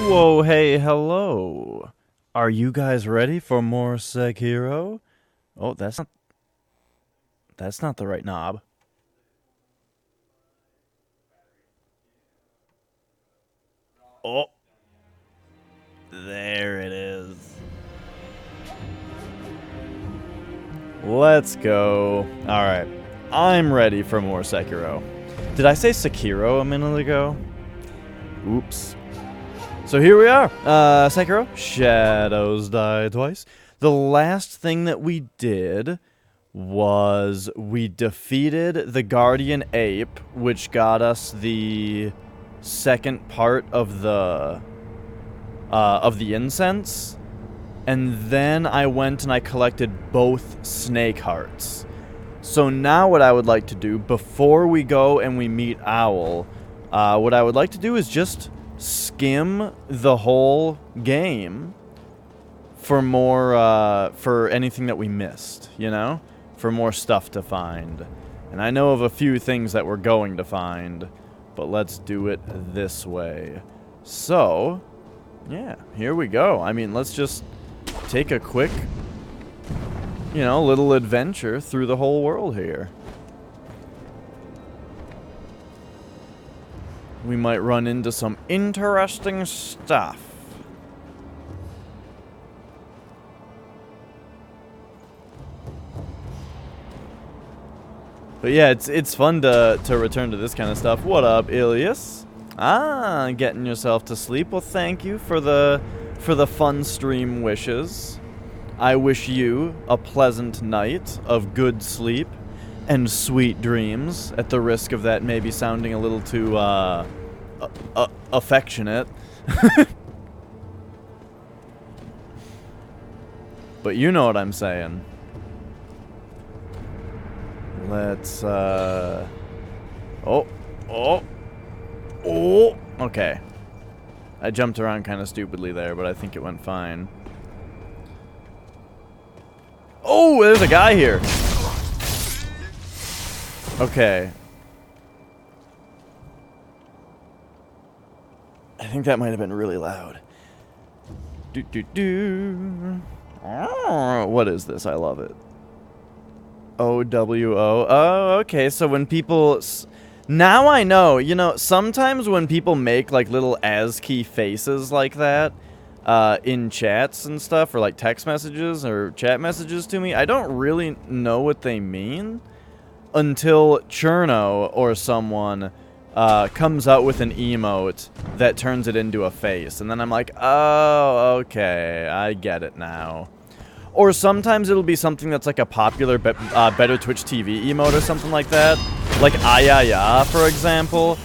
Whoa, hey, hello. Are you guys ready for more Sekiro? Oh, that's not the right knob. Oh, there it is. Let's go. All right. I'm ready for more Sekiro. Did I say Sekiro a minute ago? Oops. So here we are, Sekiro, Shadows Die Twice. The last thing that we did was we defeated the Guardian Ape, which got us the second part of the incense, and then I went and I collected both snake hearts. So now what I would like to do, before we go and we meet Owl, what I would like to do is just skim the whole game for more, for anything that we missed, you know? For more stuff to find. And I know of a few things that we're going to find, but let's do it this way. So, yeah, here we go. I mean, let's just take a quick, you know, little adventure through the whole world here. We might run into some interesting stuff. But yeah, it's fun to return to this kind of stuff. What up, Ilias? Ah, getting yourself to sleep. Well, thank you for the fun stream wishes. I wish you a pleasant night of good sleep and sweet dreams, at the risk of that maybe sounding a little too, affectionate. But you know what I'm saying. Let's, okay. I jumped around kind of stupidly there, but I think it went fine. Oh, there's a guy here. Okay. I think that might have been really loud. Oh, what is this? I love it. OWO. Oh, okay. So when people... Now I know. You know, sometimes when people make, like, little ASCII faces like that in chats and stuff, or, like, text messages or chat messages to me, I don't really know what they mean until Cherno or someone comes out with an emote that turns it into a face. And then I'm like, oh, okay, I get it now. Or sometimes it'll be something that's like a popular Better Twitch TV emote or something like that. Like Ayaya, for example.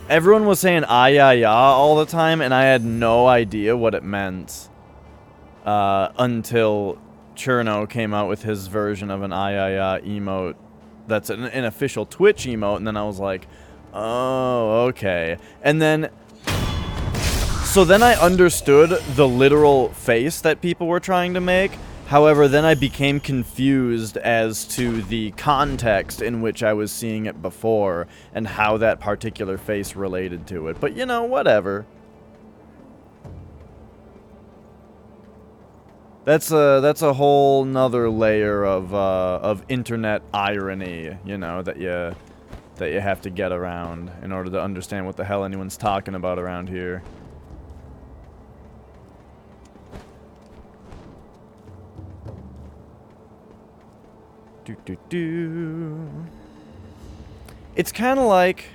Everyone was saying Ayaya all the time, and I had no idea what it meant until Cherno came out with his version of an Ayaya emote that's an official Twitch emote, and then I was like, oh, okay. And then... So then I understood the literal face that people were trying to make. However, then I became confused as to the context in which I was seeing it before and how that particular face related to it. But, you know, whatever. That's a whole nother layer of internet irony, you know, that you have to get around in order to understand what the hell anyone's talking about around here. It's kind of like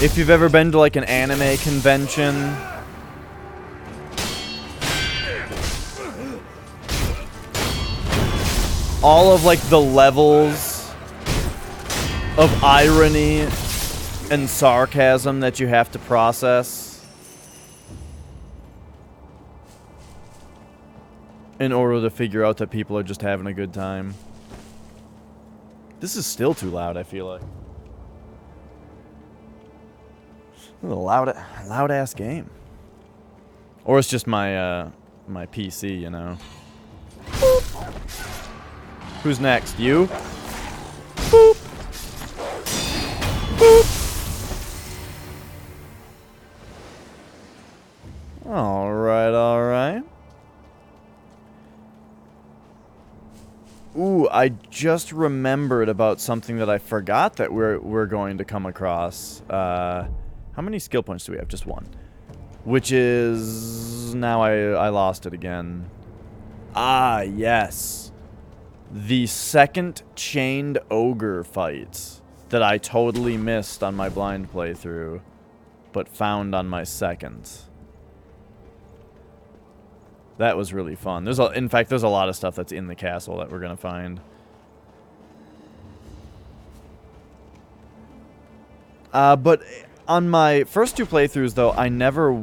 if you've ever been to like an anime convention. All of like the levels of irony and sarcasm that you have to process in order to figure out that people are just having a good time. This is still too loud, I feel like. A loud ass game. Or it's just my my PC, you know. Boop. Who's next? You? Boop. Boop. Alright, alright. Ooh, I just remembered about something that I forgot that we're going to come across. How many skill points do we have? Just one. Which is... Now I lost it again. Ah, yes. The second chained ogre fight that I totally missed on my blind playthrough, but found on my second. That was really fun. In fact, there's a lot of stuff that's in the castle that we're gonna find. But on my first two playthroughs, though, I never...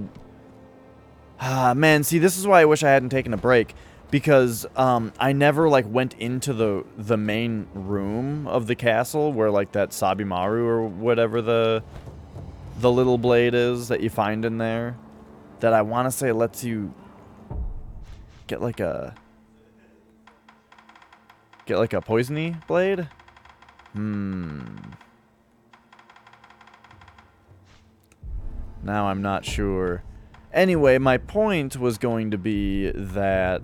man, see, this is why I wish I hadn't taken a break. Because I never, like, went into the main room of the castle where, like, that Sabimaru or whatever the little blade is that you find in there. That I want to say lets you... Get like a poisony blade? Now I'm not sure. Anyway, my point was going to be that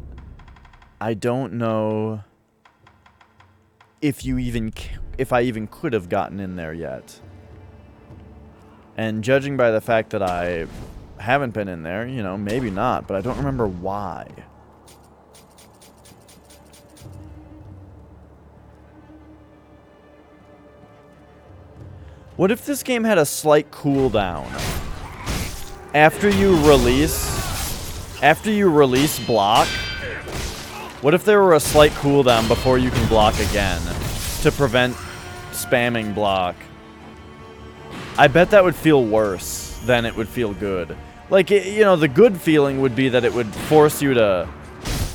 I don't know if I even could have gotten in there yet. And judging by the fact that I haven't been in there, you know, maybe not, but I don't remember why. What if this game had a slight cooldown? After you release block, what if there were a slight cooldown before you can block again to prevent spamming block? I bet that would feel worse than it would feel good. Like, you know, the good feeling would be that it would force you to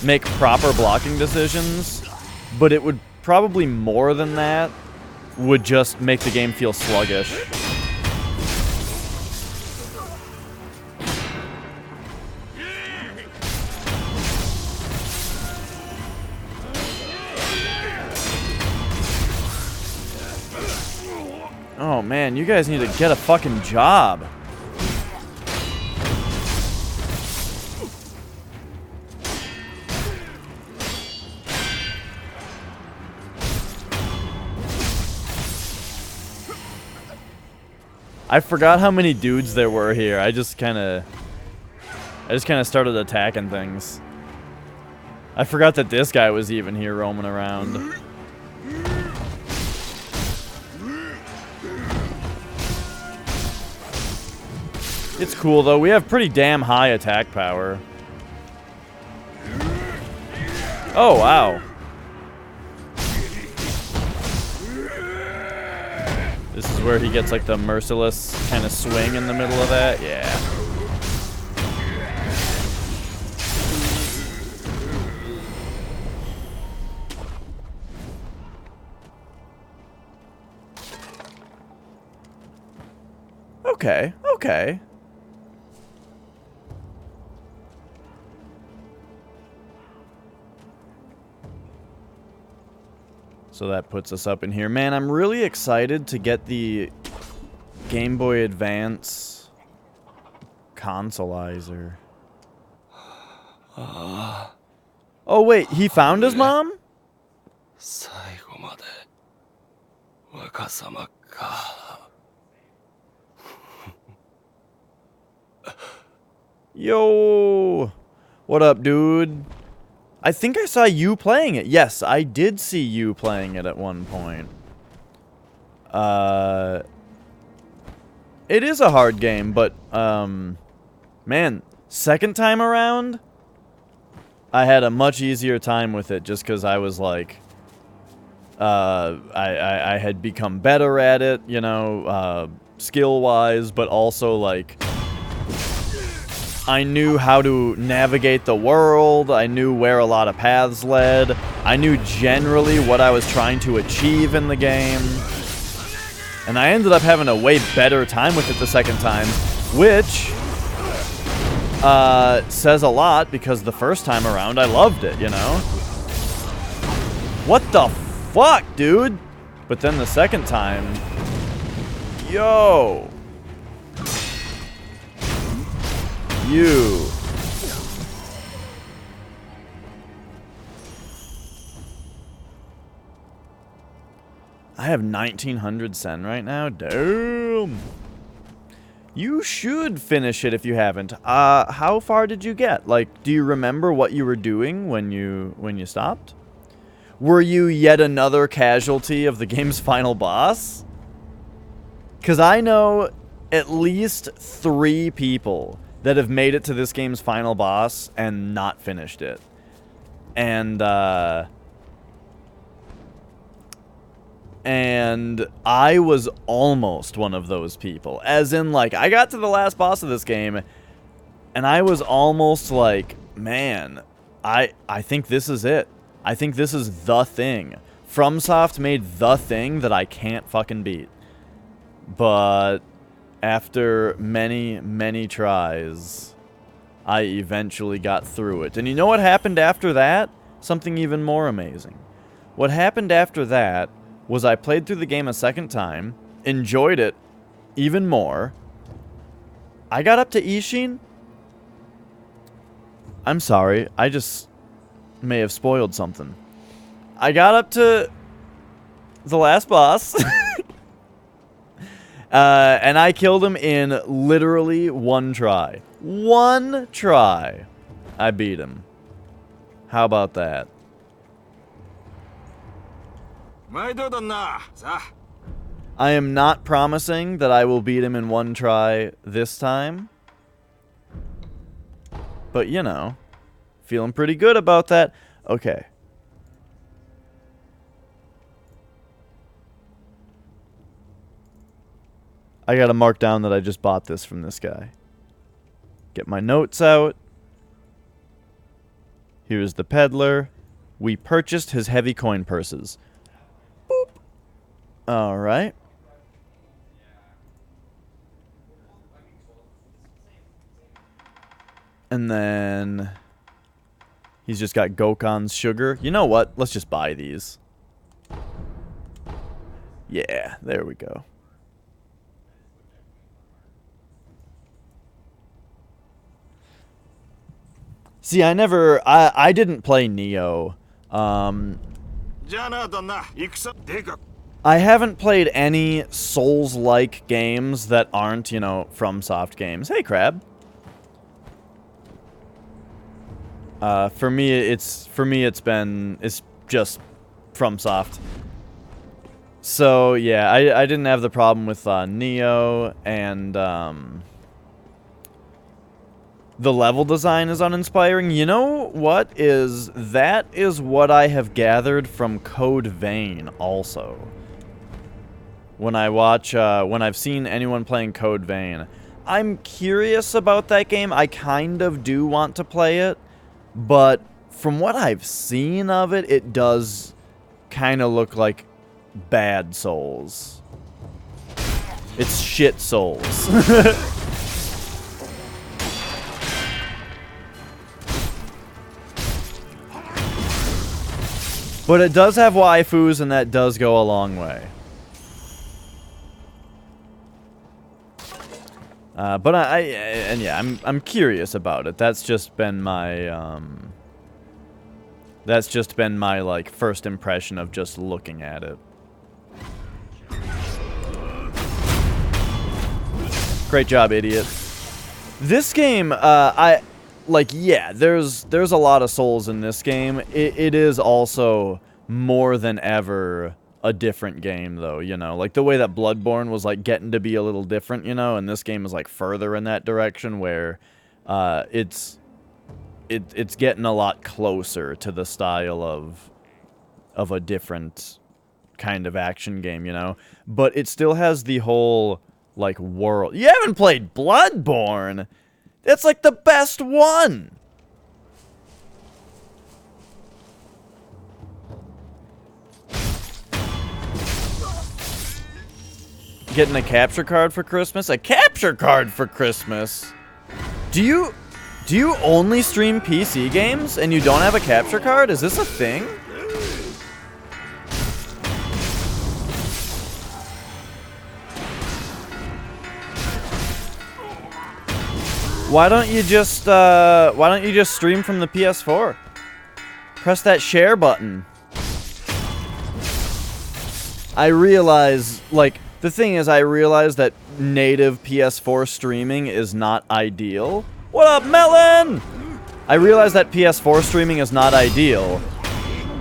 make proper blocking decisions, but it would probably more than that would just make the game feel sluggish. Oh man, you guys need to get a fucking job. I forgot how many dudes there were here. I just kind of started attacking things. I forgot that this guy was even here roaming around. It's cool though. We have pretty damn high attack power. Oh, wow. This is where he gets like the merciless kind of swing in the middle of that. Yeah. Okay, okay. So that puts us up in here. Man, I'm really excited to get the Game Boy Advance consolizer. Oh, wait, he found his mom? Yo! What up, dude? I think I saw you playing it. Yes, I did see you playing it at one point. It is a hard game, but, man, second time around, I had a much easier time with it just because I was like, I had become better at it, you know, skill-wise, but also, like, I knew how to navigate the world, I knew where a lot of paths led, I knew generally what I was trying to achieve in the game, and I ended up having a way better time with it the second time, which says a lot because the first time around I loved it, you know? What the fuck, dude? But then the second time, yo! You have 1900 sen right now? Damn. You should finish it if you haven't. How far did you get? Like, do you remember what you were doing when you stopped? Were you yet another casualty of the game's final boss? Because I know at least 3 people that have made it to this game's final boss and not finished it. And I was almost one of those people. As in, like, I got to the last boss of this game, and I was almost like, man, I think this is it. I think this is the thing. FromSoft made the thing that I can't fucking beat. But after many, many tries, I eventually got through it. And you know what happened after that? Something even more amazing. What happened after that was I played through the game a second time, enjoyed it even more. I got up to Ishin. I'm sorry, I just may have spoiled something. I got up to the last boss. And I killed him in literally 1 try. 1 try. I beat him. How about that? I am not promising that I will beat him in 1 try this time. But, you know, feeling pretty good about that. Okay. I gotta mark down that I just bought this from this guy. Get my notes out. Here's the peddler. We purchased his heavy coin purses. Boop. Alright. And then he's just got Gokon's sugar. You know what? Let's just buy these. Yeah, there we go. See, I didn't play Neo. I haven't played any Souls-like games that aren't, you know, FromSoft games. Hey, Crab. For me, it's just FromSoft. So yeah, I didn't have the problem with Neo, and the level design is uninspiring. You know what is that? Is what I have gathered from Code Vein also. When I watch, when I've seen anyone playing Code Vein, I'm curious about that game. I kind of do want to play it. But from what I've seen of it, it does kind of look like bad Souls. It's shit Souls. But it does have waifus, and that does go a long way. But I'm curious about it. That's just been my like first impression of just looking at it. Great job, idiot. This game, yeah, there's a lot of souls in this game. It is also more than ever a different game, though, you know, like the way that Bloodborne was like getting to be a little different, you know, and this game is like further in that direction where it's getting a lot closer to the style of a different kind of action game, you know, but it still has the whole like world. You haven't played Bloodborne? It's like the best one. Getting a capture card for Christmas? A capture card for Christmas? Do you only stream PC games and you don't have a capture card? Is this a thing? Why don't you just stream from the PS4? Press that share button. I realize, like, the thing is, I realize that native PS4 streaming is not ideal. What up, Melon? I realize that PS4 streaming is not ideal.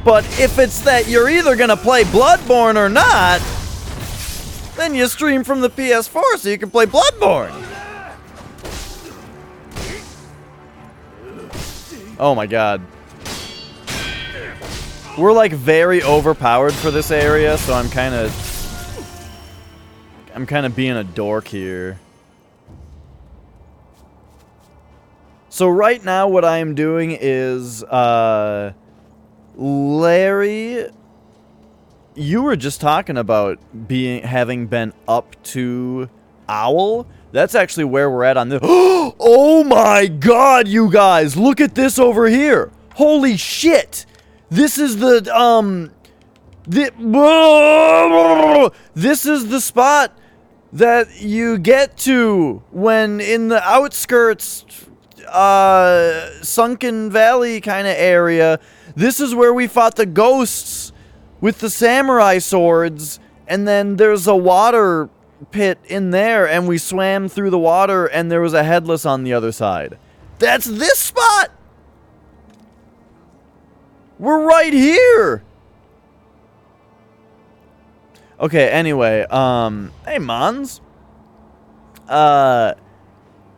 But if it's that you're either gonna play Bloodborne or not, then you stream from the PS4 so you can play Bloodborne. Oh my god. We're like very overpowered for this area, so I'm kind of being a dork here. So right now what I am doing is Larry, you were just talking about having been up to Owl. That's actually where we're at on this. Oh my god, you guys, look at this over here. Holy shit. This is the this is the spot that you get to when in the outskirts, Sunken Valley kind of area. This is where we fought the ghosts with the samurai swords, and then there's a water pit in there, and we swam through the water, and there was a headless on the other side. That's this spot! We're right here! Okay, anyway, hey, Mons.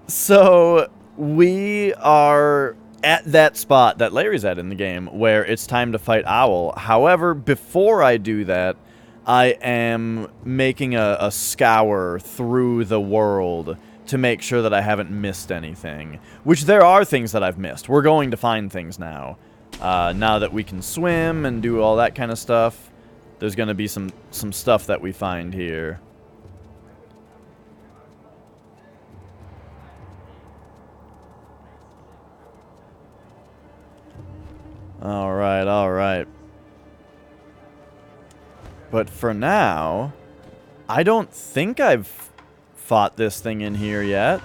So, we are at that spot that Larry's at in the game, where it's time to fight Owl. However, before I do that, I am making a scour through the world to make sure that I haven't missed anything. Which there are things that I've missed. We're going to find things now. Now that we can swim and do all that kind of stuff, there's going to be some stuff that we find here. Alright, alright. But for now, I don't think I've fought this thing in here yet.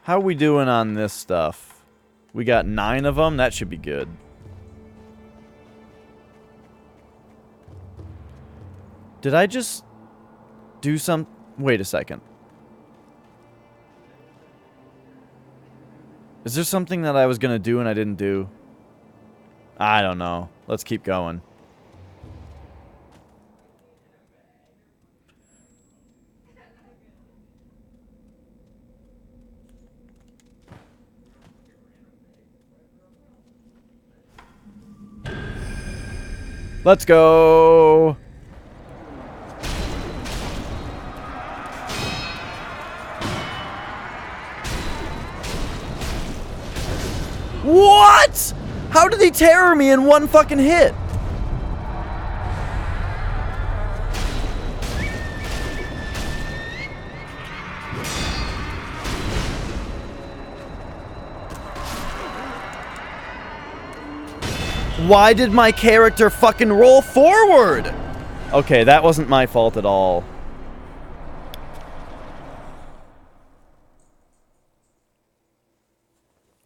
How are we doing on this stuff? We got 9 of them? That should be good. Did I just do some... Wait a second. Is there something that I was going to do and I didn't do? I don't know. Let's keep going. Let's go! What?! How did he terror me in one fucking hit? Why did my character fucking roll forward? Okay, that wasn't my fault at all.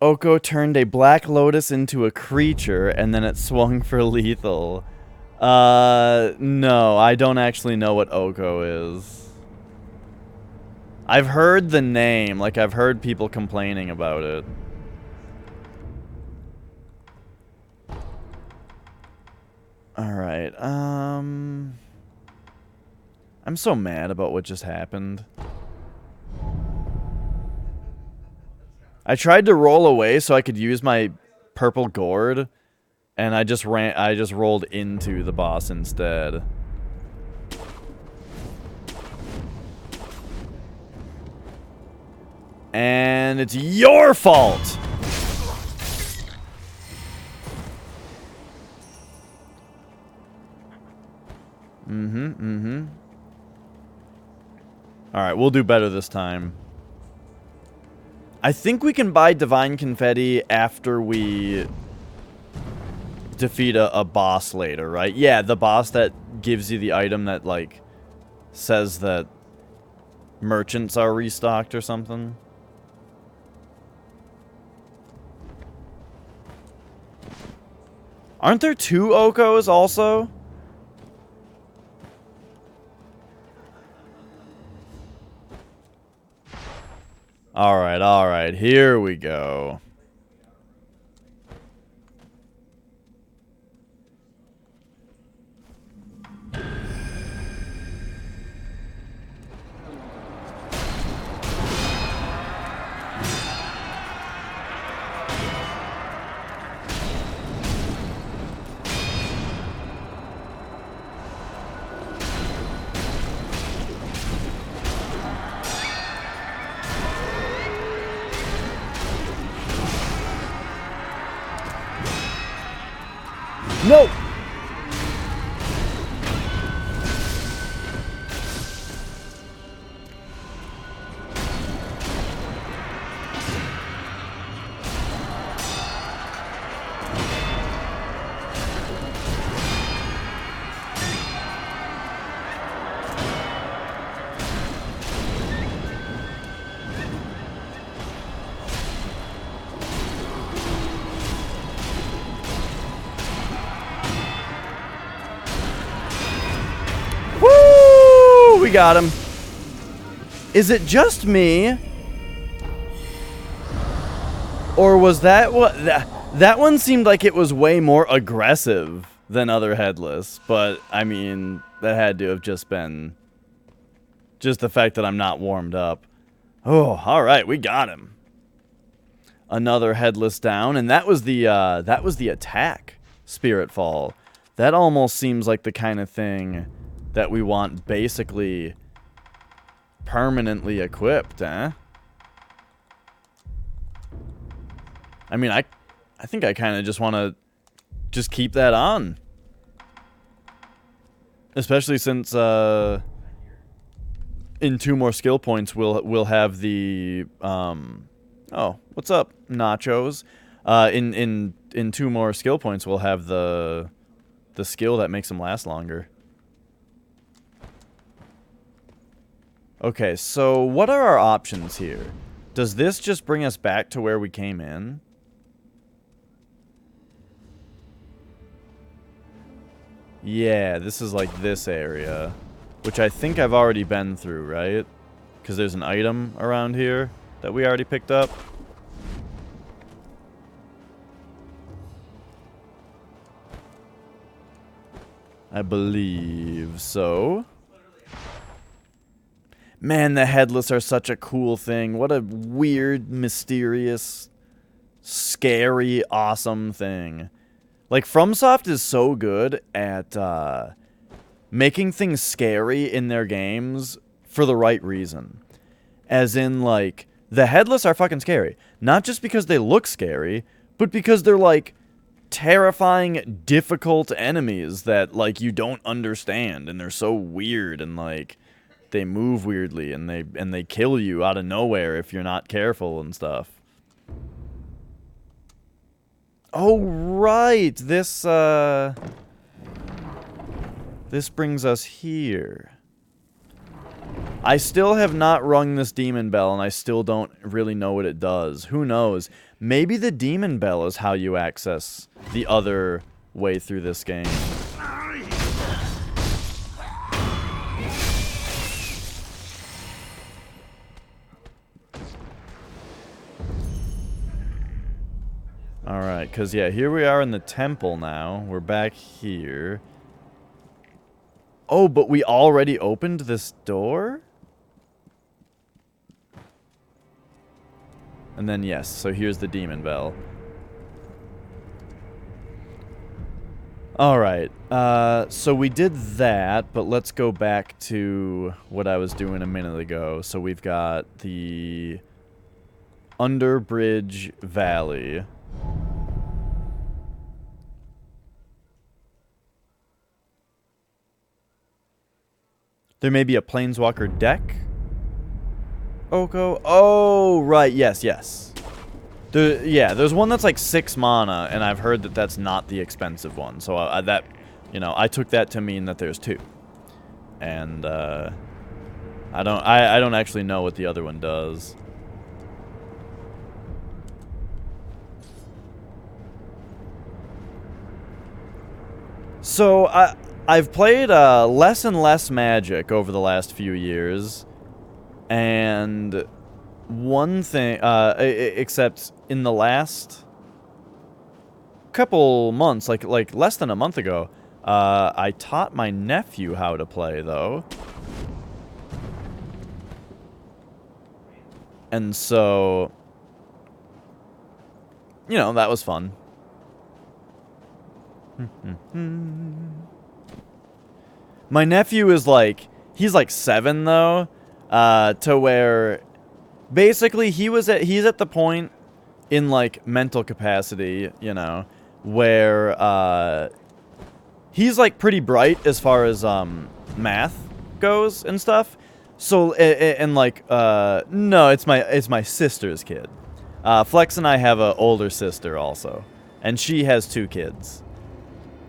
Oko turned a black lotus into a creature, and then it swung for lethal. No, I don't actually know what Oko is. I've heard the name, like I've heard people complaining about it. Alright, I'm so mad about what just happened. I tried to roll away so I could use my purple gourd, and I just rolled into the boss instead. And it's your fault! Alright, we'll do better this time. I think we can buy Divine Confetti after we defeat a boss later, right? Yeah, the boss that gives you the item that, like, says that merchants are restocked or something. Aren't there 2 Okos also? Alright, here we go. No! Woo! We got him. Is it just me? Or was that what... That one seemed like it was way more aggressive than other headless. But, I mean, that had to have just been... just the fact that I'm not warmed up. Oh, alright, we got him. Another headless down, and that was the attack Spirit Fall. That almost seems like the kind of thing that we want basically permanently equipped, eh? I mean, I think I kind of just want to just keep that on. Especially since in 2 more skill points we'll have the oh, what's up, nachos? In 2 more skill points we'll have the skill that makes them last longer. Okay, so what are our options here? Does this just bring us back to where we came in? Yeah, this is like this area, which I think I've already been through, right? Because there's an item around here that we already picked up. I believe so. Man, the headless are such a cool thing. What a weird, mysterious, scary, awesome thing. Like, FromSoft is so good at making things scary in their games for the right reason. As in, like, the headless are fucking scary. Not just because they look scary, but because they're, like, terrifying, difficult enemies that, like, you don't understand. And they're so weird and, like... they move weirdly, and they kill you out of nowhere if you're not careful and stuff. Oh, right! This brings us here. I still have not rung this demon bell, and I still don't really know what it does. Who knows? Maybe the demon bell is how you access the other way through this game. Alright, because, yeah, here we are in the temple now. We're back here. Oh, but we already opened this door? And then, yes, so here's the demon bell. Alright, so we did that, but let's go back to what I was doing a minute ago. So we've got the Underbridge Valley. There may be a Planeswalker deck. Oko. Oh, right. Yes, yes. Yeah, there's one that's like 6 mana, and I've heard that that's not the expensive one. So that, you know, I took that to mean that there's 2. And I don't actually know what the other one does. So I've played less and less Magic over the last few years, and one thing, except in the last couple months, like less than a month ago, I taught my nephew how to play, though. And so, you know, that was fun. My nephew is like, he's like 7 though, to where basically he's at the point in like mental capacity, you know, where he's like pretty bright as far as math goes and stuff. So and like no, it's my sister's kid. Flex and I have an older sister also, and she has 2 kids.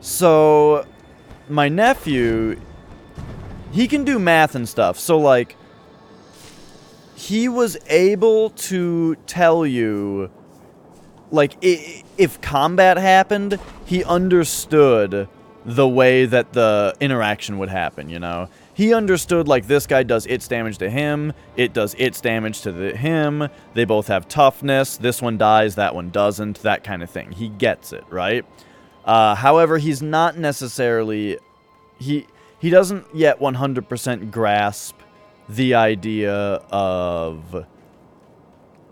So my nephew, he can do math and stuff. So like he was able to tell you, like, if combat happened, he understood the way that the interaction would happen, you know? He understood, like, this guy does its damage to him, it does its damage to him, they both have toughness, this one dies, that one doesn't, that kind of thing. He gets it, right? However, he's not necessarily... He doesn't yet 100% grasp the idea of,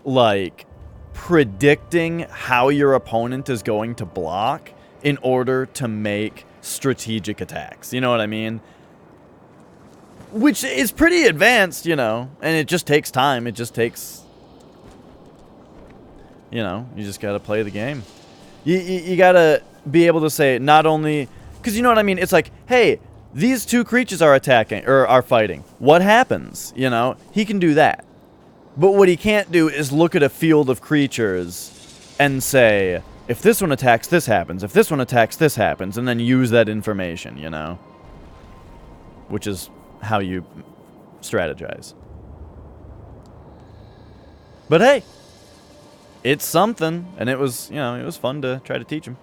like, predicting how your opponent is going to block in order to make strategic attacks. You know what I mean? Which is pretty advanced, you know, and it just takes time. It just takes, you know, you just gotta play the game. You gotta be able to say not only, because you know what I mean? It's like, hey, these 2 creatures are attacking, or are fighting. What happens? You know, he can do that. But what he can't do is look at a field of creatures and say, if this one attacks, this happens. If this one attacks, this happens. And then use that information, you know? Which is how you strategize. But hey, it's something. And it was, you know, it was fun to try to teach him.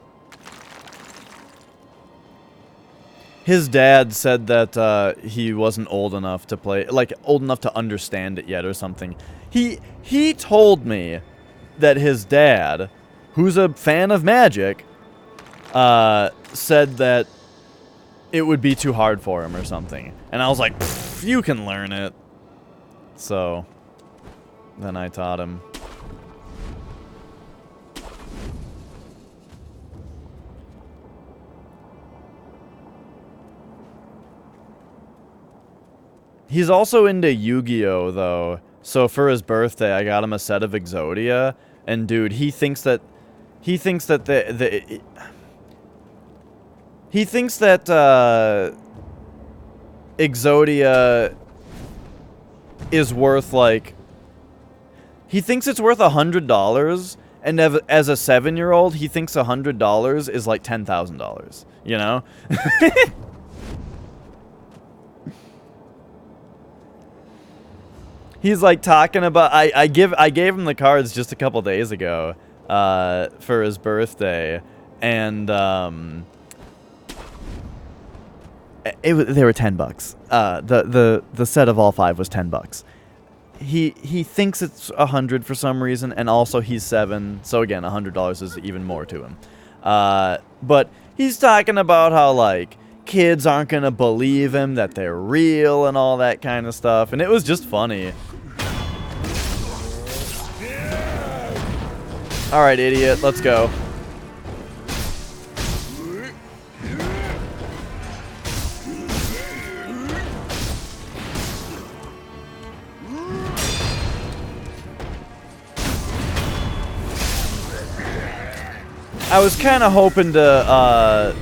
His dad said that he wasn't old enough to play, like, old enough to understand it yet or something. He told me that his dad, who's a fan of Magic, said that it would be too hard for him or something. And I was like, you can learn it. So, then I taught him. He's also into Yu-Gi-Oh, though. So for his birthday, I got him a set of Exodia. And dude, he thinks that Exodia is worth, like, he thinks it's worth $100, and as a 7-year-old, he thinks $100 is like $10,000, you know? He's like talking about, I gave him the cards just a couple days ago for his birthday, and they were $10. The set of all 5 was $10. He thinks it's 100 for some reason, and also he's 7, so again, $100 is even more to him. But he's talking about how, like, kids aren't gonna believe him, that they're real and all that kind of stuff, and it was just funny. Alright, idiot, let's go. I was kind of hoping to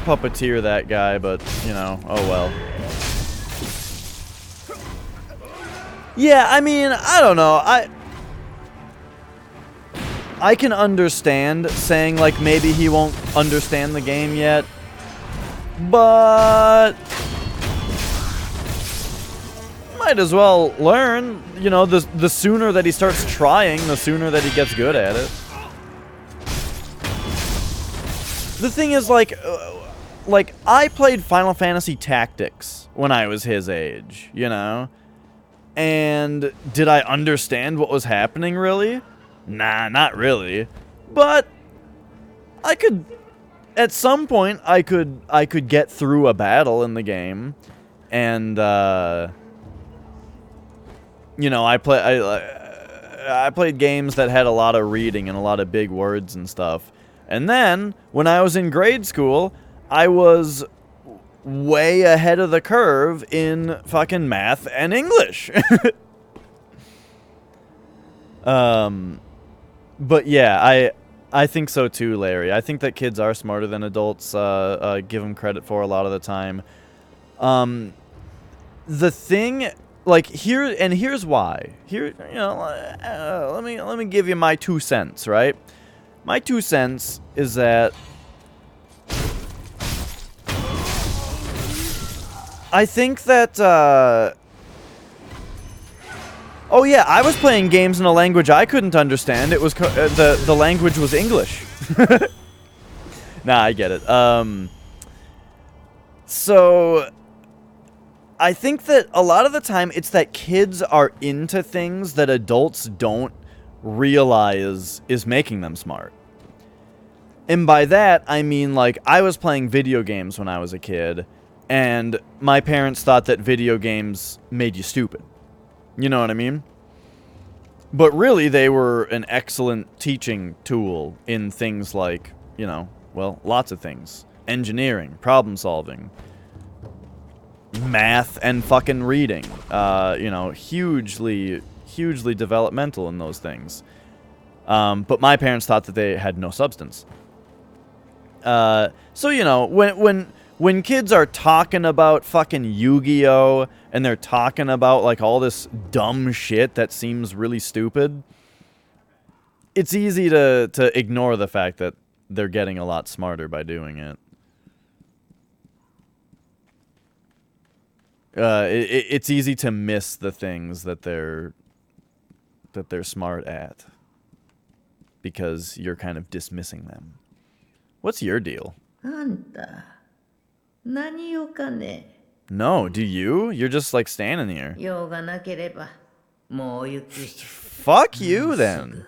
puppeteer that guy, but, you know, oh well. Yeah, I mean, I don't know. I can understand saying, like, maybe he won't understand the game yet, but might as well learn. You know, the sooner that he starts trying, the sooner that he gets good at it. The thing is, like, like, I played Final Fantasy Tactics when I was his age, you know? And did I understand what was happening, really? Nah, not really. But I could, at some point, I could get through a battle in the game. And, you know, I played games that had a lot of reading and a lot of big words and stuff. And then, when I was in grade school, I was way ahead of the curve in fucking math and English. But yeah, I think so too, Larry. I think that kids are smarter than adults give them credit for a lot of the time. The thing, like, here's why. Here, you know, let me give you my 2 cents, right? My 2 cents is that I think that, oh yeah, I was playing games in a language I couldn't understand. It was, the language was English. Nah, I get it. So, I think that a lot of the time, it's that kids are into things that adults don't realize is making them smart. And by that, I mean, like, I was playing video games when I was a kid, and my parents thought that video games made you stupid. You know what I mean? But really, they were an excellent teaching tool in things like, you know, well, lots of things. Engineering, problem solving, math, and fucking reading. You know, hugely developmental in those things. But my parents thought that they had no substance. So, you know, when kids are talking about fucking Yu-Gi-Oh! And they're talking about, like, all this dumb shit that seems really stupid, it's easy to ignore the fact that they're getting a lot smarter by doing it. It's easy to miss the things that they're smart at because you're kind of dismissing them. What's your deal? No, do you? You're just like standing here. Fuck you then.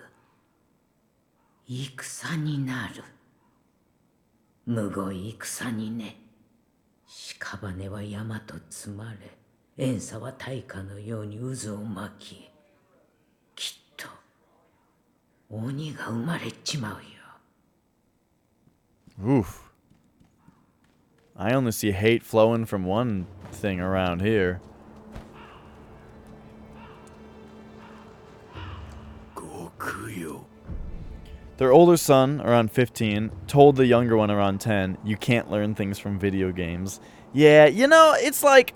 Oof. I only see hate flowing from one thing around here. Their older son, around 15, told the younger one around 10, you can't learn things from video games. Yeah, you know, it's like,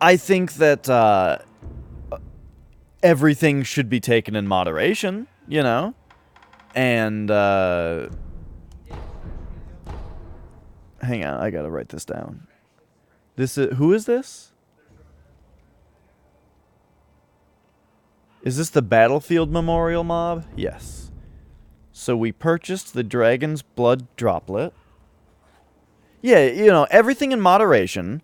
I think that everything should be taken in moderation, you know? And, hang on, I gotta write this down. Who is this? Is this the Battlefield Memorial mob? Yes. So we purchased the Dragon's Blood Droplet. Yeah, you know, everything in moderation.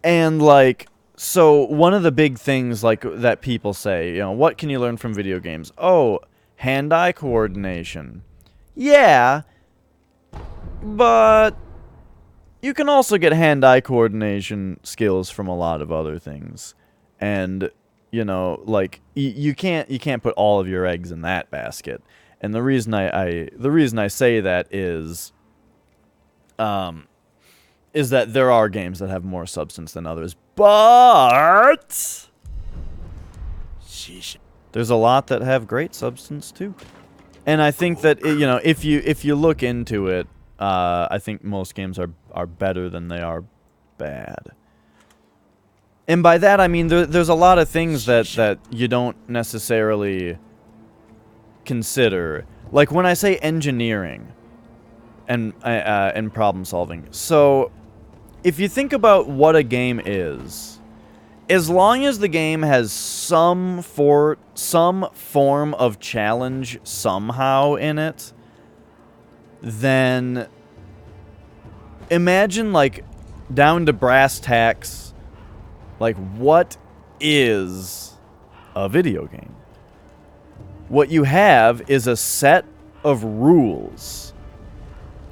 And, like, so one of the big things, like, that people say, you know, what can you learn from video games? Oh, hand-eye coordination. Yeah, but you can also get hand-eye coordination skills from a lot of other things. And, you know, like, you can't put all of your eggs in that basket. And the reason I say that is that there are games that have more substance than others, but there's a lot that have great substance too. And I think that, you know, if you look into it, I think most games are better than they are bad. And by that I mean there's a lot of things that you don't necessarily consider. Like when I say engineering and problem solving. So if you think about what a game is, as long as the game has some form of challenge somehow in it, then imagine, like, down to brass tacks, like, what is a video game? What you have is a set of rules.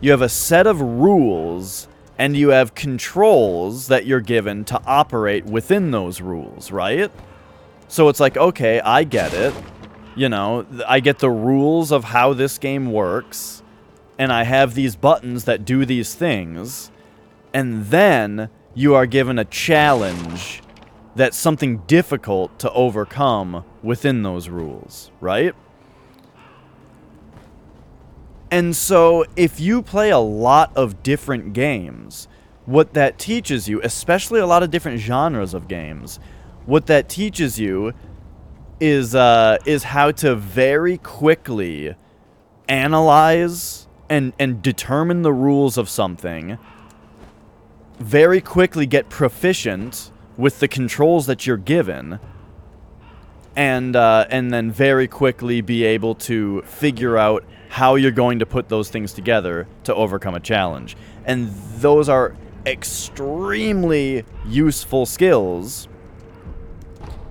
You have a set of rules, and you have controls that you're given to operate within those rules, right? So it's like, okay, I get it. You know, I get the rules of how this game works, and I have these buttons that do these things, and then you are given a challenge that's something difficult to overcome within those rules, right? And so, if you play a lot of different games, what that teaches you, especially a lot of different genres of games, what that teaches you is how to very quickly analyze and determine the rules of something, very quickly get proficient with the controls that you're given, and then very quickly be able to figure out how you're going to put those things together to overcome a challenge. And those are extremely useful skills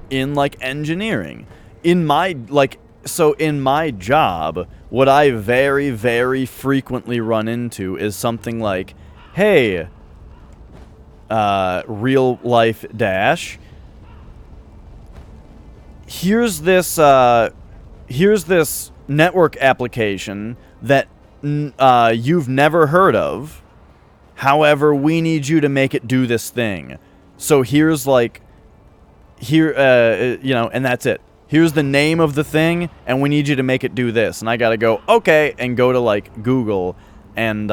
in, like, engineering. In my, like, so in my job, what I very, very frequently run into is something like, hey, real life dash, here's this network application that you've never heard of. However, we need you to make it do this thing. So here's, like, you know, and that's it. Here's the name of the thing, and we need you to make it do this. And I gotta go, okay, and go to, like, Google and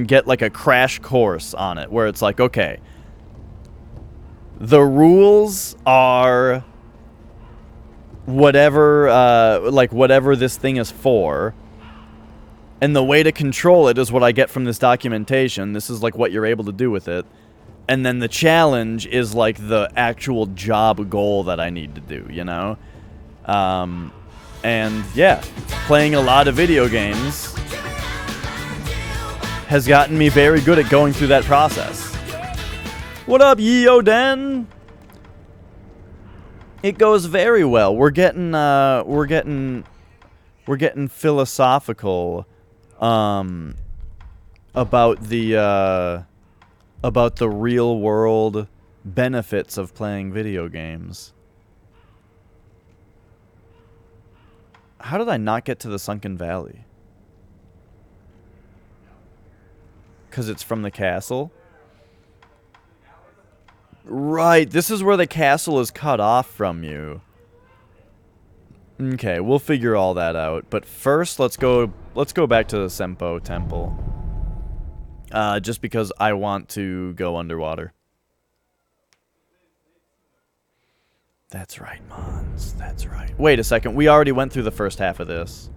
get, like, a crash course on it, where it's like, okay, the rules are whatever, like, whatever this thing is for, and the way to control it is what I get from this documentation. This is, like, what you're able to do with it. And then the challenge is, like, the actual job goal that I need to do, you know? And, yeah, playing a lot of video games has gotten me very good at going through that process. What up, Yeoden? It goes very well. We're getting philosophical, about the real world benefits of playing video games. How did I not get to the Sunken Valley? 'Cause it's from the castle? Right, this is where the castle is cut off from you. Okay, we'll figure all that out. But first, let's go back to the Senpo Temple. Just because I want to go underwater. That's right, Mons. That's right. Wait a second. We already went through the first half of this.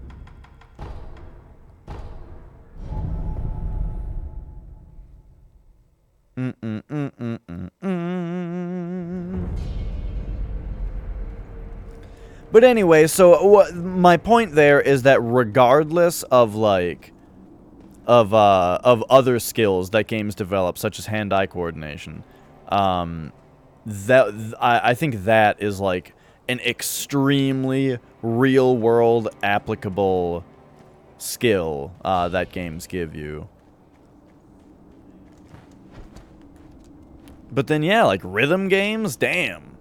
But anyway, so my point there is that regardless of, like, of other skills that games develop, such as hand-eye coordination, I think that is, like, an extremely real-world applicable skill that games give you. But then, yeah, like, rhythm games, damn.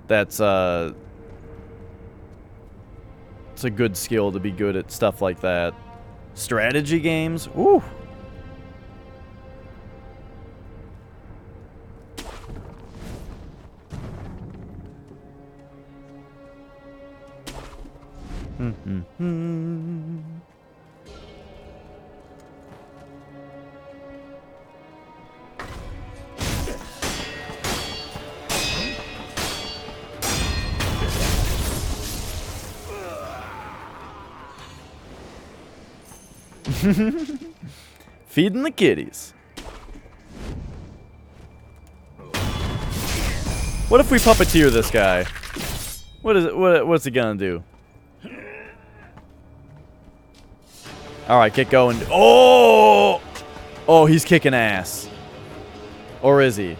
That's, it's a good skill to be good at stuff like that. Strategy games, woo. Feeding the kitties. What if we puppeteer this guy? What's he gonna do? Alright, get going. Oh! Oh, he's kicking ass. Or is he?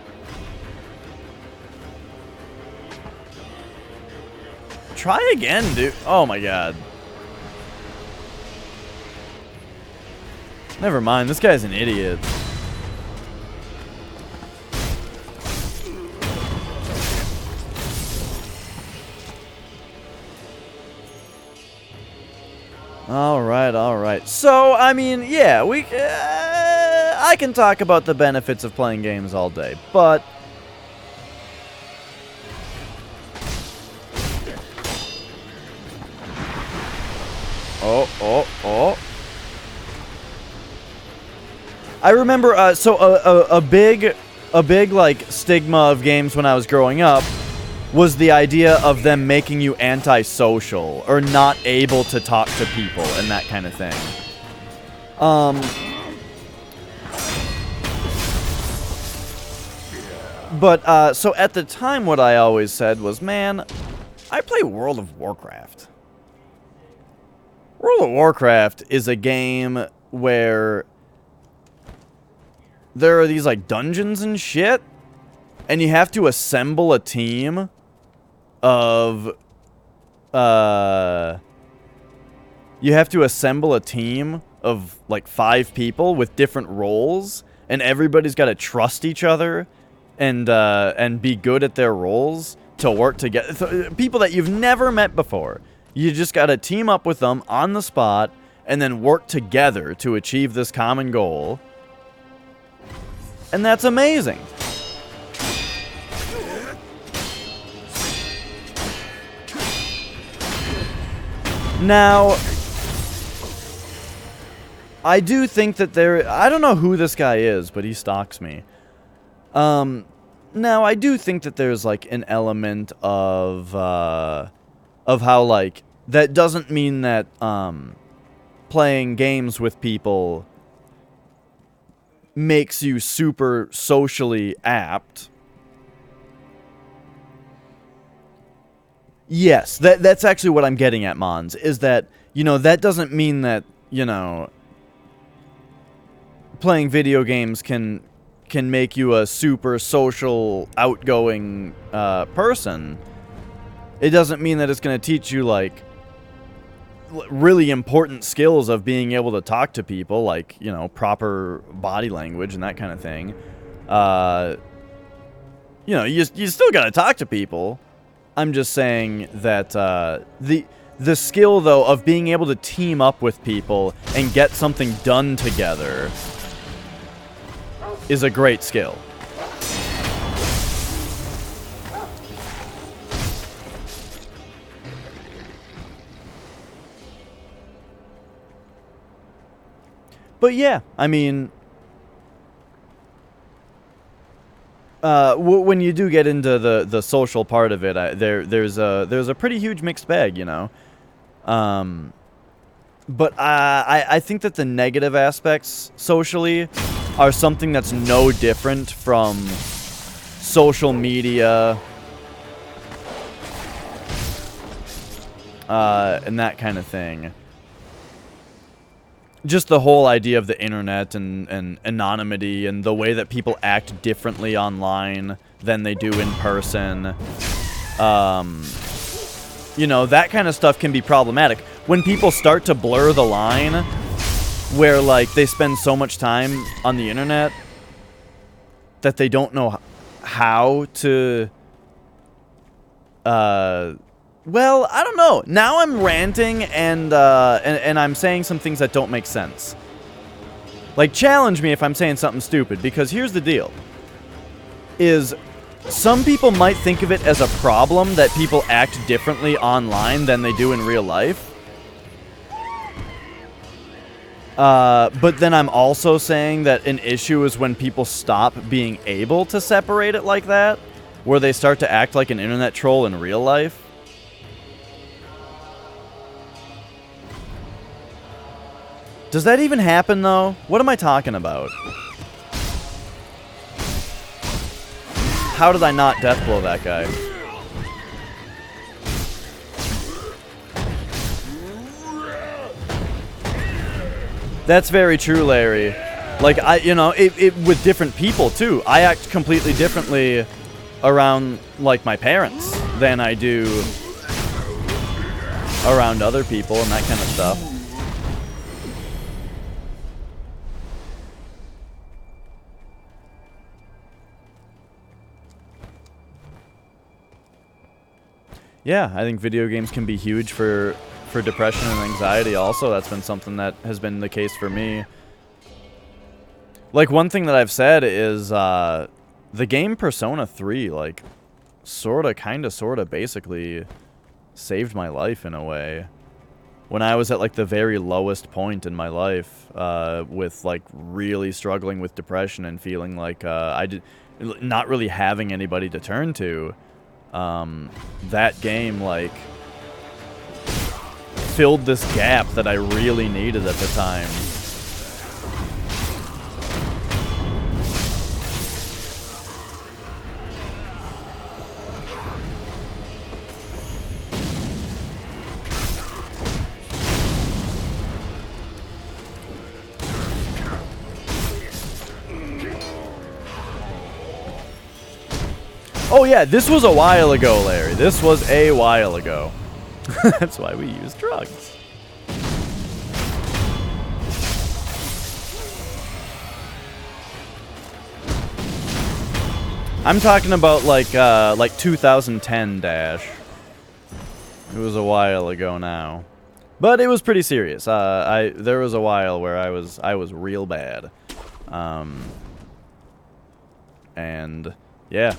Try again, dude. Oh my god. Never mind, this guy's an idiot. Alright, alright. So, I mean, yeah, I can talk about the benefits of playing games all day, but... Oh. I remember, a big, like, stigma of games when I was growing up was the idea of them making you antisocial or not able to talk to people and that kind of thing. But so at the time what I always said was, man, I play World of Warcraft. World of Warcraft is a game where there are these, like, dungeons and shit, and you have to assemble a team of, like, 5 people with different roles, and everybody's got to trust each other and be good at their roles to work together. People that you've never met before. You just got to team up with them on the spot and then work together to achieve this common goal. And that's amazing. Now, I do think that I don't know who this guy is, but he stalks me. Now, I do think that there's, like, an element of how, like, that doesn't mean that, playing games with people makes you super socially apt. Yes, that's actually what I'm getting at, Mons, is that, you know, that doesn't mean that, you know, playing video games can make you a super social, outgoing person. It doesn't mean that it's going to teach you, like, really important skills of being able to talk to people, like, you know, proper body language and that kind of thing. You know, you still got to talk to people. I'm just saying that the skill, though, of being able to team up with people and get something done together is a great skill. But yeah, I mean, when you do get into the social part of it, there's a pretty huge mixed bag, you know. But I think that the negative aspects socially are something that's no different from social media and that kind of thing. Just the whole idea of the internet and anonymity and the way that people act differently online than they do in person. You know, that kind of stuff can be problematic. When people start to blur the line where, like, they spend so much time on the internet that they don't know how to... Well, I don't know. Now I'm ranting and I'm saying some things that don't make sense. Like, challenge me if I'm saying something stupid, because here's the deal. Is some people might think of it as a problem that people act differently online than they do in real life. But then I'm also saying that an issue is when people stop being able to separate it like that, where they start to act like an internet troll in real life. Does that even happen, though? What am I talking about? How did I not deathblow that guy? That's very true, Larry. Like, you know, it with different people, too. I act completely differently around, like, my parents than I do around other people and that kind of stuff. Yeah, I think video games can be huge for depression and anxiety also. That's been something that has been the case for me. Like, one thing that I've said is, the game Persona 3, like, sorta, basically saved my life in a way. When I was at, like, the very lowest point in my life, with, like, really struggling with depression and feeling like, not really having anybody to turn to, that game, like, filled this gap that I really needed at the time. Oh yeah, this was a while ago, Larry. This was a while ago. That's why we use drugs. I'm talking about like 2010 Dash. It was a while ago now, but it was pretty serious. There was a while where I was real bad, and yeah.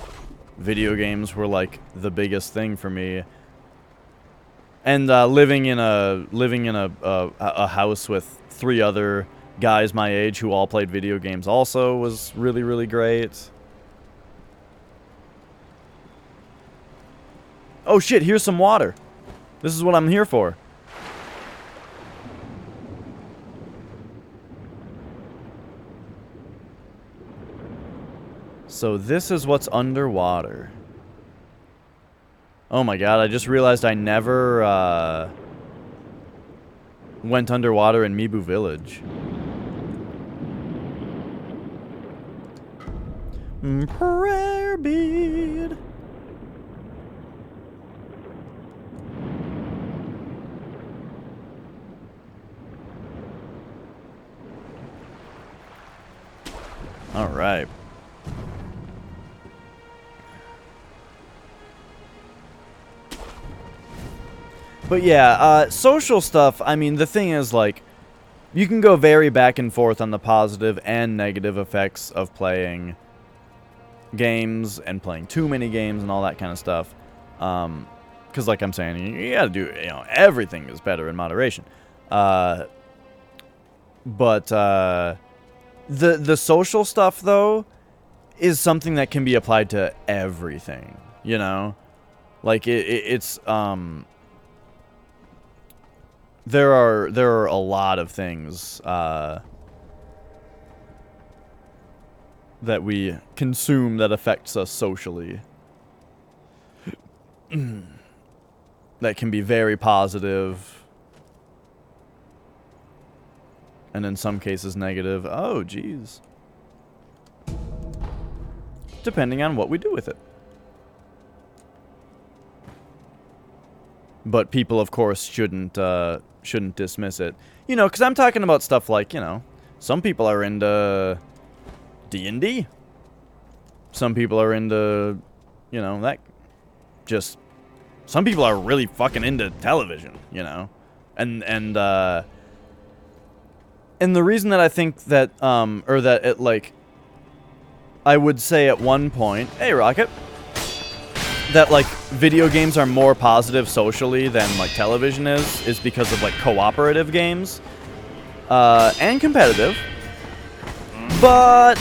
Video games were like the biggest thing for me, and living in a house with 3 other guys my age who all played video games also was really great. Oh shit! Here's some water. This is what I'm here for. So this is what's underwater. Oh my god, I just realized I never went underwater in Mibu Village. Prayer bead. All right. But yeah, social stuff, I mean, the thing is, like, you can go very back and forth on the positive and negative effects of playing games and playing too many games and all that kind of stuff. Because, like I'm saying, you gotta do, you know, everything is better in moderation. But the social stuff, though, is something that can be applied to everything, you know? Like, it's there are a lot of things that we consume that affects us socially that can be very positive and in some cases negative. Oh, geez. Depending on what we do with it. But people, of course, shouldn't dismiss it. You know, because I'm talking about stuff like, you know, some people are into D&D. Some people are into, you know, that just... Some people are really fucking into television, you know? And the reason that I think that, or that it, like... I would say at one point... Hey, Rocket! That, like, video games are more positive socially than, like, television is because of, like, cooperative games. And competitive. But...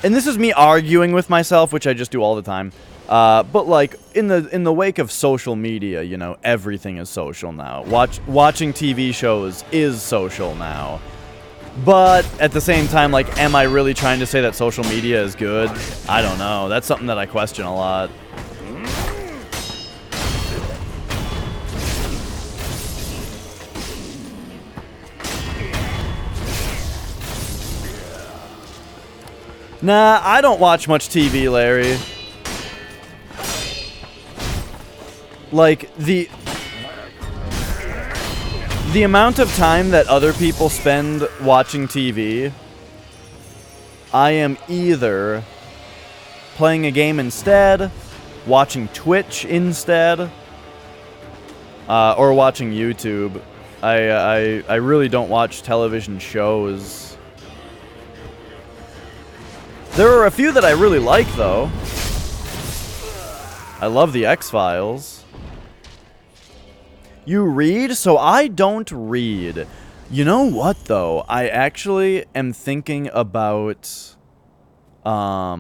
And this is me arguing with myself, which I just do all the time. But, like, in the wake of social media, you know, everything is social now. Watching TV shows is social now. But at the same time, like, am I really trying to say that social media is good? I don't know. That's something that I question a lot. Nah, I don't watch much TV, Larry. Like, the amount of time that other people spend watching TV, I am either playing a game instead, watching Twitch instead, or watching YouTube. I really don't watch television shows. There are a few that I really like, though. I love the X-Files. You read? So I don't read. You know what, though? I actually am thinking about... Oh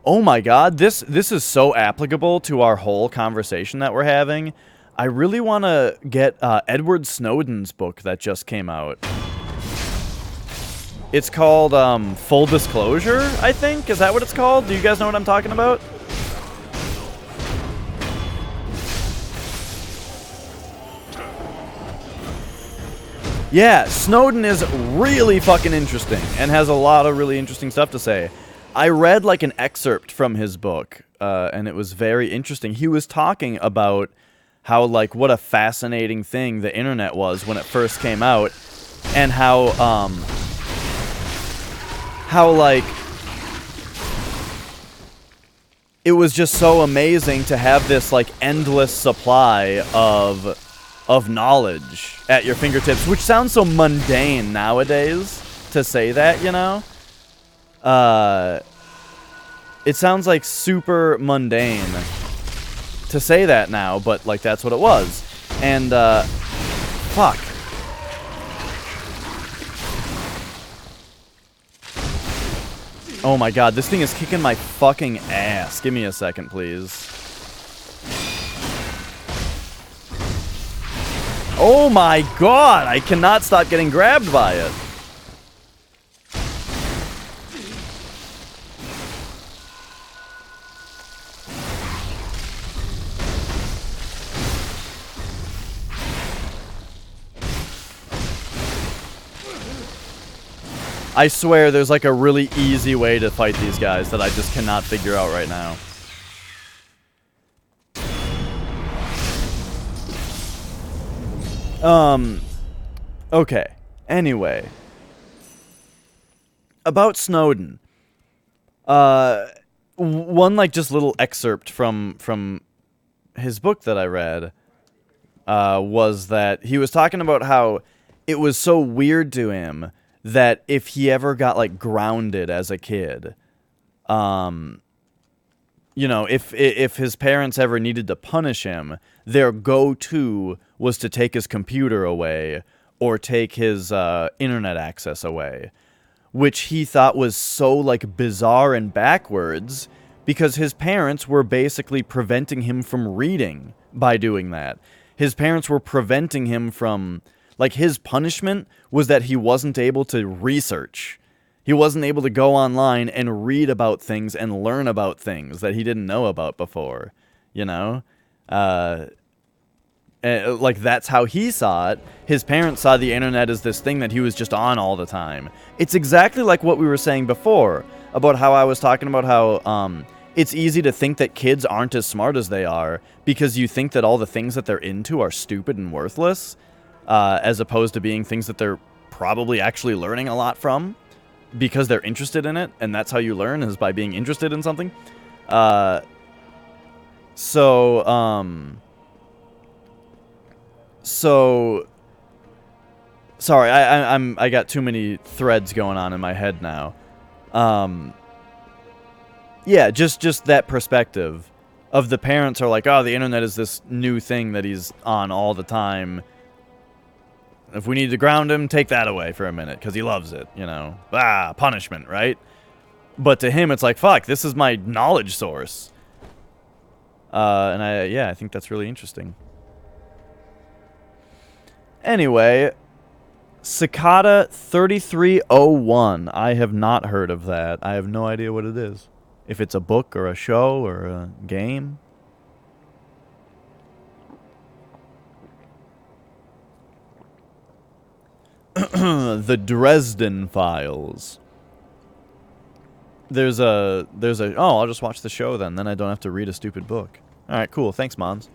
my god, this is so applicable to our whole conversation that we're having. I really want to get Edward Snowden's book that just came out. It's called Full Disclosure, I think? Is that what it's called? Do you guys know what I'm talking about? Yeah, Snowden is really fucking interesting and has a lot of really interesting stuff to say. I read like an excerpt from his book, and it was very interesting. He was talking about how, like, what a fascinating thing the internet was when it first came out, and how, like, it was just so amazing to have this, like, endless supply of knowledge at your fingertips, which sounds so mundane nowadays to say that, you know? It sounds like super mundane to say that now, but, like, that's what it was. And, fuck. Oh my god, this thing is kicking my fucking ass. Give me a second, please. Oh my god, I cannot stop getting grabbed by it. I swear there's like a really easy way to fight these guys that I just cannot figure out right now. Okay. Anyway. About Snowden. One, like, just little excerpt from his book that I read, was that he was talking about how it was so weird to him that if he ever got, like, grounded as a kid, you know, if his parents ever needed to punish him, their go-to was to take his computer away or take his internet access away, which he thought was so, like, bizarre and backwards because his parents were basically preventing him from reading by doing that. His parents were preventing him from... Like, his punishment was that he wasn't able to research. He wasn't able to go online and read about things and learn about things that he didn't know about before, you know? Like, that's how he saw it. His parents saw the internet as this thing that he was just on all the time. It's exactly like what we were saying before, about how I was talking about how it's easy to think that kids aren't as smart as they are because you think that all the things that they're into are stupid and worthless. As opposed to being things that they're probably actually learning a lot from because they're interested in it, and that's how you learn, is by being interested in something. Sorry, I got too many threads going on in my head now. Yeah, just that perspective of the parents are like, oh, the internet is this new thing that he's on all the time. If we need to ground him, take that away for a minute, because he loves it, you know. Ah, punishment, right? But to him, it's like, fuck, this is my knowledge source. And I think that's really interesting. Anyway, Cicada 3301. I have not heard of that. I have no idea what it is. If it's a book or a show or a game. The Dresden Files. There's a... Oh, I'll just watch the show then. Then I don't have to read a stupid book. Alright, cool. Thanks, Mons.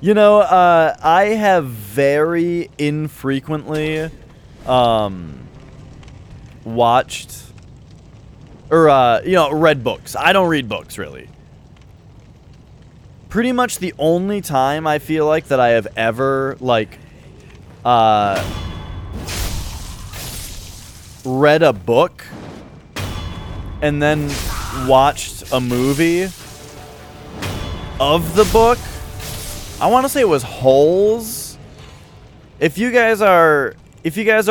You know, I have very infrequently watched or you know, read books. I don't read books really. Pretty much the only time I feel like that I have ever like read a book and then watched a movie of the book, I want to say it was Holes. If you guys are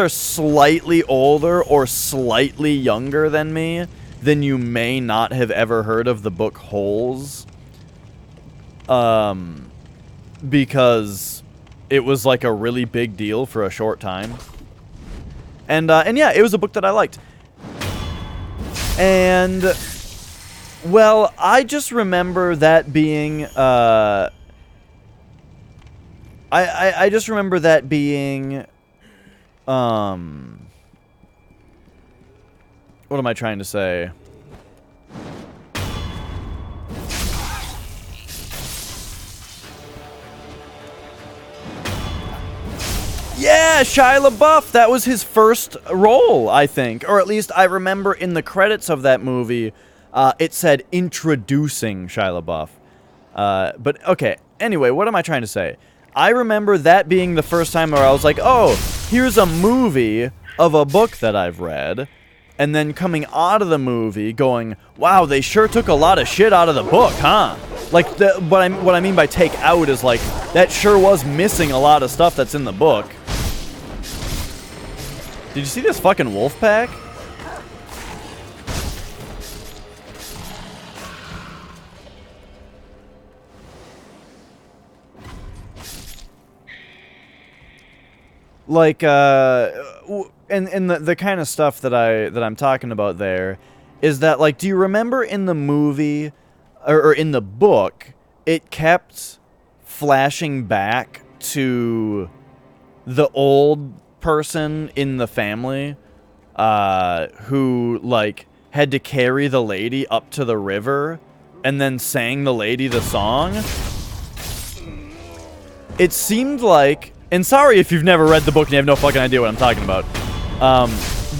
slightly older or slightly younger than me, then you may not have ever heard of the book Holes. Because it was like a really big deal for a short time. And yeah, it was a book that I liked. And well, I just remember that being I just remember that being what am I trying to say? Yeah, Shia LaBeouf. That was his first role, I think. Or at least I remember in the credits of that movie, it said introducing Shia LaBeouf. But, okay. Anyway, what am I trying to say? I remember that being the first time where I was like, oh, here's a movie of a book that I've read. And then coming out of the movie going, wow, they sure took a lot of shit out of the book, huh? Like, what I mean by take out is, like, that sure was missing a lot of stuff that's in the book. Did you see this fucking wolf pack? Like, and the kind of stuff that I'm talking about there is that, like, do you remember in the movie or in the book, it kept flashing back to the old person in the family who, like, had to carry the lady up to the river and then sang the lady the song? It seemed like, and sorry if you've never read the book and you have no fucking idea what I'm talking about,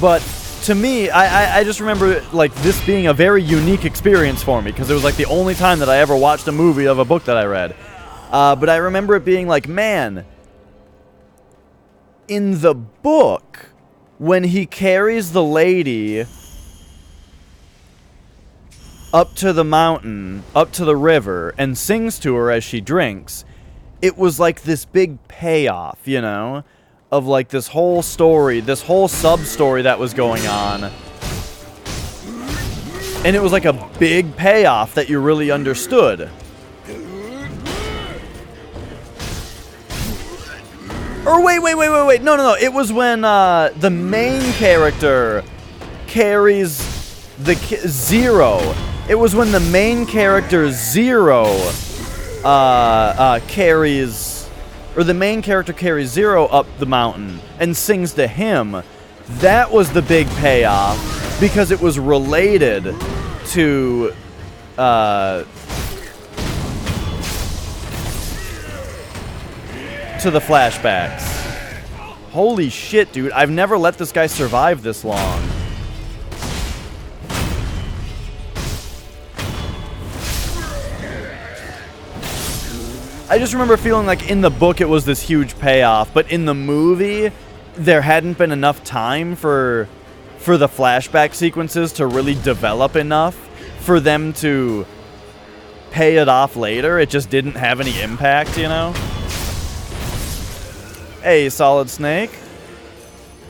but to me, I just remember, like, this being a very unique experience for me, because it was, like, the only time that I ever watched a movie of a book that I read. But I remember it being like, man, in the book, when he carries the lady up to the mountain, up to the river, and sings to her as she drinks, it was like this big payoff, you know? Of, like, this whole story, this whole sub-story that was going on. And it was like a big payoff that you really understood. Or wait. No. It was when the main character carries the Zero. It was when the main character Zero carries... Or the main character carries Zero up the mountain and sings to him. That was the big payoff because it was related to the flashbacks. Holy shit, dude. I've never let this guy survive this long. I just remember feeling like in the book it was this huge payoff, but in the movie there hadn't been enough time for the flashback sequences to really develop enough for them to pay it off later. It just didn't have any impact, you know? Hey, Solid Snake.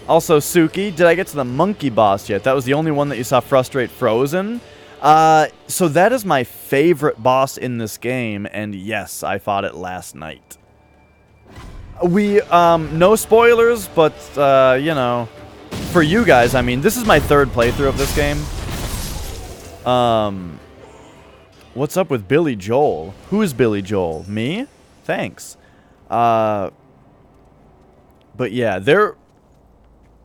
Also, Suki, did I get to the monkey boss yet? That was the only one that you saw frustrate Frozen. So that is my favorite boss in this game, and yes, I fought it last night. No spoilers, but, you know, for you guys, I mean, this is my third playthrough of this game. What's up with Billy Joel? Who is Billy Joel? Me? Thanks. But yeah,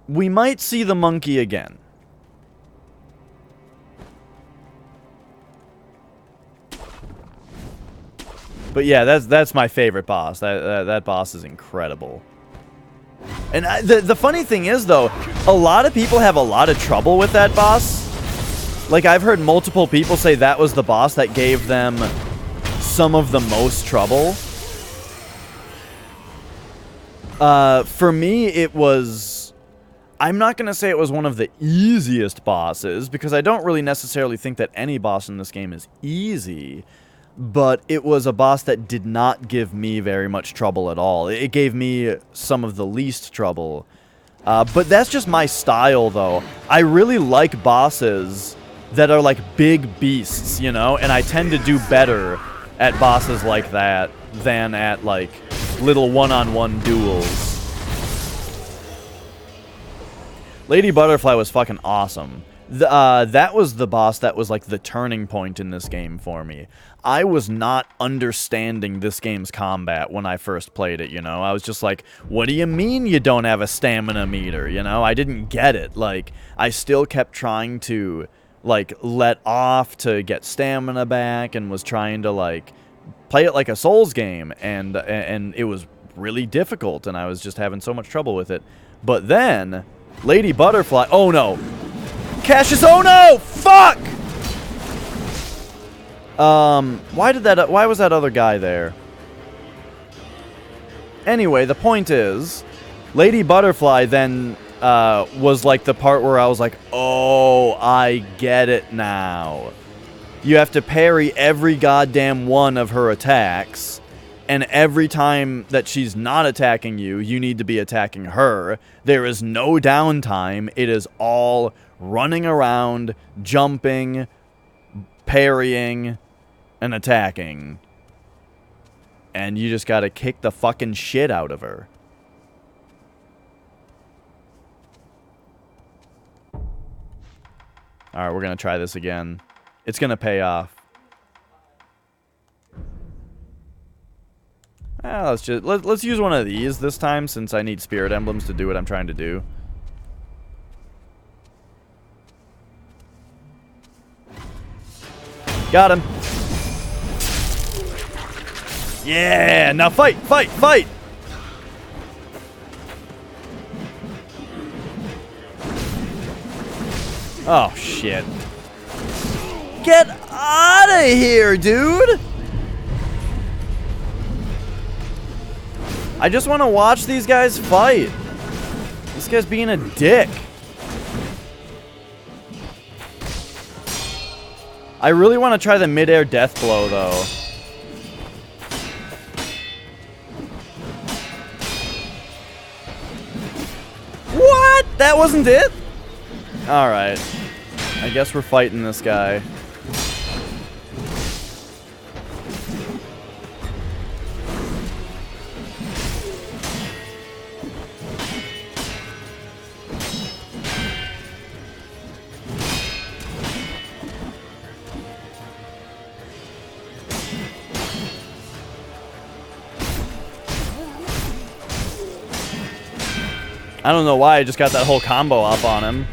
we might see the monkey again. But yeah, that's my favorite boss. That boss is incredible. And the funny thing is, though, a lot of people have a lot of trouble with that boss. Like, I've heard multiple people say that was the boss that gave them some of the most trouble. For me, it was... I'm not going to say it was one of the easiest bosses, because I don't really necessarily think that any boss in this game is easy. But it was a boss that did not give me very much trouble at all. It gave me some of the least trouble. But that's just my style, though. I really like bosses that are like big beasts, you know? And I tend to do better at bosses like that than at like little one-on-one duels. Lady Butterfly was fucking awesome. That was the boss that was like the turning point in this game for me. I was not understanding this game's combat when I first played it, you know? I was just like, what do you mean you don't have a stamina meter, you know? I didn't get it. Like, I still kept trying to, like, let off to get stamina back and was trying to, like, play it like a Souls game. And it was really difficult, and I was just having so much trouble with it. But then, Lady Butterfly... Oh, no! Cassius, oh no! Fuck! Why was that other guy there? Anyway, the point is, Lady Butterfly then, was like the part where I was like, oh, I get it now. You have to parry every goddamn one of her attacks, and every time that she's not attacking you, you need to be attacking her. There is no downtime. It is all running around, jumping, parrying, and attacking. And you just gotta kick the fucking shit out of her. Alright, we're gonna try this again. It's gonna pay off. Let's use one of these this time, since I need spirit emblems to do what I'm trying to do. Got him. Yeah, now fight, fight, fight. Oh, shit. Get out of here, dude. I just want to watch these guys fight. This guy's being a dick. I really want to try the mid-air death blow, though. What? That wasn't it? Alright. I guess we're fighting this guy. I don't know why I just got that whole combo up on him.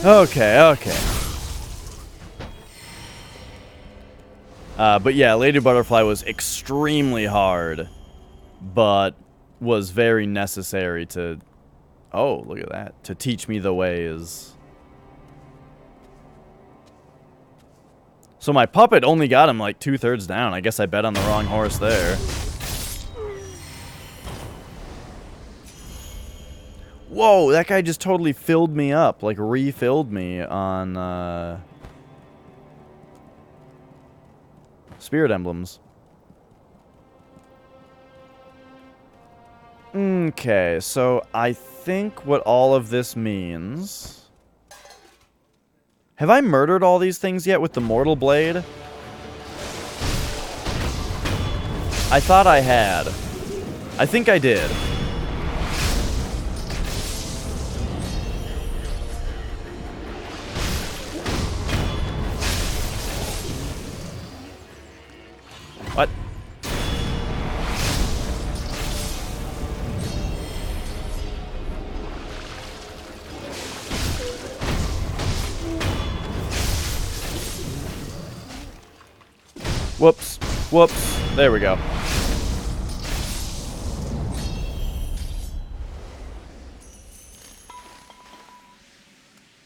Okay, okay. But yeah, Lady Butterfly was extremely hard, but was very necessary to... Oh, look at that. To teach me the ways. So my puppet only got him like 2/3 down. I guess I bet on the wrong horse there. Whoa, that guy just totally filled me up. Like, refilled me on, spirit emblems. Okay, so I think what all of this means... Have I murdered all these things yet with the Mortal Blade? I thought I had. I think I did. Whoops. Whoops. There we go.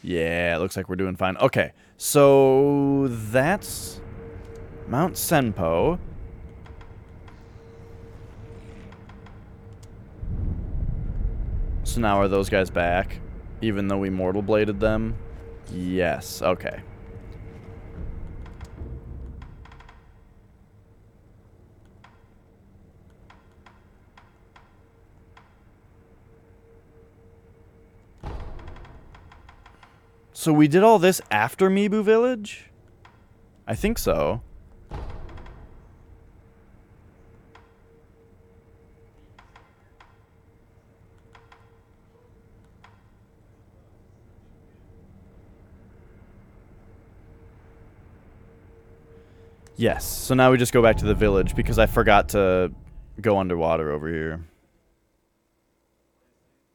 Yeah, it looks like we're doing fine. Okay, so that's Mount Senpo. So now are those guys back? Even though we Mortal Bladed them? Yes, okay. So we did all this after Mibu Village? I think so. Yes, so now we just go back to the village because I forgot to go underwater over here.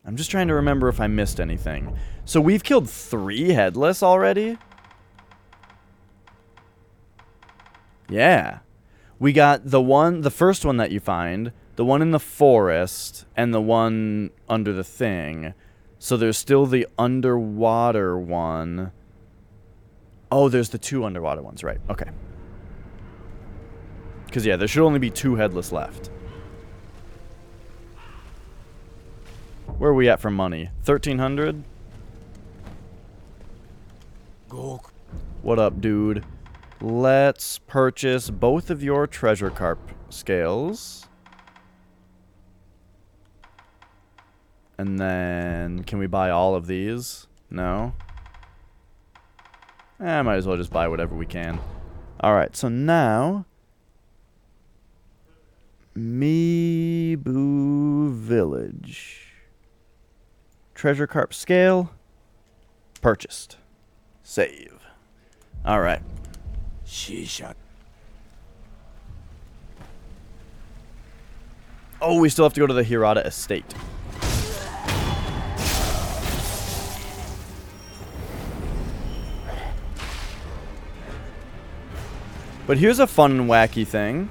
I'm just trying to remember if I missed anything. So we've killed 3 headless already? Yeah. We got the first one that you find, the one in the forest, and the one under the thing. So there's still the underwater one. Oh, there's the 2 underwater ones, right. Okay. Because, yeah, there should only be 2 headless left. Where are we at for money? 1,300? What up, dude? Let's purchase both of your treasure carp scales. And then, can we buy all of these? No? I might as well just buy whatever we can. Alright, so now... Mibu Village. Treasure carp scale. Purchased. Save. Alright. Oh, we still have to go to the Hirata estate. But here's a fun and wacky thing.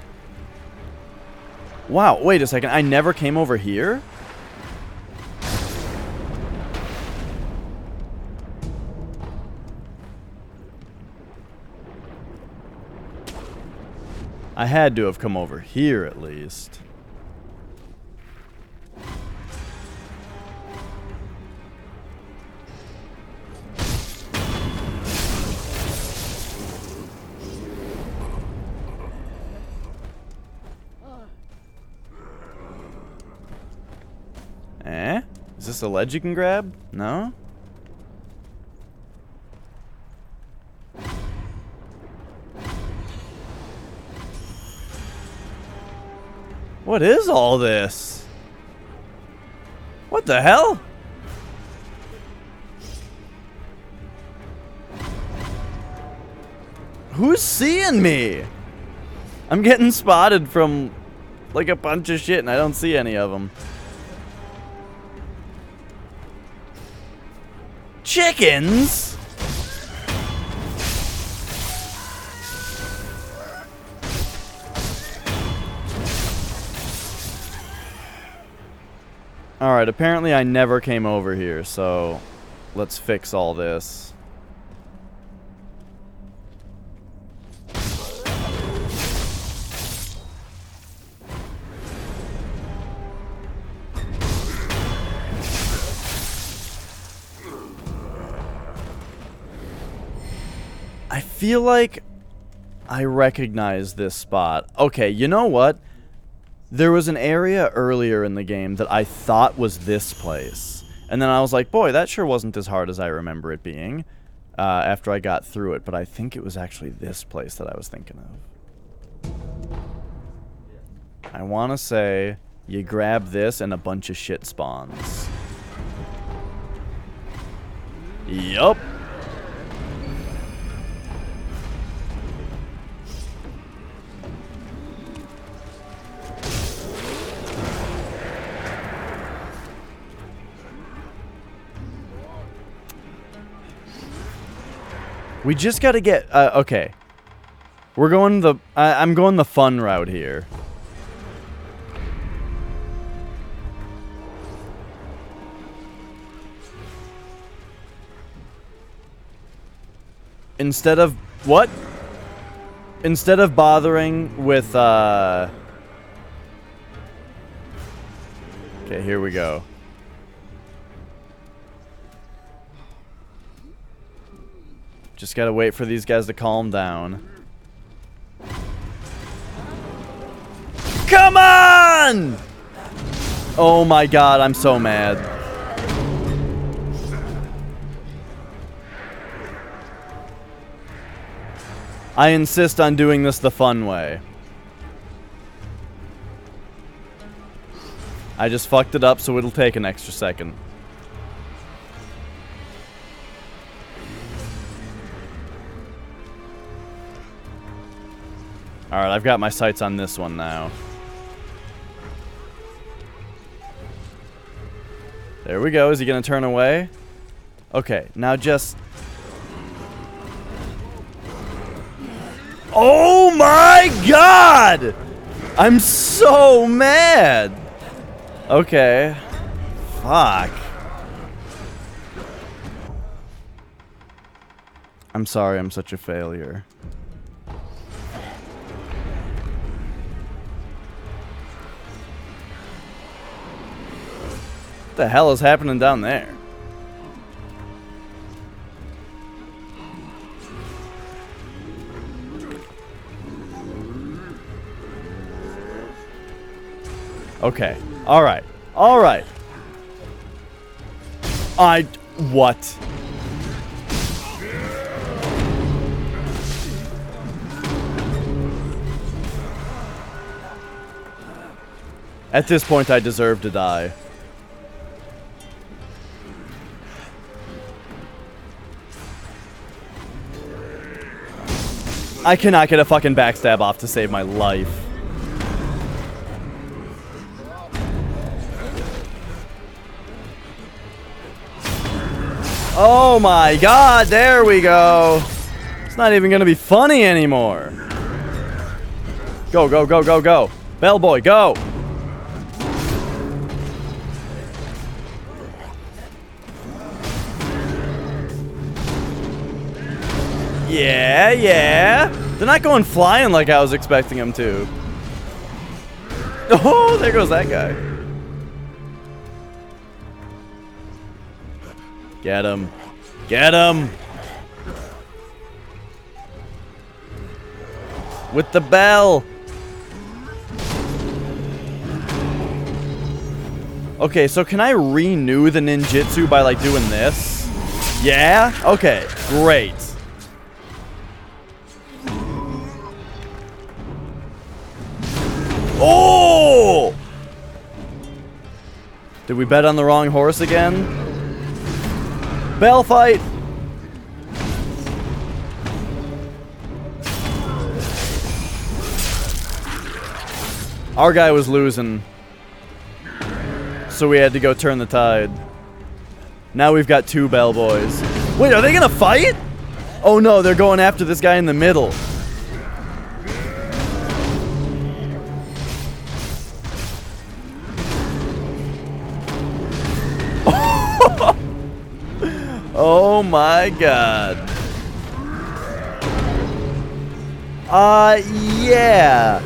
Wow, wait a second. I never came over here? I had to have come over here at least. Eh? Is this a ledge you can grab? No? What is all this? What the hell? Who's seeing me? I'm getting spotted from like a bunch of shit and I don't see any of them. Chickens? Alright, apparently I never came over here, so let's fix all this. I feel like I recognize this spot. Okay, you know what? There was an area earlier in the game that I thought was this place. And then I was like, boy, that sure wasn't as hard as I remember it being after I got through it. But I think it was actually this place that I was thinking of. I want to say you grab this and a bunch of shit spawns. Yup. We just gotta get, okay. We're going the... I'm going the fun route here. Instead of... What? Instead of bothering with, Okay, here we go. Just gotta wait for these guys to calm down. Come on! Oh my god, I'm so mad. I insist on doing this the fun way. I just fucked it up, so it'll take an extra second. Alright, I've got my sights on this one now. There we go. Is he gonna turn away? Okay, now just... Oh my god! I'm so mad! Okay. Fuck. I'm sorry I'm such a failure. What the hell is happening down there? Okay. Alright. Alright. What? At this point, I deserve to die. I cannot get a fucking backstab off to save my life. Oh my god, there we go. It's not even gonna be funny anymore. Go, go, go, go, go. Bellboy, go. Yeah, yeah. They're not going flying like I was expecting them to. Oh, there goes that guy. Get him. Get him. With the bell. Okay, so can I renew the ninjutsu by like doing this? Yeah? Okay, great. Oh! Did we bet on the wrong horse again? Bell fight! Our guy was losing, so we had to go turn the tide. Now we've got two bellboys. Wait, are they gonna fight? Oh no, they're going after this guy in the middle. Oh my god. Yeah.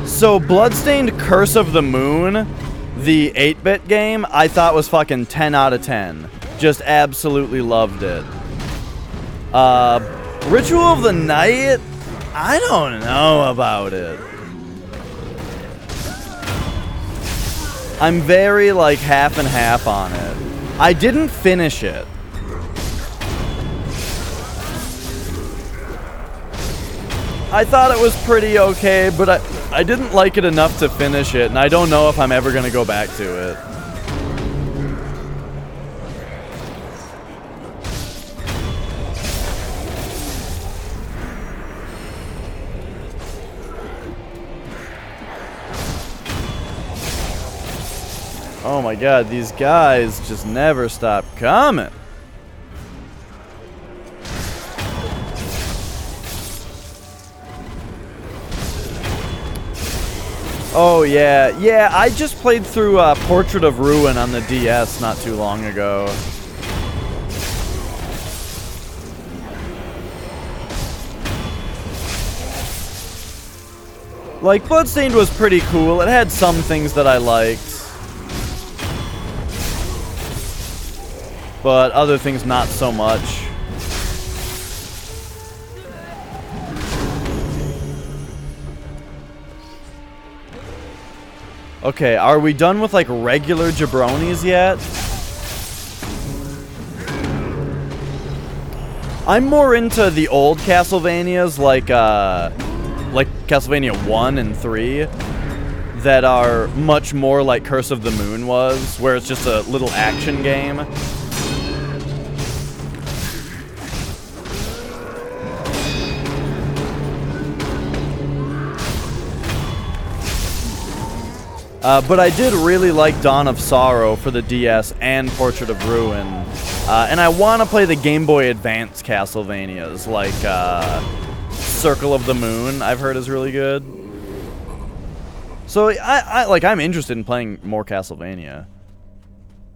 So Bloodstained Curse of the Moon, the 8-bit game, I thought was fucking 10 out of 10. Just absolutely loved it. Ritual of the Night, I don't know about it. I'm very like half and half on it. I didn't finish it. I thought it was pretty okay, but I didn't like it enough to finish it, and I don't know if I'm ever gonna go back to it. Oh my god, these guys just never stop coming. Oh, yeah. Yeah, I just played through Portrait of Ruin on the DS not too long ago. Like, Bloodstained was pretty cool. It had some things that I liked. But other things not so much. Okay, are we done with, like, regular jabronis yet? I'm more into the old Castlevanias, like Castlevania 1 and 3, that are much more like Curse of the Moon was, where it's just a little action game. But I did really like Dawn of Sorrow for the DS and Portrait of Ruin. And I want to play the Game Boy Advance Castlevanias, like Circle of the Moon, I've heard is really good. So I'm interested in playing more Castlevania.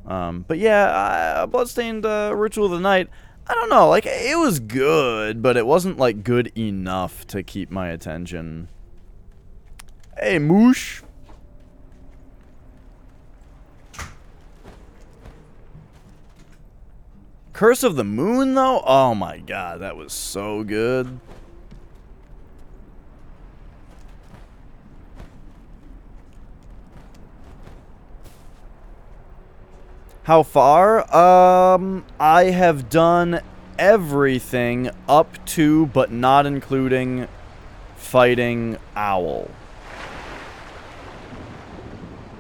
But yeah, Bloodstained Ritual of the Night, I don't know, like, it was good, but it wasn't, like, good enough to keep my attention. Hey, Moosh. Curse of the Moon, though? Oh my god, that was so good. How far? I have done everything up to, but not including, fighting Owl.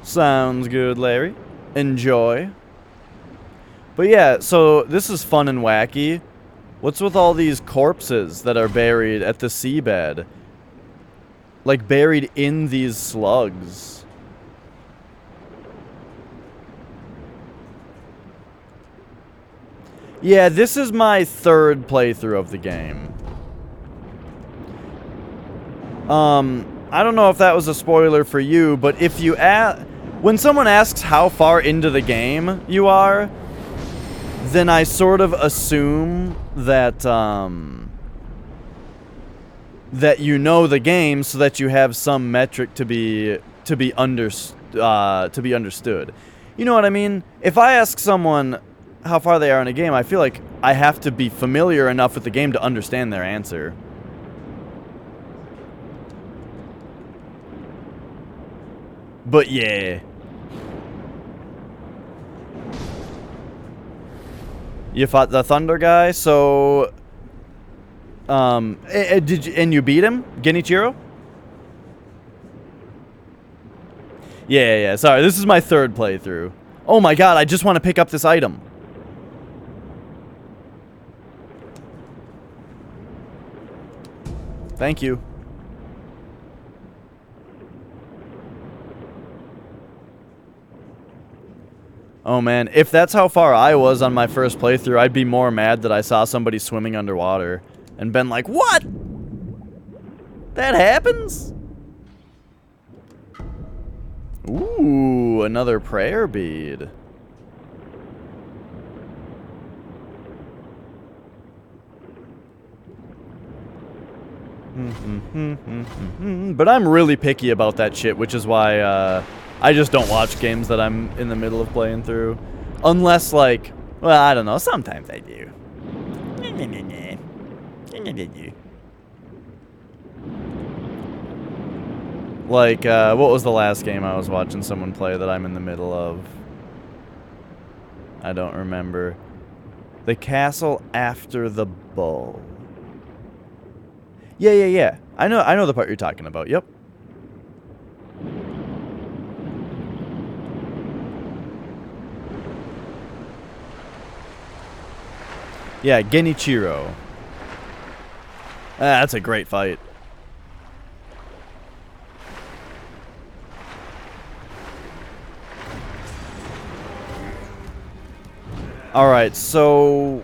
Sounds good, Larry. Enjoy. But yeah, so this is fun and wacky. What's with all these corpses that are buried at the seabed? Like, buried in these slugs. Yeah, this is my third playthrough of the game. I don't know if that was a spoiler for you, but if you when someone asks how far into the game you are, then I sort of assume that that you know the game, so that you have some metric to be understood. You know what I mean? If I ask someone how far they are in a game, I feel like I have to be familiar enough with the game to understand their answer. But yeah. You fought the Thunder guy, so did you, and you beat him? Genichiro? Yeah, sorry, this is my third playthrough. Oh my god, I just want to pick up this item. Thank you. Oh man, if that's how far I was on my first playthrough, I'd be more mad that I saw somebody swimming underwater and been like, what? That happens? Ooh, another prayer bead. But I'm really picky about that shit, which is why I just don't watch games that I'm in the middle of playing through. Unless, like, well, I don't know, sometimes I do. Like, what was the last game I was watching someone play that I'm in the middle of? I don't remember. The Castle After the Bull. Yeah. I know the part you're talking about. Yep. Yeah, Genichiro. That's a great fight. Alright, so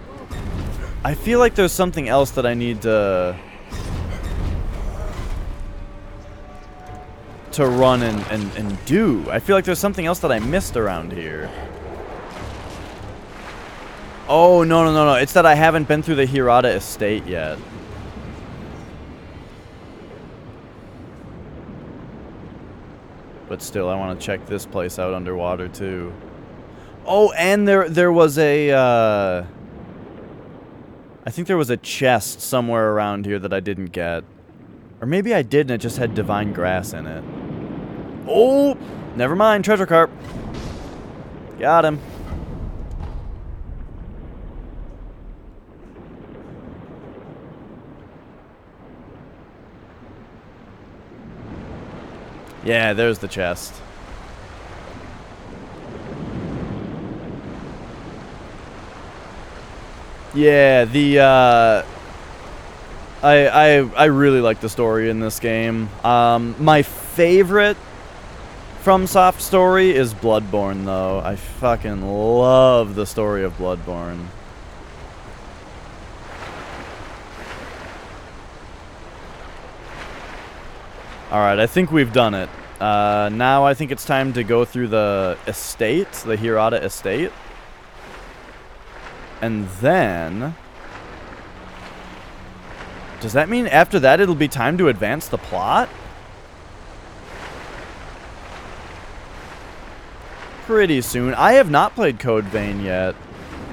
I feel like there's something else that I need to to run and do. I feel like there's something else that I missed around here. Oh, no. It's that I haven't been through the Hirata estate yet. But still, I want to check this place out underwater, too. Oh, and there was a, I think there was a chest somewhere around here that I didn't get. Or maybe I did and it just had divine grass in it. Oh! Never mind, treasure carp. Got him. Yeah, there's the chest. Yeah, the I really like the story in this game. My favorite FromSoft story is Bloodborne, though. I fucking love the story of Bloodborne. Alright, I think we've done it. Now I think it's time to go through the estate, the Hirata estate. And then... Does that mean after that it'll be time to advance the plot? Pretty soon. I have not played Code Vein yet.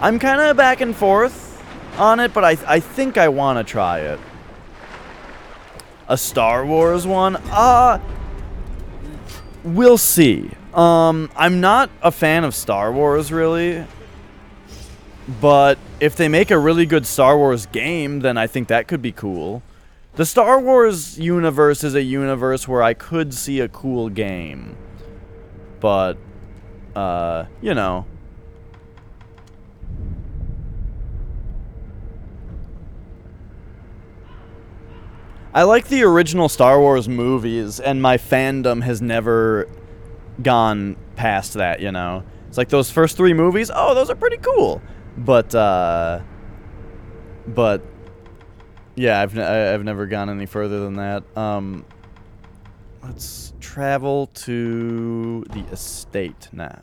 I'm kind of back and forth on it, but I think I want to try it. A Star Wars one? We'll see. I'm not a fan of Star Wars, really. But if they make a really good Star Wars game, then I think that could be cool. The Star Wars universe is a universe where I could see a cool game. But, you know. I like the original Star Wars movies, and my fandom has never gone past that, you know. It's like those first 3 movies, oh, those are pretty cool. But yeah, I've never gone any further than that. Let's travel to the estate now.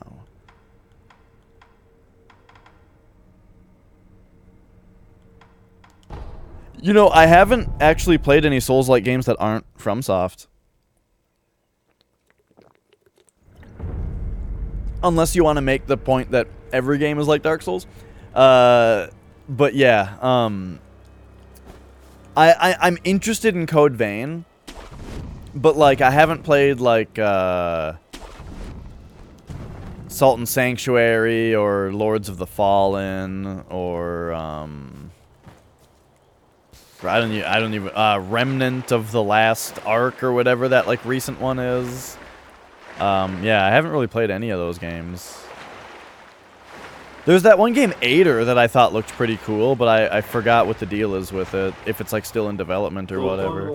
You know, I haven't actually played any Souls-like games that aren't FromSoft. Unless you want to make the point that every game is like Dark Souls. But yeah, I'm interested in Code Vein, but like I haven't played like Salt and Sanctuary or Lords of the Fallen or I don't even Remnant of the Last Ark or whatever that like recent one is. Yeah, I haven't really played any of those games. There's that one game, Aider, that I thought looked pretty cool, but I forgot what the deal is with it. If it's like still in development or whatever.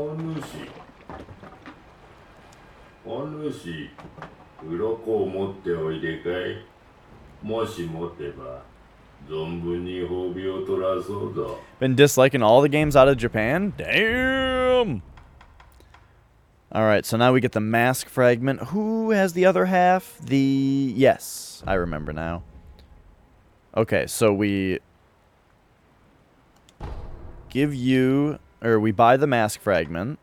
Been disliking all the games out of Japan? Damn! Alright, so now we get the mask fragment. Who has the other half? Yes, I remember now. Okay, so we give you, or we buy the mask fragment.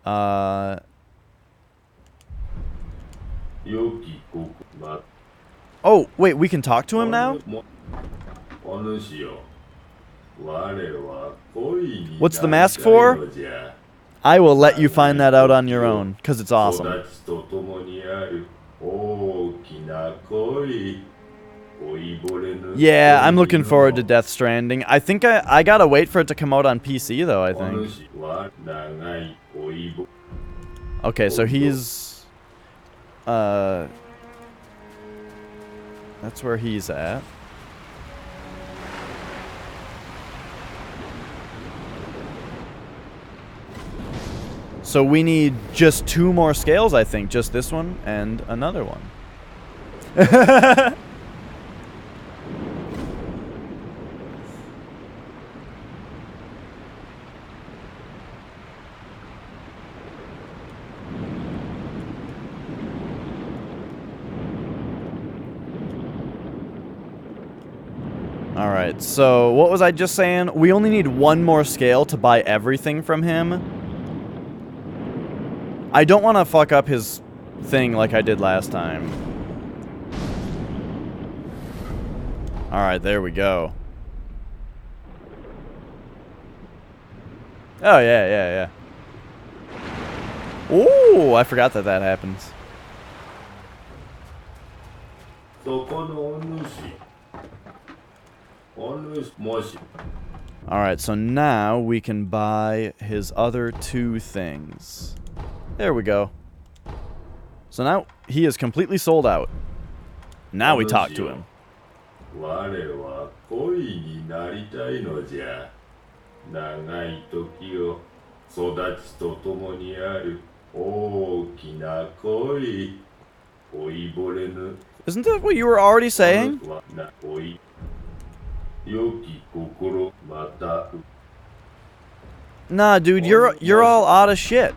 Oh, wait, we can talk to him now? What's the mask for? I will let you find that out on your own, because it's awesome. Yeah, I'm looking forward to Death Stranding. I think I gotta wait for it to come out on PC, though, I think. Okay, so he's... that's where he's at. So we need just 2 more scales, I think. Just this one and another one. Alright, so what was I just saying? We only need one more scale to buy everything from him. I don't want to fuck up his thing like I did last time. Alright, there we go. Oh, yeah. Ooh, I forgot that that happens. Alright, so now we can buy his other two things. There we go. So now he is completely sold out. Now we talk to him. Isn't that what you were already saying? Nah, dude, you're all out of shit.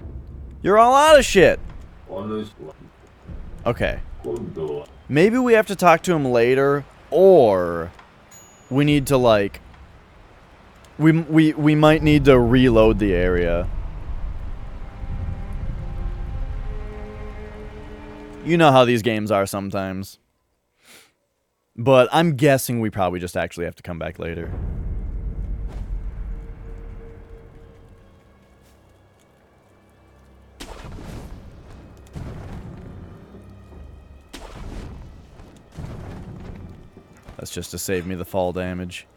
You're all out of shit. Okay. Maybe we have to talk to him later, or we need to like we might need to reload the area. You know how these games are sometimes. But I'm guessing we probably just actually have to come back later. That's just to save me the fall damage.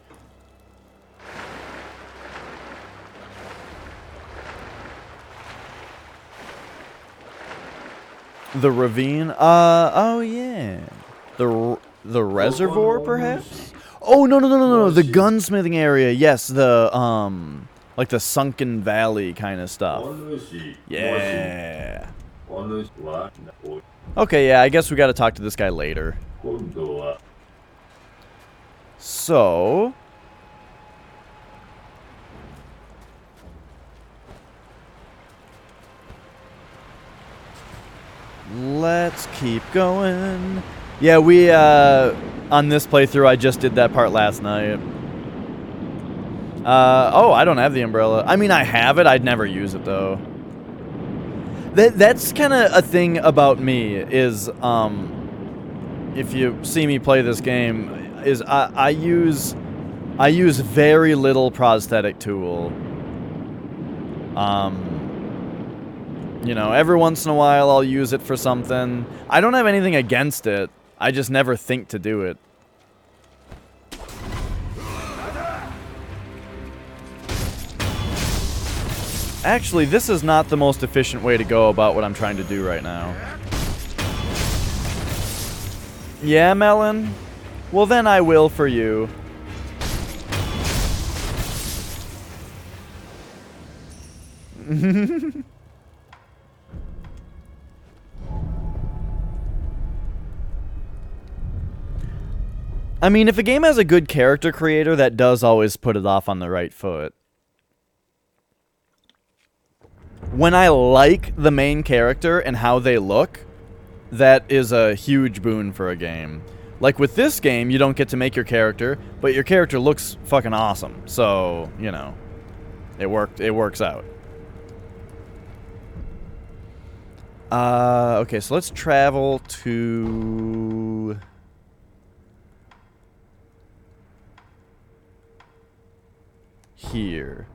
The ravine? Oh yeah. The reservoir, perhaps? Oh, no. The gunsmithing area. Yes, the, like the sunken valley kind of stuff. Yeah. Okay, yeah, I guess we gotta talk to this guy later. So... let's keep going. Yeah, we, on this playthrough, I just did that part last night. Oh, I don't have the umbrella. I mean, I have it, I'd never use it, though. That's kind of a thing about me, is, if you see me play this game, is I use very little prosthetic tool. You know, every once in a while I'll use it for something. I don't have anything against it. I just never think to do it. Actually, this is not the most efficient way to go about what I'm trying to do right now. Yeah, Melon? Well, then I will for you. I mean, if a game has a good character creator, that does always put it off on the right foot. When I like the main character and how they look, that is a huge boon for a game. Like with this game, you don't get to make your character, but your character looks fucking awesome. So, you know, it works out. Okay, so let's travel to... here.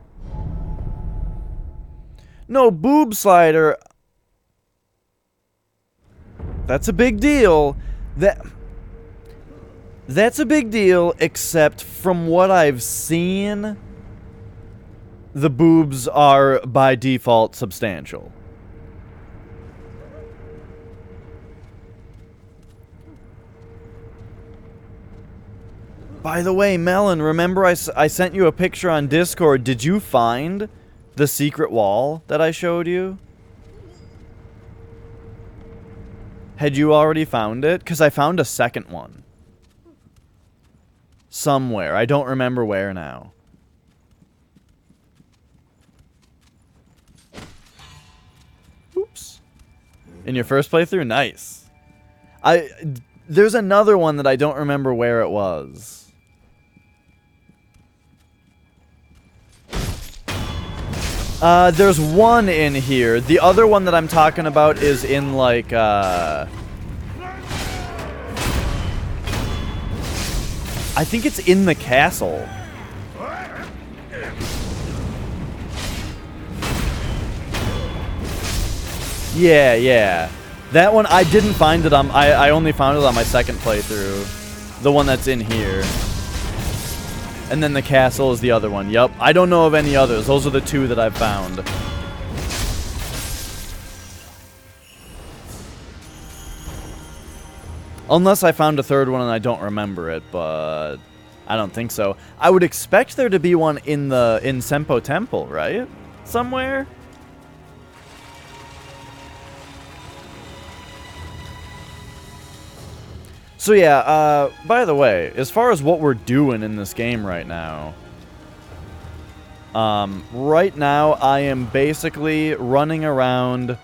No, boob slider. That's a big deal. That's a big deal, except from what I've seen, the boobs are by default substantial. By the way, Melon, remember I sent you a picture on Discord. Did you find the secret wall that I showed you? Had you already found it? Because I found a second one. Somewhere. I don't remember where now. Oops. In your first playthrough? Nice. There's another one that I don't remember where it was. There's one in here. The other one that I'm talking about is in, like, I think it's in the castle. Yeah, yeah. That one, I didn't find it on... I only found it on my second playthrough. The one that's in here. And then the castle is the other one. Yup. I don't know of any others. Those are the two that I've found. Unless I found a third one and I don't remember it, but I don't think so. I would expect there to be one in Senpo Temple, right? Somewhere? So yeah, by the way, as far as what we're doing in this game right now, I am basically running around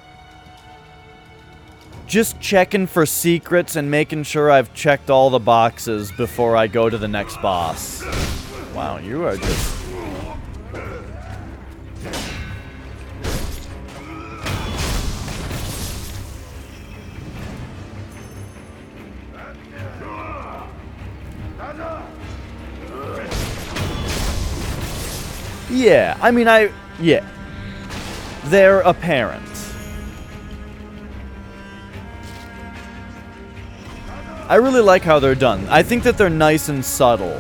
just checking for secrets and making sure I've checked all the boxes before I go to the next boss. Wow, you are just... Yeah, I mean, yeah. They're apparent. I really like how they're done. I think that they're nice and subtle,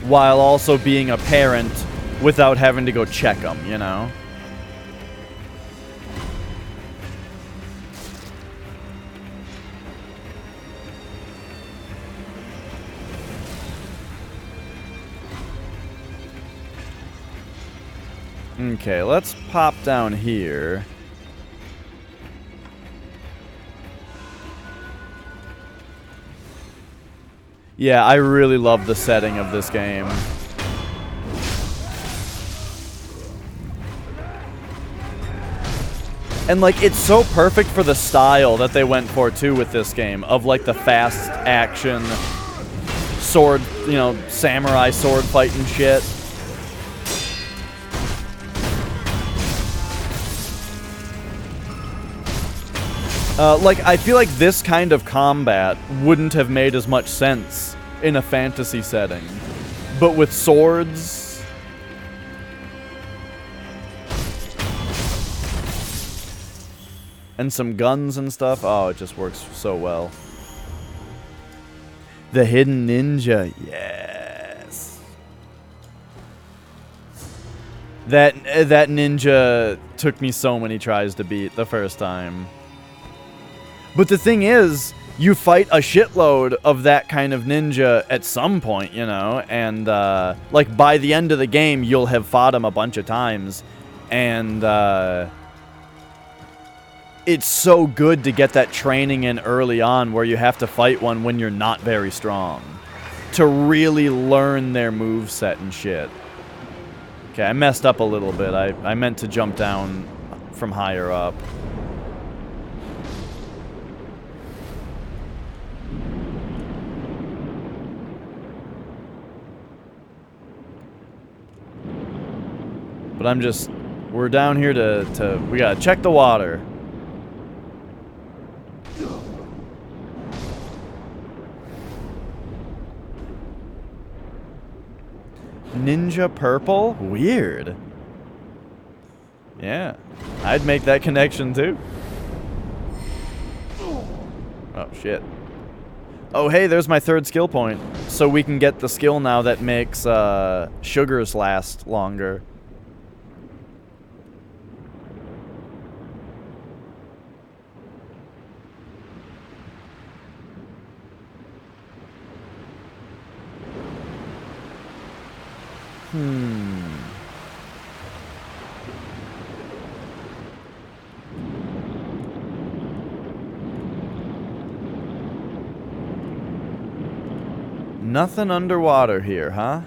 while also being apparent without having to go check them, you know? Okay, let's pop down here. Yeah, I really love the setting of this game. And, like, it's so perfect for the style that they went for, too, with this game. Of, like, the fast action, sword, you know, samurai sword fighting shit. Like, I feel like this kind of combat wouldn't have made as much sense in a fantasy setting. But with swords... and some guns and stuff, oh, it just works so well. The hidden ninja, yes. That ninja took me so many tries to beat the first time. But the thing is, you fight a shitload of that kind of ninja at some point, you know, and, like, by the end of the game, you'll have fought him a bunch of times, and, it's so good to get that training in early on where you have to fight one when you're not very strong, to really learn their moveset and shit. Okay, I messed up a little bit. I meant to jump down from higher up. But we're down here we gotta check the water. Ninja purple? Weird. Yeah, I'd make that connection too. Oh, shit. Oh, hey, there's my third skill point. So we can get the skill now that makes sugars last longer. Nothing underwater here, huh?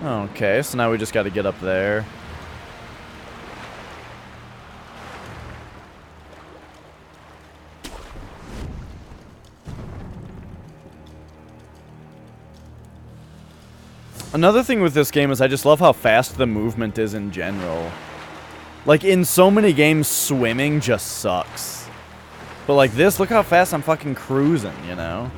Okay, so now we just gotta get up there. Another thing with this game is I just love how fast the movement is in general. Like, in so many games, swimming just sucks. But like this, look how fast I'm fucking cruising, you know?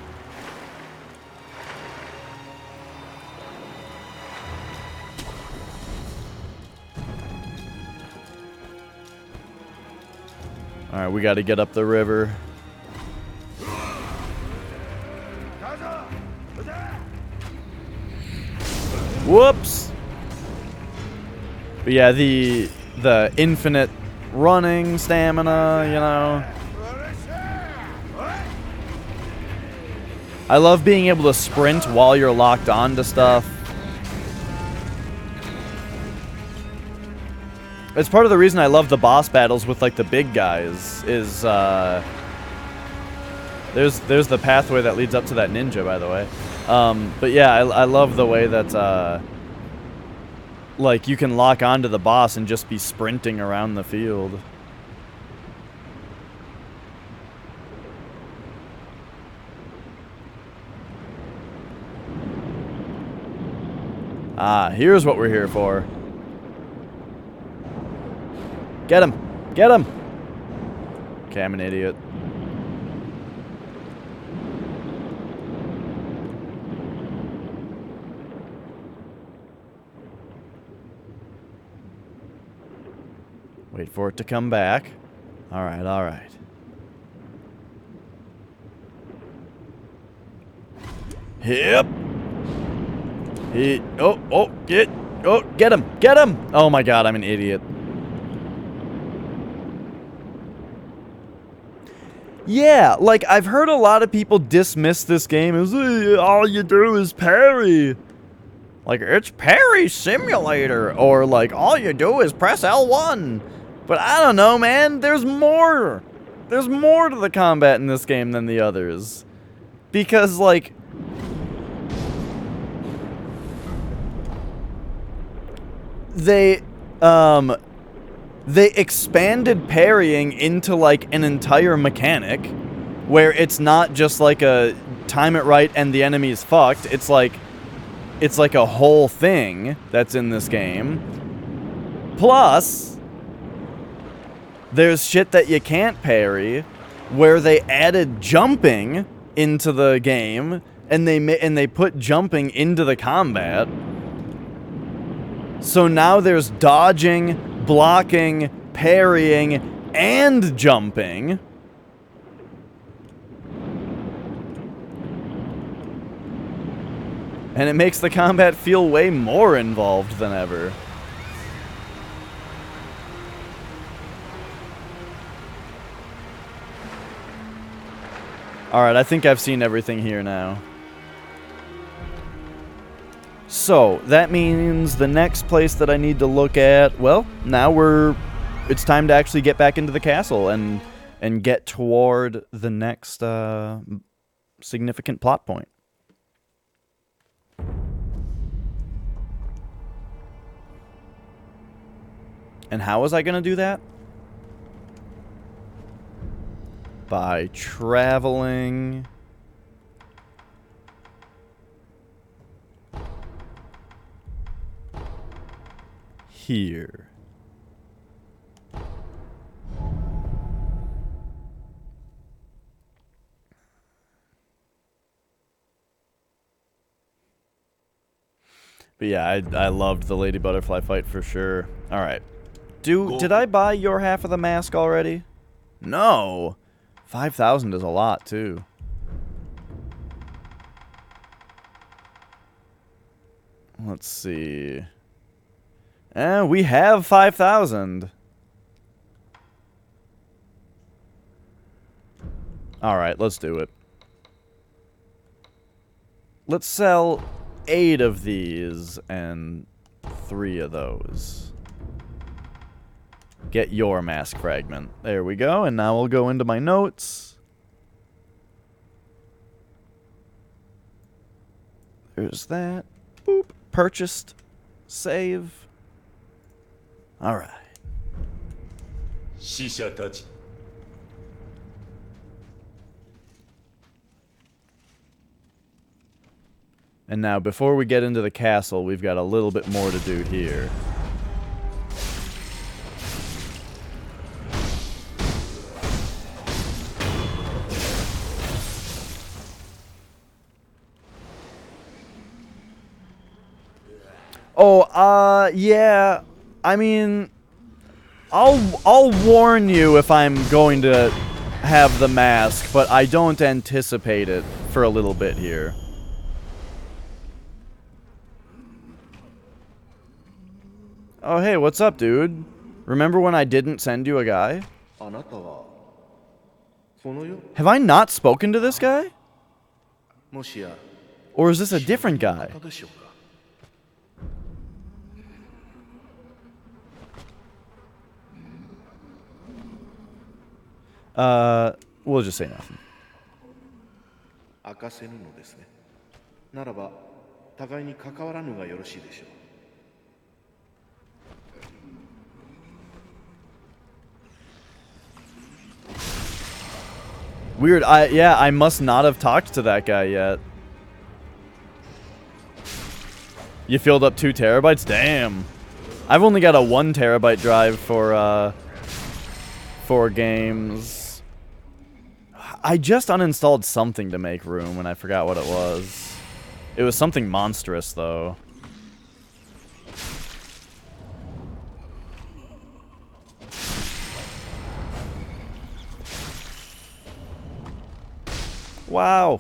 Alright, we gotta get up the river. Whoops! But yeah, the infinite running stamina, you know. I love being able to sprint while you're locked on to stuff. It's part of the reason I love the boss battles with like the big guys is there's the pathway that leads up to that ninja, by the way. But yeah, I love the way that like you can lock onto the boss and just be sprinting around the field. Ah, here's what we're here for. Get him! Get him! Okay, I'm an idiot. Wait for it to come back. Alright, alright. Yep! Get him! Get him! Oh my god, I'm an idiot. Yeah, like, I've heard a lot of people dismiss this game as, all you do is parry. Like, it's parry simulator. Or, like, all you do is press L1. But I don't know, man. There's more. There's more to the combat in this game than the others. Because, like... They expanded parrying into, like, an entire mechanic where it's not just, like, a time it right and the enemy's fucked. It's like a whole thing that's in this game. Plus, there's shit that you can't parry where they added jumping into the game and they put jumping into the combat. So now there's dodging, blocking, parrying, and jumping. And it makes the combat feel way more involved than ever. Alright, I think I've seen everything here now. So, that means the next place that I need to look at, well, now it's time to actually get back into the castle and get toward the next significant plot point. And how was I going to do that? By traveling... here. But yeah, I loved the Lady Butterfly fight for sure. Alright. Did I buy your half of the mask already? No! 5,000 is a lot, too. Let's see... And we have 5,000. Alright, let's do it. Let's sell 8 of these and 3 of those. Get your mask fragment. There we go, and now we'll go into my notes. There's that. Boop. Purchased. Save. Alright. And now, before we get into the castle, we've got a little bit more to do here. Oh, yeah. I mean, I'll warn you if I'm going to have the mask, but I don't anticipate it for a little bit here. Oh, hey, what's up, dude? Remember when I didn't send you a guy? Have I not spoken to this guy? Or is this a different guy? We'll just say nothing. Weird, I must not have talked to that guy yet. You filled up 2 terabytes? Damn. I've only got a 1 terabyte drive for games. I just uninstalled something to make room and I forgot what it was. It was something monstrous, though. Wow.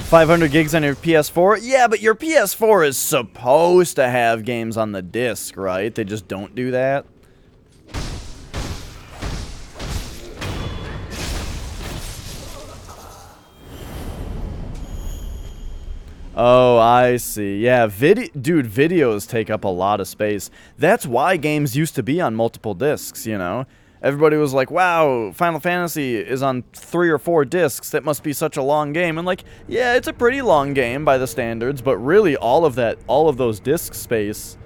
500 gigs on your PS4? Yeah, but your PS4 is supposed to have games on the disc, right? They just don't do that? Oh, I see. Yeah, dude, videos take up a lot of space. That's why games used to be on multiple discs, you know? Everybody was like, wow, Final Fantasy is on 3 or 4 discs. That must be such a long game. And like, yeah, it's a pretty long game by the standards, but really all of those disc space,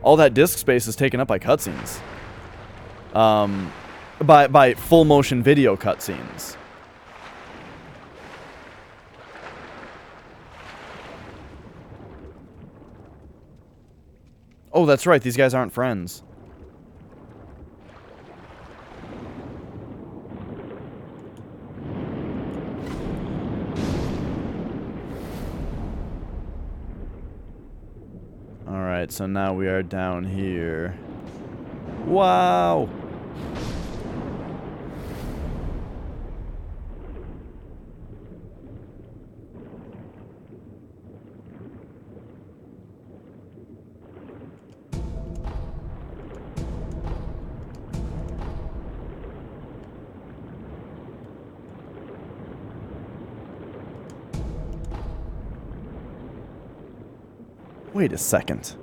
all that disc space is taken up by cutscenes. By full motion video cutscenes. Oh, that's right, these guys aren't friends. Alright, so now we are down here. Wow! Wait a second.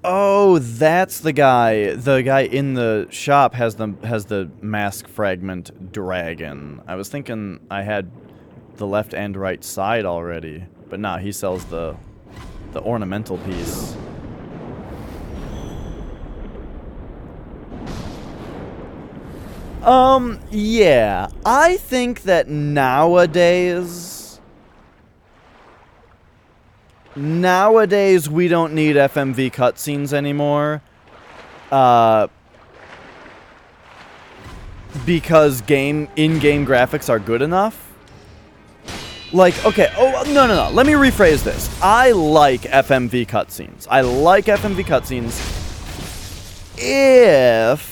Oh, that's the guy. The guy in the shop has the mask fragment dragon. I was thinking I had the left and right side already, but nah, he sells the ornamental piece. Yeah. I think that nowadays we don't need FMV cutscenes anymore. Because in-game graphics are good enough. Like, okay, no. Let me rephrase this. I like FMV cutscenes. I like FMV cutscenes if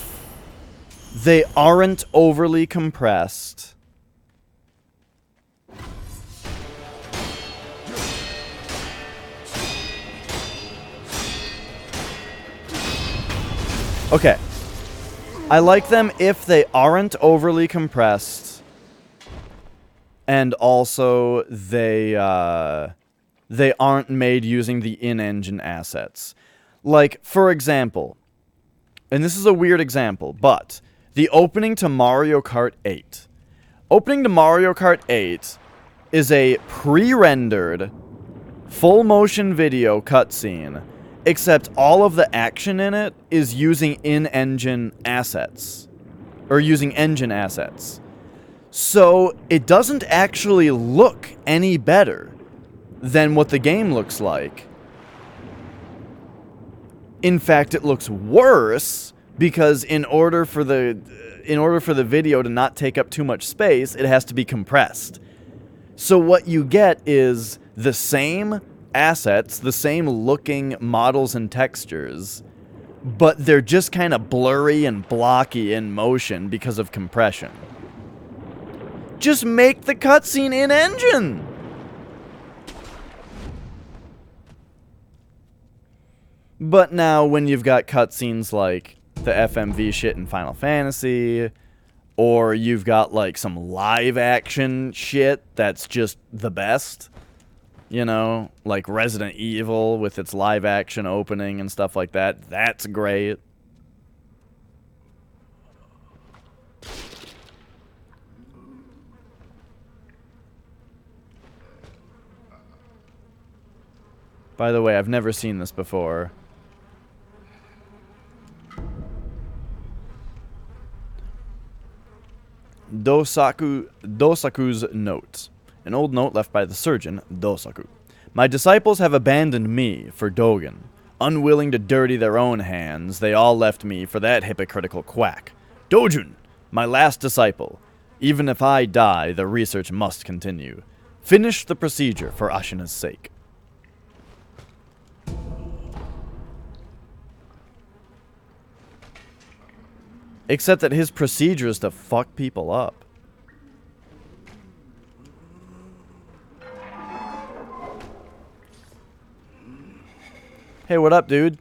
they aren't overly compressed. Okay. I like them if they aren't overly compressed. And also they aren't made using the in-engine assets. Like, for example, and this is a weird example, but the opening to Mario Kart 8. Opening to Mario Kart 8 is a pre-rendered full motion video cutscene. except all of the action in it is using in-engine assets. Or using engine assets. So it doesn't actually look any better than what the game looks like. In fact, it looks worse because in order for the video to not take up too much space, it has to be compressed. So what you get is the same assets, the same looking models and textures, but they're just kind of blurry and blocky in motion because of compression. Just make the cutscene in-engine! But now, when you've got cutscenes like the FMV shit in Final Fantasy, or you've got like some live action shit that's just the best, you know, like Resident Evil with its live action opening and stuff like that, that's great. By the way, I've never seen this before. Dosaku's note. An old note left by the surgeon, Dosaku. My disciples have abandoned me for Dogen. Unwilling to dirty their own hands, they all left me for that hypocritical quack. Dojun, my last disciple. Even if I die, the research must continue. Finish the procedure for Ashina's sake. Except that his procedure is to fuck people up. Hey, what up, dude?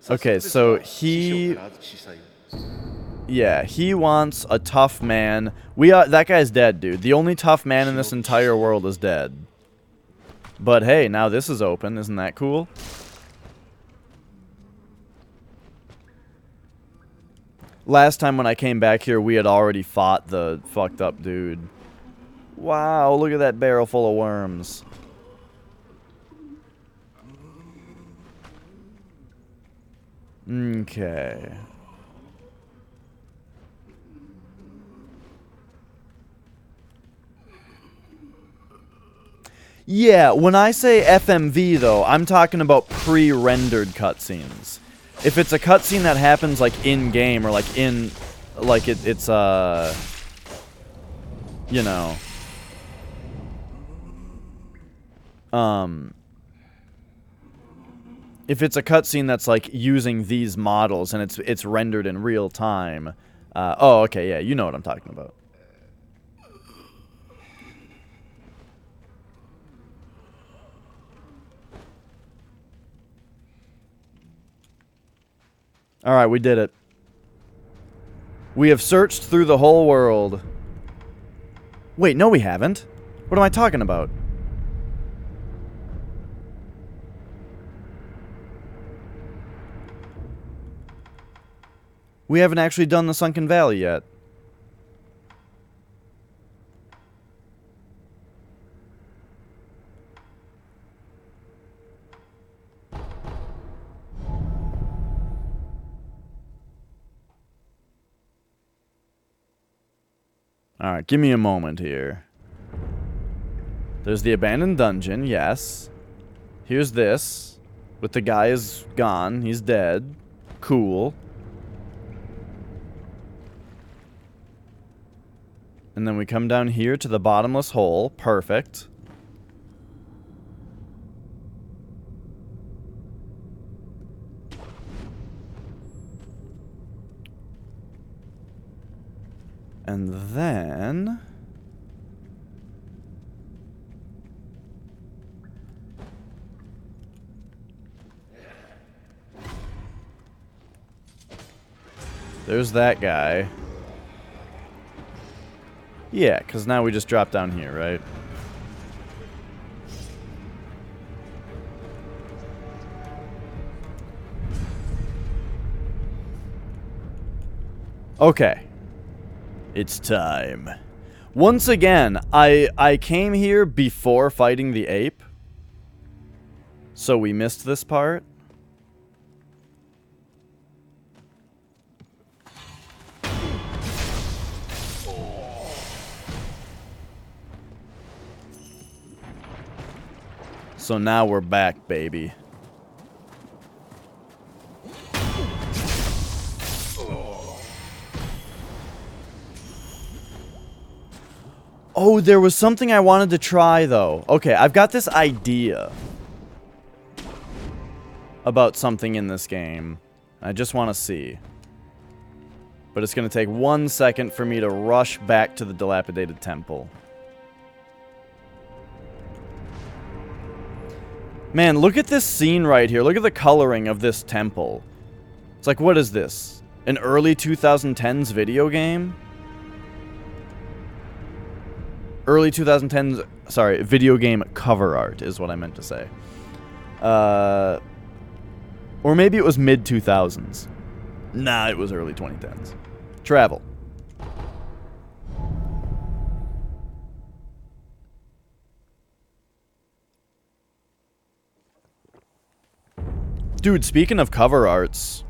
Okay, so he... Yeah, he wants a tough man. That guy's dead, dude. The only tough man in this entire world is dead. But hey, now this is open. Isn't that cool? Last time when I came back here, we had already fought the fucked up dude. Wow, look at that barrel full of worms. Okay. Yeah, when I say FMV, though, I'm talking about pre-rendered cutscenes. If it's a cutscene that happens, like, in-game, or, like, you know... If it's a cutscene that's, like, using these models, and it's rendered in real time... oh, okay, yeah, you know what I'm talking about. Alright, we did it. We have searched through the whole world. Wait, no we haven't. What am I talking about? We haven't actually done the Sunken Valley yet. Alright, give me a moment here. There's the abandoned dungeon, yes. Here's this. But the guy is gone. He's dead. Cool. And then we come down here to the bottomless hole. Perfect. And then... there's that guy. Yeah, because now we just drop down here, right? Okay. It's time. Once again, I came here before fighting the ape. So we missed this part. So now we're back, baby. Oh, there was something I wanted to try, though. Okay, I've got this idea about something in this game. I just want to see. But it's going to take 1 second for me to rush back to the dilapidated temple. Man, look at this scene right here. Look at the coloring of this temple. It's like, what is this? An early 2010s video game? Early 2010s, sorry, video game cover art is what I meant to say. Or maybe it was mid-2000s. Nah, it was early 2010s. Travel. Dude, speaking of cover arts,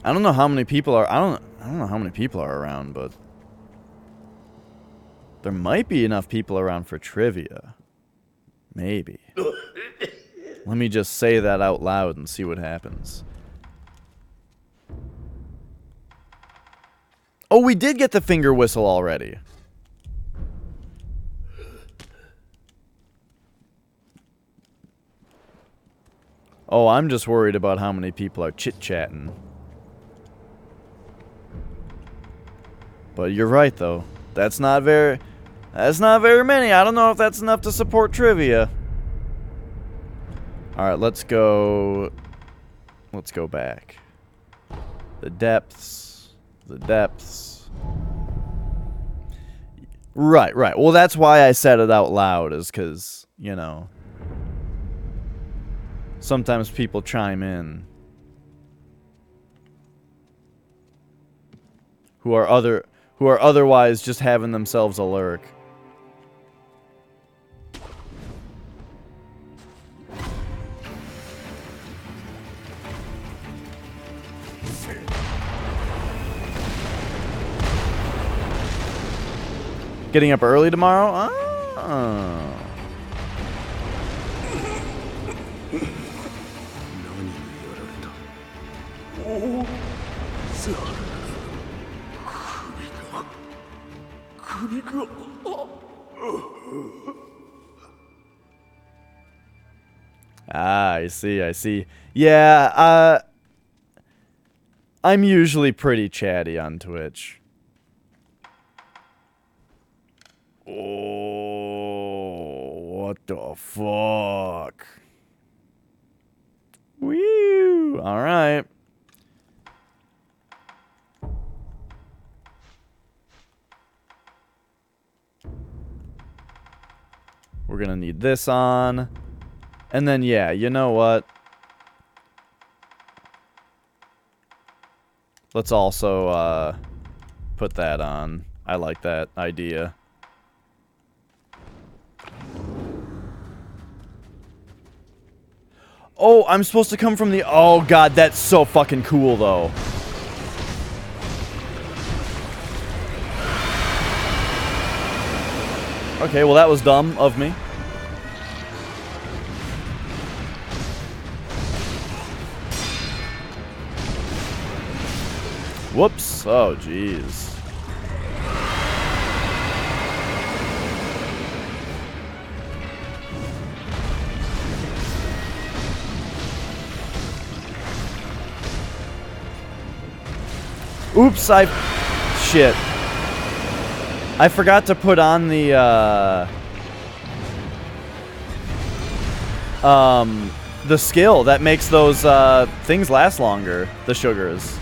I don't know how many people are. I don't know how many people are around, but there might be enough people around for trivia. Maybe. Let me just say that out loud and see what happens. Oh, we did get the finger whistle already. Oh, I'm just worried about how many people are chit-chatting. But you're right, though. That's not very many. I don't know if that's enough to support trivia. Alright, let's go back. The depths. The depths. Right. Well, that's why I said it out loud, is because, you know, sometimes people chime in who are otherwise just having themselves a lurk. Getting up early tomorrow? Oh. Ah, I see. Yeah, I'm usually pretty chatty on Twitch. Oh, what the fuck? Woo! Alright. We're gonna need this on. And then, yeah, you know what? Let's also, put that on. I like that idea. Oh, I'm supposed to come from the... Oh, God, that's so fucking cool, though. Okay, well, that was dumb of me. Whoops. Oh, jeez. Oops, shit. I forgot to put on the skill that makes those, things last longer. The sugars.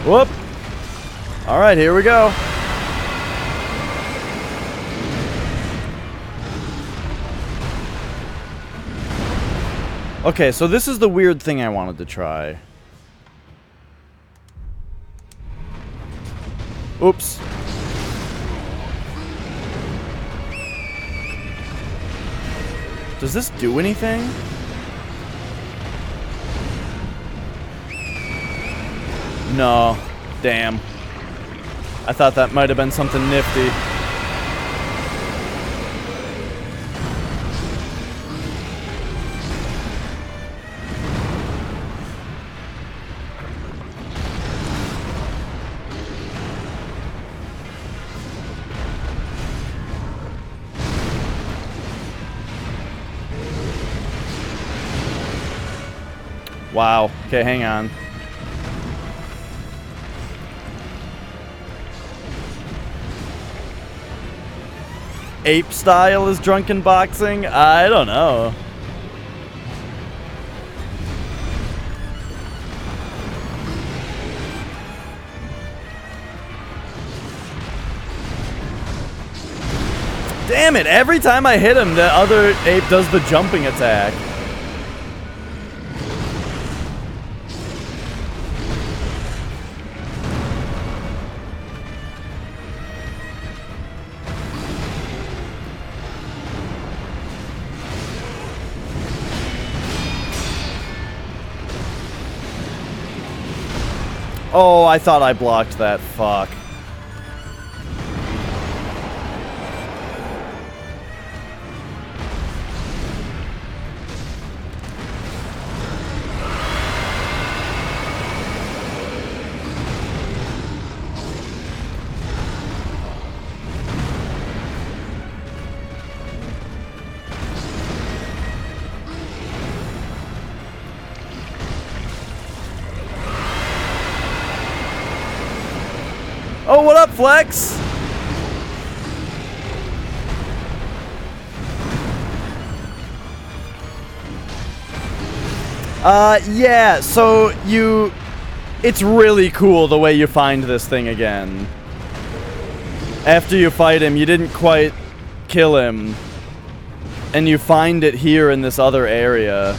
Whoop. All right, here we go. Okay, so this is the weird thing I wanted to try. Oops. Does this do anything? No. Damn. I thought that might have been something nifty. Wow. Okay, hang on. Ape style is drunken boxing? I don't know. Damn it, every time I hit him, the other ape does the jumping attack. Oh, I thought I blocked that. Fuck. Oh, what up, Flex? Yeah, so it's really cool the way you find this thing again. After you fight him, you didn't quite kill him, and you find it here in this other area.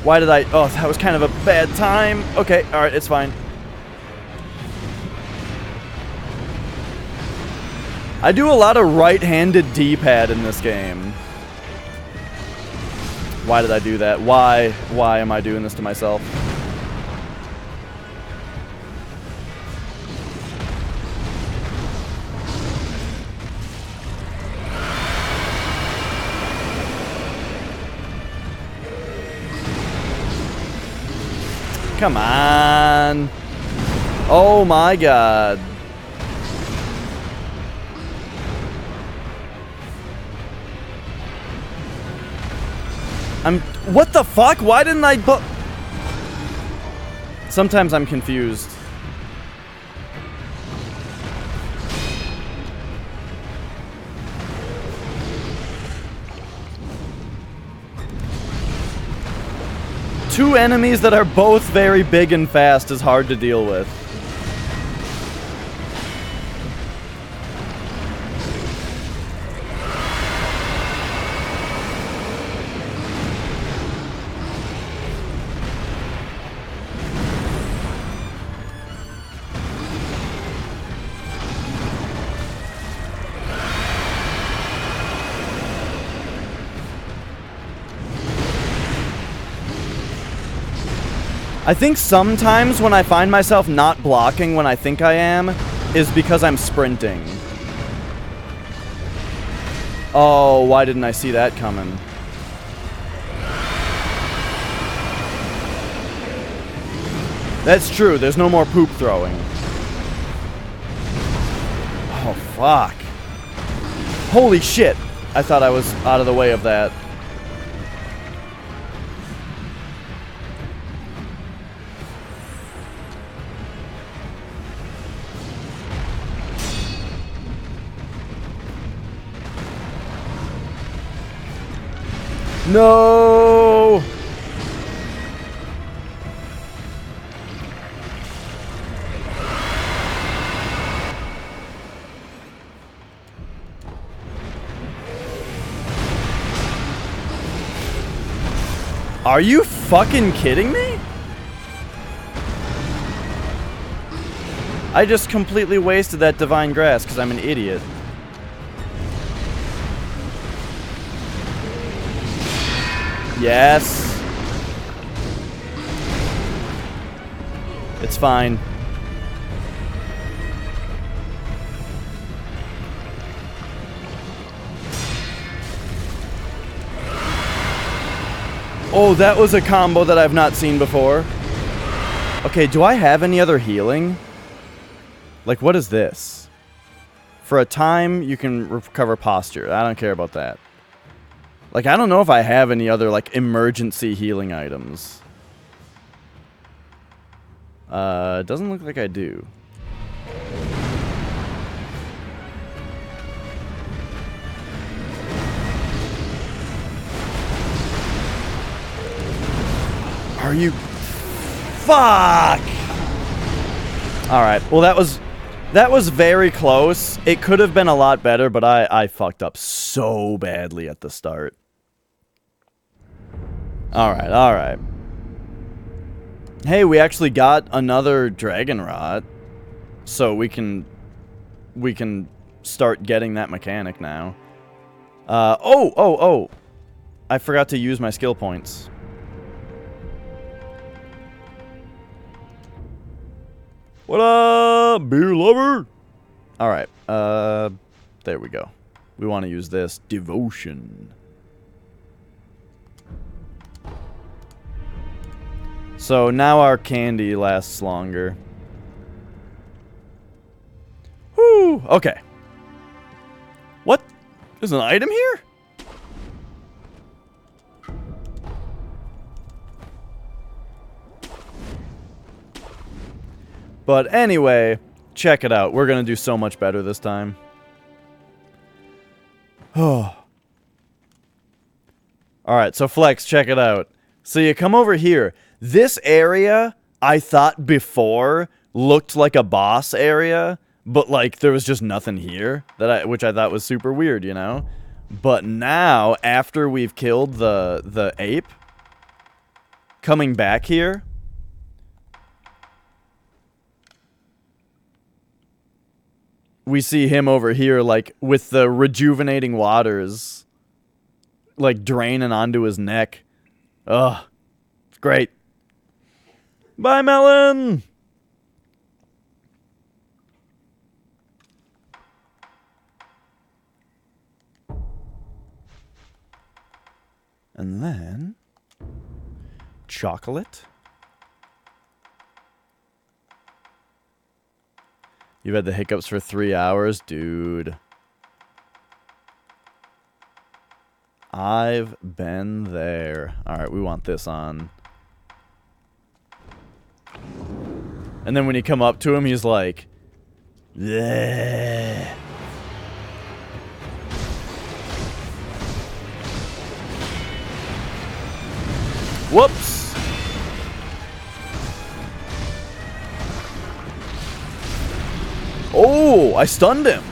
Why did I... Oh, that was kind of a bad time. Okay, alright, it's fine. I do a lot of right-handed D-pad in this game. Why did I do that? Why am I doing this to myself? Come on. Oh my god. What the fuck? Why didn't I Sometimes I'm confused. Two enemies that are both very big and fast is hard to deal with. I think sometimes when I find myself not blocking when I think I am, is because I'm sprinting. Oh, why didn't I see that coming? That's true, there's no more poop throwing. Oh, fuck. Holy shit! I thought I was out of the way of that. No! Are you fucking kidding me? I just completely wasted that divine grass because I'm an idiot. Yes. It's fine. Oh, that was a combo that I've not seen before. Okay, do I have any other healing? Like, what is this? For a time, you can recover posture. I don't care about that. Like, I don't know if I have any other, like, emergency healing items. Doesn't look like I do. Are you... Fuck! Alright, well that was very close. It could have been a lot better, but I fucked up so badly at the start. Alright, alright. Hey, we actually got another dragon rot. So we can start getting that mechanic now. Oh! I forgot to use my skill points. What up, beer lover? Alright, there we go. We want to use this. Devotion. So now our candy lasts longer. Whew, okay. What? There's an item here? But anyway, check it out. We're going to do so much better this time. Oh. Alright, so Flex, check it out. So you come over here. This area, I thought before, looked like a boss area. But, like, there was just nothing here. Which I thought was super weird, you know? But now, after we've killed the ape, coming back here... we see him over here, like, with the rejuvenating waters, like, draining onto his neck. Ugh. It's great. Bye, Melon! And then... chocolate. You've had the hiccups for 3 hours? Dude. I've been there. Alright, we want this on. And then when you come up to him, he's like... bleh. Whoops! Oh, I stunned him.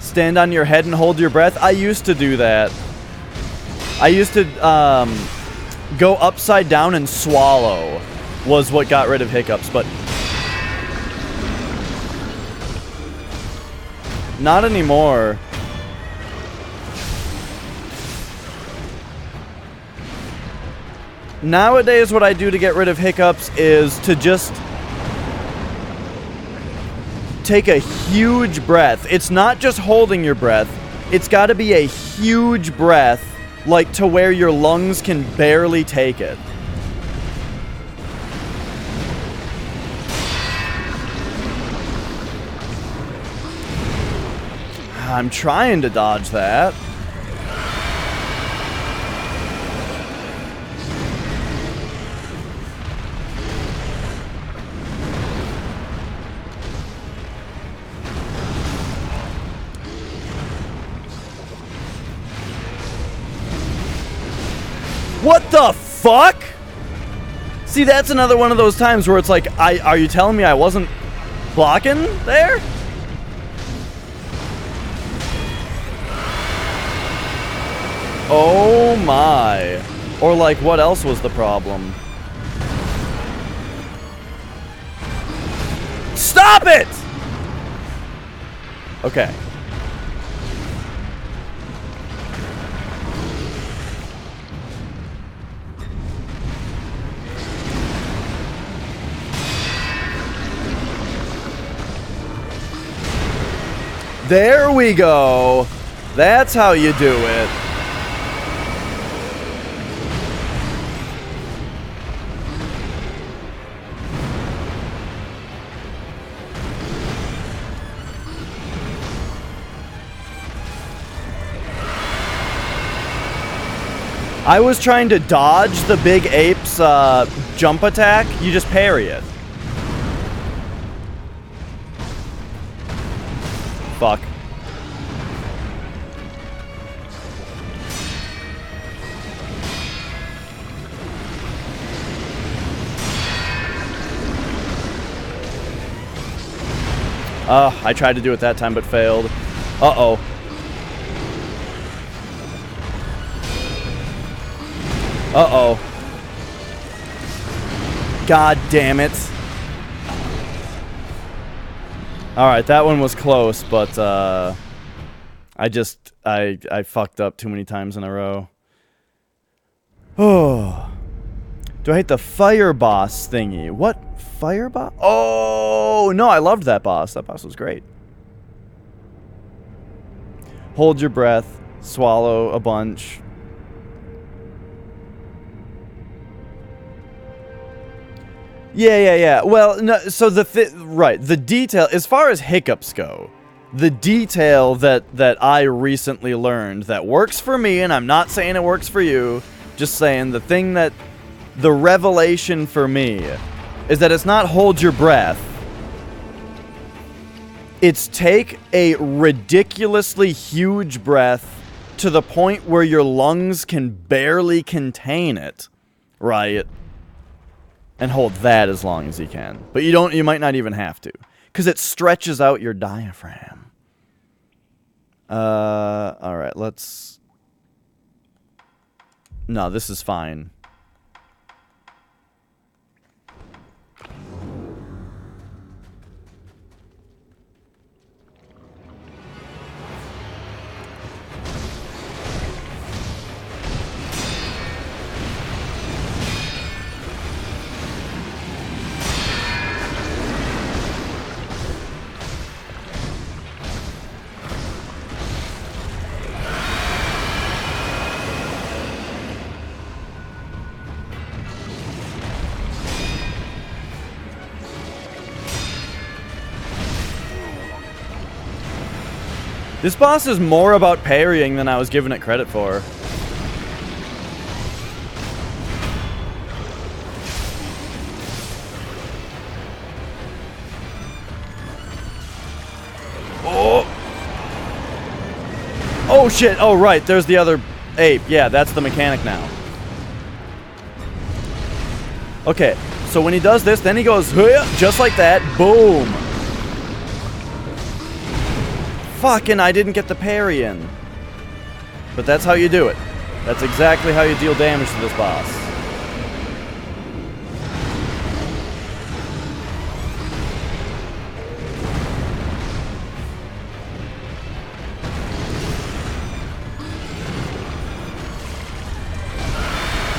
Stand on your head and hold your breath. I used to do that. I used to go upside down and swallow was what got rid of hiccups, but not anymore. Nowadays, what I do to get rid of hiccups is to just take a huge breath. It's not just holding your breath. It's got to be a huge breath, like to where your lungs can barely take it. I'm trying to dodge that. What the fuck? See, that's another one of those times where it's like, are you telling me I wasn't blocking there? Oh my. Or like, what else was the problem? Stop it! Okay. There we go. That's how you do it. I was trying to dodge the big ape's jump attack. You just parry it. Fuck. I tried to do it that time, but failed. Uh-oh. Uh-oh. God damn it. Alright, that one was close, but, I fucked up too many times in a row. Oh. Do I hate the fire boss thingy? What? Fire boss? Oh, no, I loved that boss. That boss was great. Hold your breath. Swallow a bunch. Yeah. Well, no, so the detail, as far as hiccups go, the detail that I recently learned that works for me, and I'm not saying it works for you, just saying the revelation for me is that it's not hold your breath. It's take a ridiculously huge breath to the point where your lungs can barely contain it, right? And hold that as long as you can. But you might not even have to, because it stretches out your diaphragm. Alright, let's... No, this is fine. This boss is more about parrying than I was giving it credit for. Oh! Oh shit! Oh right, there's the other ape. Yeah, that's the mechanic now. Okay, so when he does this, then he goes, just like that, boom! Fucking, I didn't get the parry in. But that's how you do it. That's exactly how you deal damage to this boss.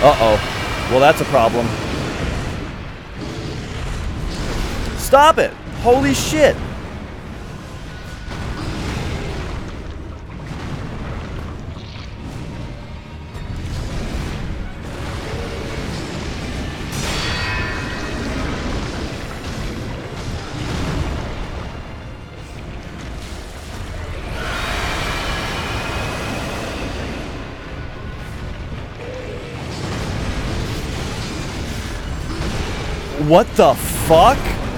Uh-oh. Well, that's a problem. Stop it! Holy shit! What the fuck?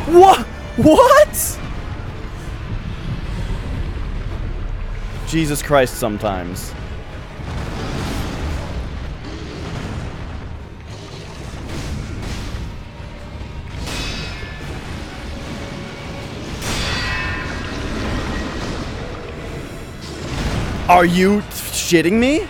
What? Jesus Christ sometimes. Are you shitting me?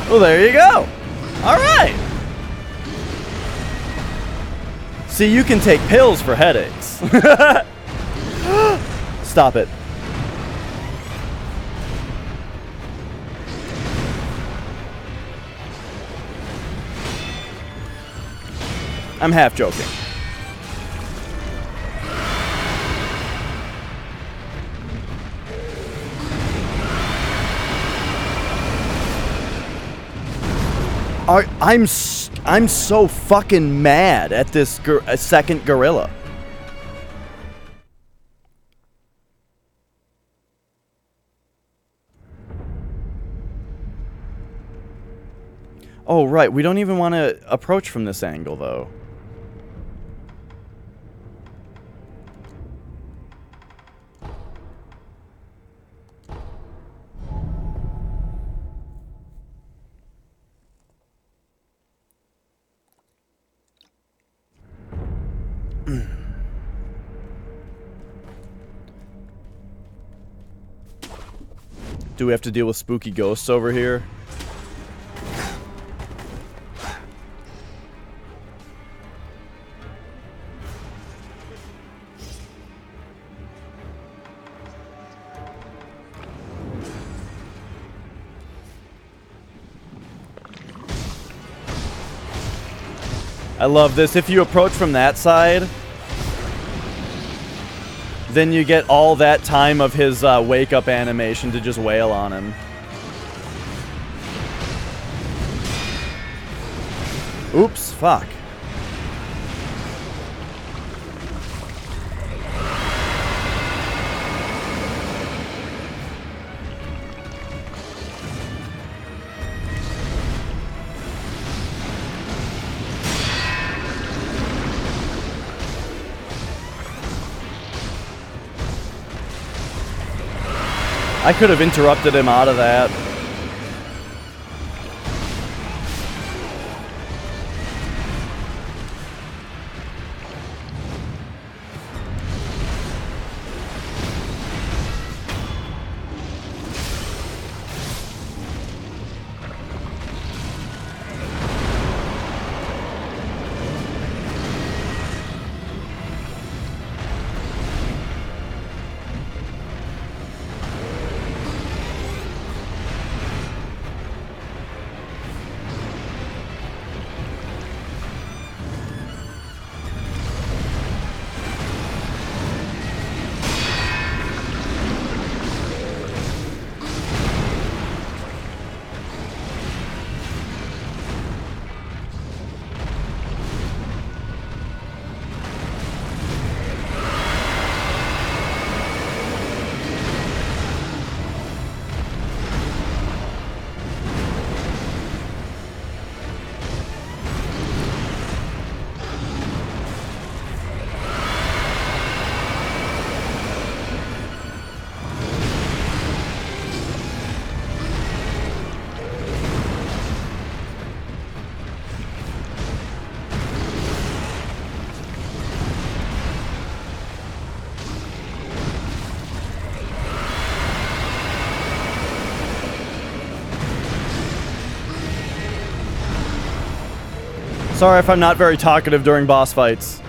Well, there you go. All right. See, you can take pills for headaches. Stop it. I'm half joking. I'm so fucking mad at this second gorilla. Oh, right. We don't even want to approach from this angle, though. Do we have to deal with spooky ghosts over here? I love this. If you approach from that side, then you get all that time of his wake-up animation to just wail on him. Oops, fuck. I could have interrupted him out of that. Sorry if I'm not very talkative during boss fights.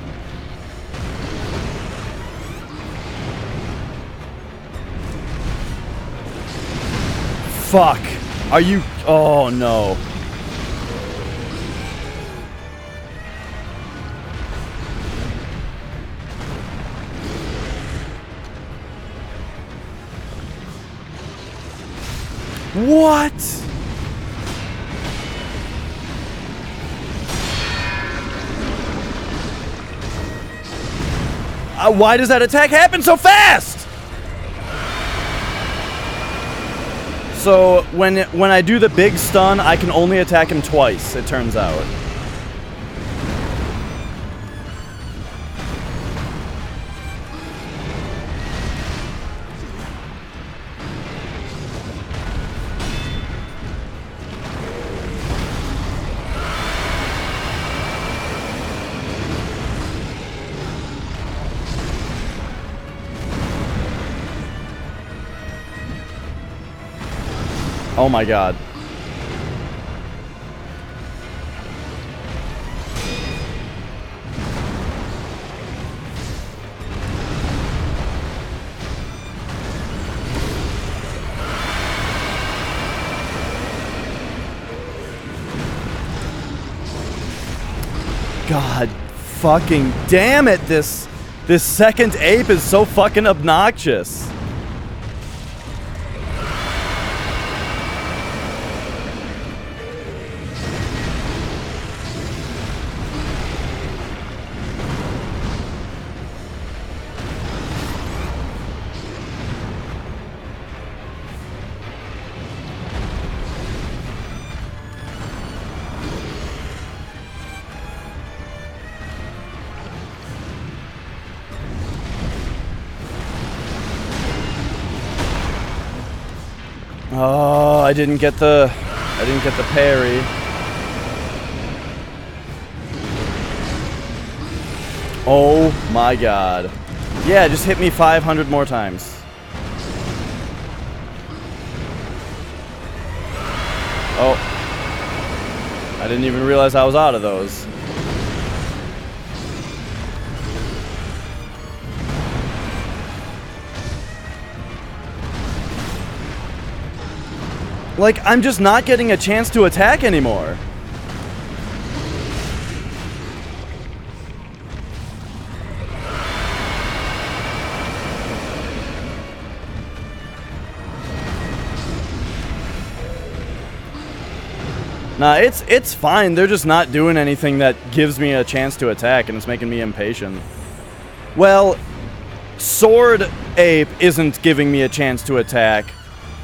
Fuck. Are you... Oh, no. What? Why does that attack happen so fast? So when I do the big stun, I can only attack him twice, it turns out. Oh my god. God fucking damn it, this second ape is so fucking obnoxious. Oh, I didn't get the parry. Oh my god. Yeah, just hit me 500 more times. Oh. I didn't even realize I was out of those. Like, I'm just not getting a chance to attack anymore. Nah, it's fine. They're just not doing anything that gives me a chance to attack, and it's making me impatient. Well, Sword Ape isn't giving me a chance to attack.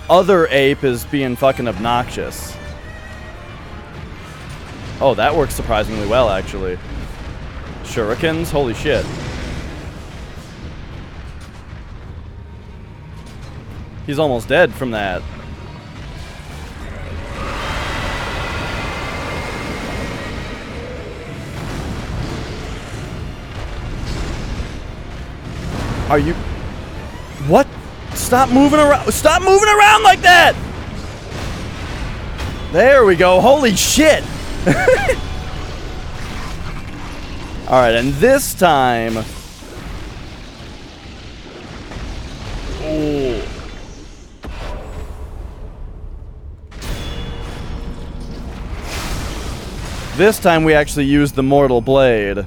Other ape is being fucking obnoxious. Oh, that works surprisingly well, actually. Shurikens? Holy shit. He's almost dead from that. Are you... What? Stop moving around. Stop moving around like that! There we go. Holy shit! Alright, and this time... Oh. This time we actually used the Mortal Blade.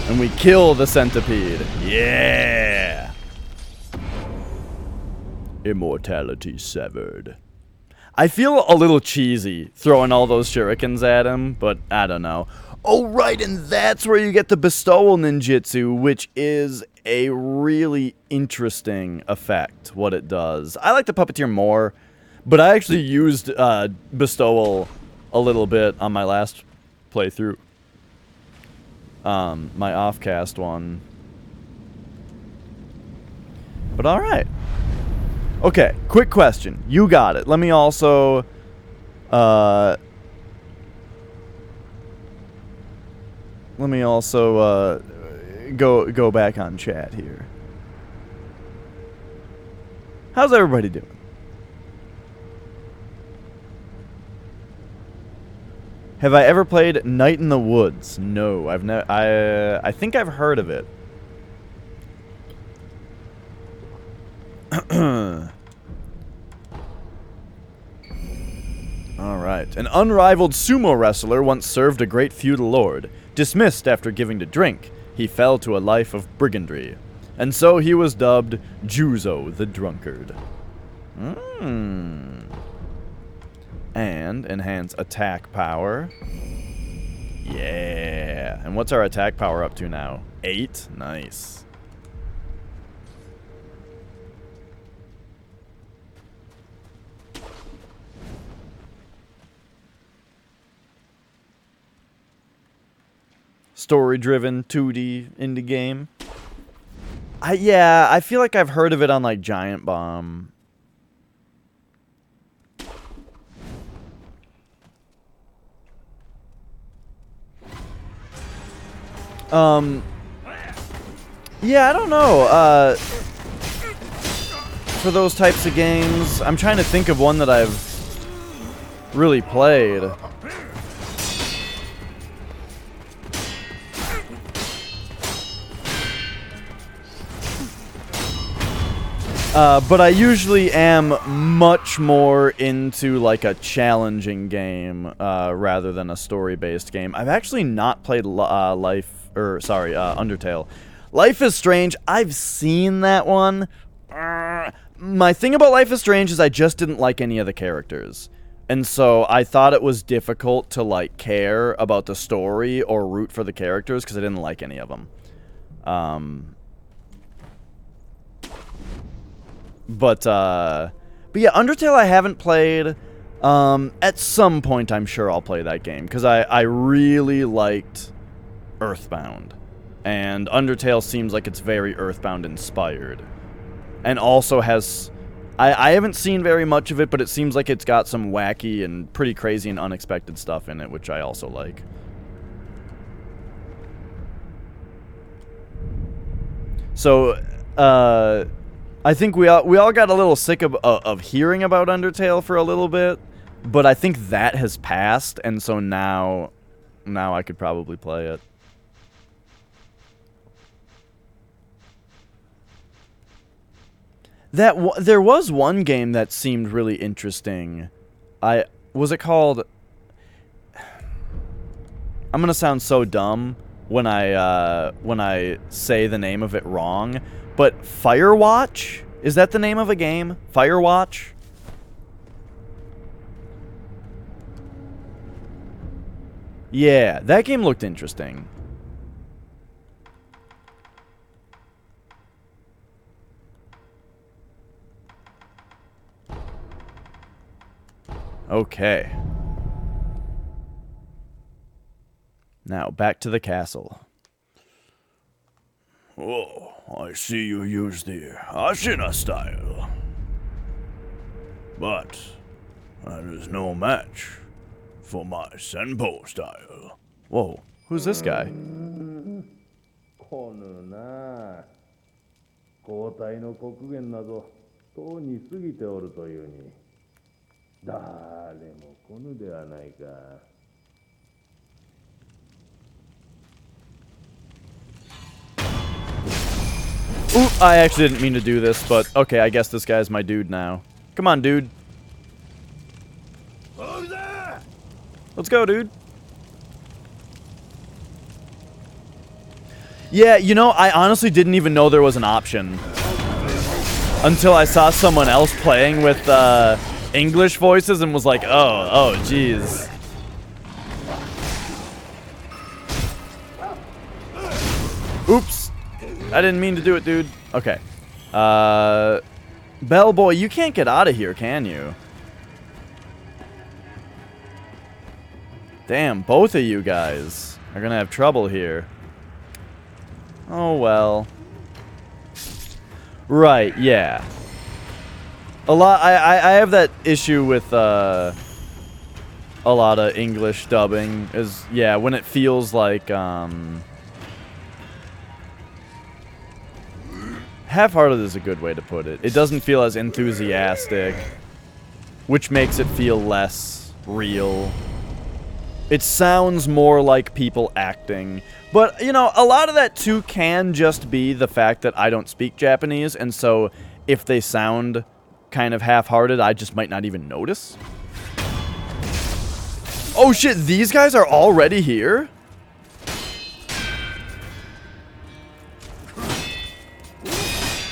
And we kill the centipede. Yeah! Immortality severed. I feel a little cheesy throwing all those shurikens at him, but I don't know. Oh, right, and that's where you get the bestowal ninjutsu, which is a really interesting effect, what it does. I like the puppeteer more, but I actually used bestowal a little bit on my last playthrough. My off-cast one. But alright. Okay, quick question. You got it. Let me also... go back on chat here. How's everybody doing? Have I ever played Night in the Woods? No, I've never. I think I've heard of it. All right. An unrivaled sumo wrestler once served a great feudal lord. Dismissed after giving to drink, he fell to a life of brigandry, and so he was dubbed Juzo the Drunkard. And enhance attack power. Yeah. And what's our attack power up to now? 8? Nice. story-driven 2D indie game. Yeah, I feel like I've heard of it on like Giant Bomb. Yeah, I don't know. For those types of games, I'm trying to think of one that I've really played. But I usually am much more into like a challenging game rather than a story-based game. I've actually not played Undertale. Life is Strange, I've seen that one. My thing about Life is Strange is I just didn't like any of the characters. And so I thought it was difficult to like care about the story or root for the characters because I didn't like any of them. But yeah, Undertale I haven't played. At some point I'm sure I'll play that game because I really liked Earthbound. And Undertale seems like it's very Earthbound inspired. And also has... I haven't seen very much of it, but it seems like it's got some wacky and pretty crazy and unexpected stuff in it, which I also like. So, I think we all got a little sick of hearing about Undertale for a little bit, but I think that has passed, and so now I could probably play it. There was one game that seemed really interesting. Was it called... I'm gonna sound so dumb when I say the name of it wrong, but Firewatch? Is that the name of a game? Firewatch? Yeah, that game looked interesting. Okay. Now, back to the castle. Oh, I see you use the Ashina style. But that is no match for my Senpo style. Whoa, who's this guy? こぬな交代の刻限などとうに過ぎておるというに誰も来ぬではないか。 Ooh, I actually didn't mean to do this, but okay, I guess this guy's my dude now. Come on, dude. Let's go, dude. Yeah, you know, I honestly didn't even know there was an option until I saw someone else playing with English voices and was like, oh, jeez. Oops. I didn't mean to do it, dude. Okay. Bellboy, you can't get out of here, can you? Damn, both of you guys are gonna have trouble here. Oh, well. Right, yeah. I have that issue with, a lot of English dubbing, is, yeah, when it feels like, half-hearted is a good way to put it. It doesn't feel as enthusiastic, which makes it feel less real. It sounds more like people acting. But, you know, a lot of that, too, can just be the fact that I don't speak Japanese, and so if they sound kind of half-hearted, I just might not even notice. Oh, shit, these guys are already here?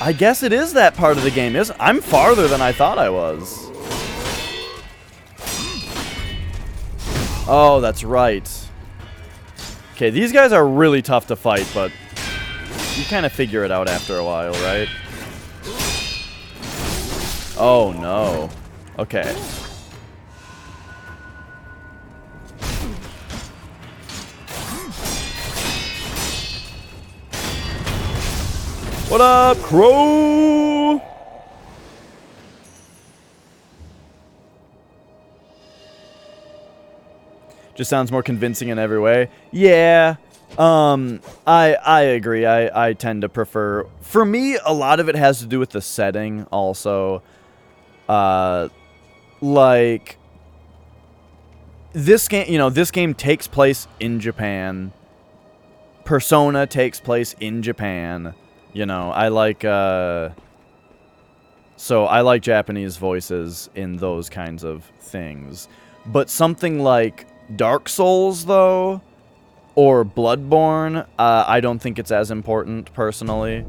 I guess it is that part of the game, isn't it? I'm farther than I thought I was. Oh, that's right. Okay, these guys are really tough to fight, but you kind of figure it out after a while, right? Oh, no. Okay. What up, Crow? Just sounds more convincing in every way. Yeah. I agree. I tend to prefer, for me, a lot of it has to do with the setting also. Like this game, this game takes place in Japan. Persona takes place in Japan. I like so I like Japanese voices in those kinds of things. But something like Dark Souls though, or Bloodborne, I don't think it's as important personally.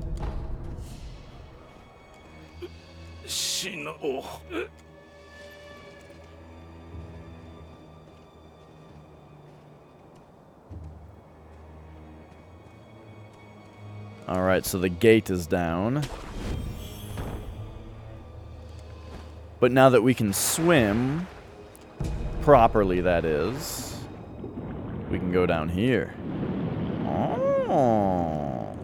Alright, so the gate is down. But now that we can swim, properly that is, we can go down here. Oh.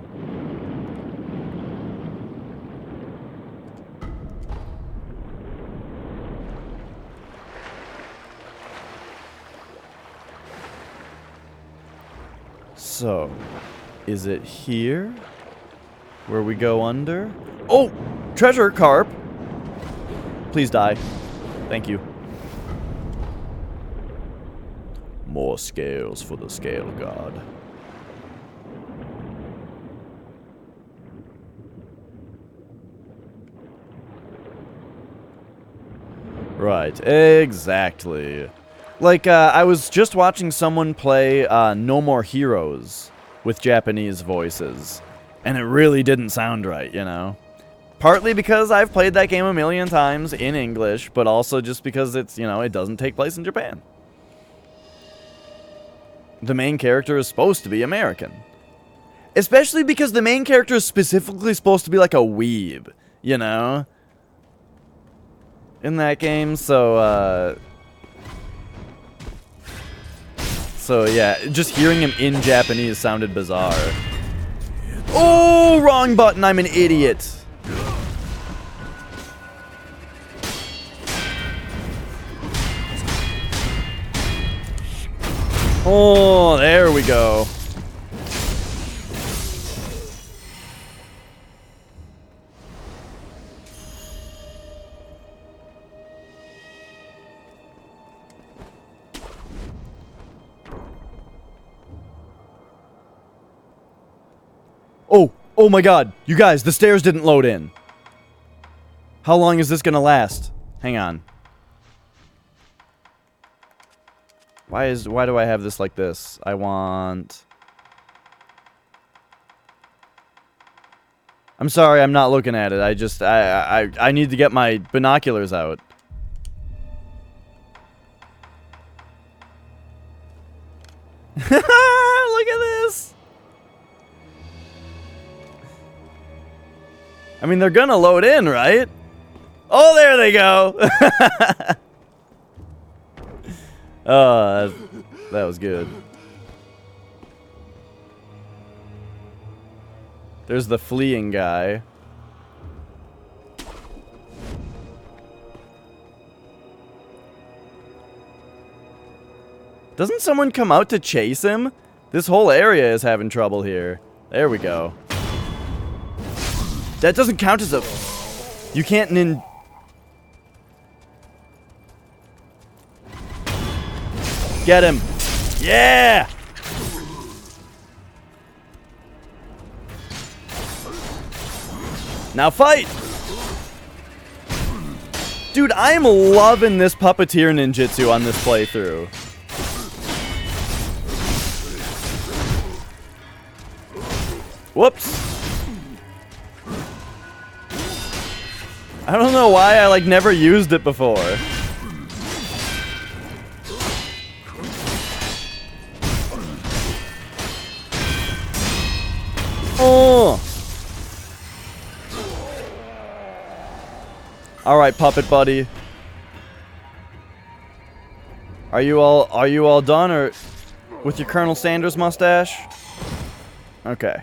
So, is it here? Where we go under? Oh! Treasure carp! Please die. Thank you. More scales for the scale god. Right, exactly. Like, I was just watching someone play No More Heroes with Japanese voices. And it really didn't sound right, Partly because I've played that game a million times in English, but also just because it's, it doesn't take place in Japan. The main character is supposed to be American. Especially because the main character is specifically supposed to be like a weeb, in that game, so yeah, just hearing him in Japanese sounded bizarre. Oh, wrong button, I'm an idiot. Oh, there we go. Oh my god, you guys, the stairs didn't load in. How long is this gonna last? Hang on. Why do I have this like this? I'm sorry, I'm not looking at it. I need to get my binoculars out. Look at this. I mean, they're gonna load in, right? Oh, there they go. Oh, that was good. There's the fleeing guy. Doesn't someone come out to chase him? This whole area is having trouble here. There we go. That doesn't count as a... You can't Get him. Yeah! Now fight! Dude, I am loving this puppeteer ninjutsu on this playthrough. Whoops. I don't know why I, never used it before. Oh! Alright, puppet buddy. Are you all done, or with your Colonel Sanders mustache? Okay.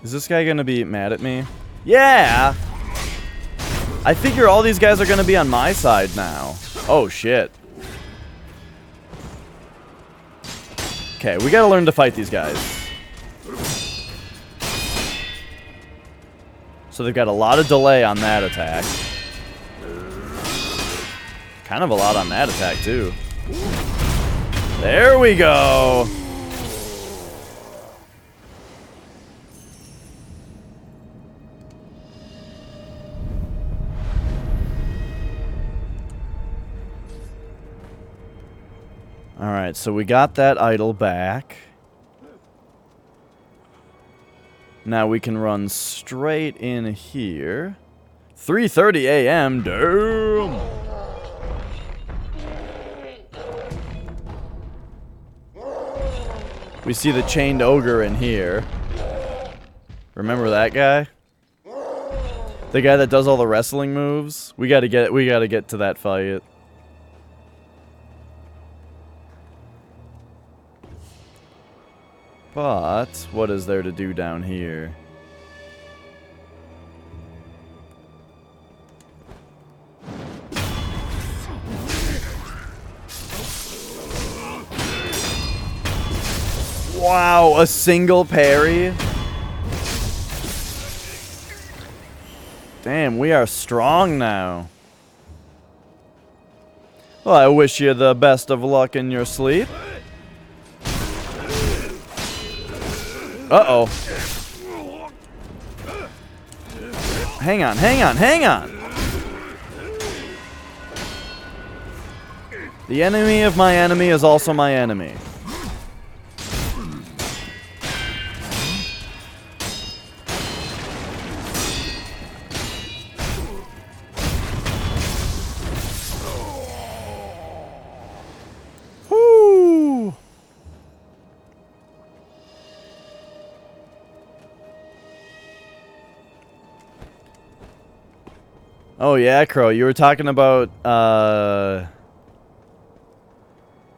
Is this guy gonna be mad at me? Yeah! I figure all these guys are gonna be on my side now. Oh, shit. Okay, we gotta learn to fight these guys. So they've got a lot of delay on that attack. Kind of a lot on that attack, too. There we go! Alright, so we got that idol back. Now we can run straight in here. 3:30 a.m. Damn! We see the chained ogre in here. Remember that guy? The guy that does all the wrestling moves? We gotta get to that fight. But what is there to do down here? Wow, a single parry? Damn, we are strong now. Well, I wish you the best of luck in your sleep. Uh-oh. Hang on, hang on, hang on! The enemy of my enemy is also my enemy. Whoo! Oh yeah, Crow, you were talking about,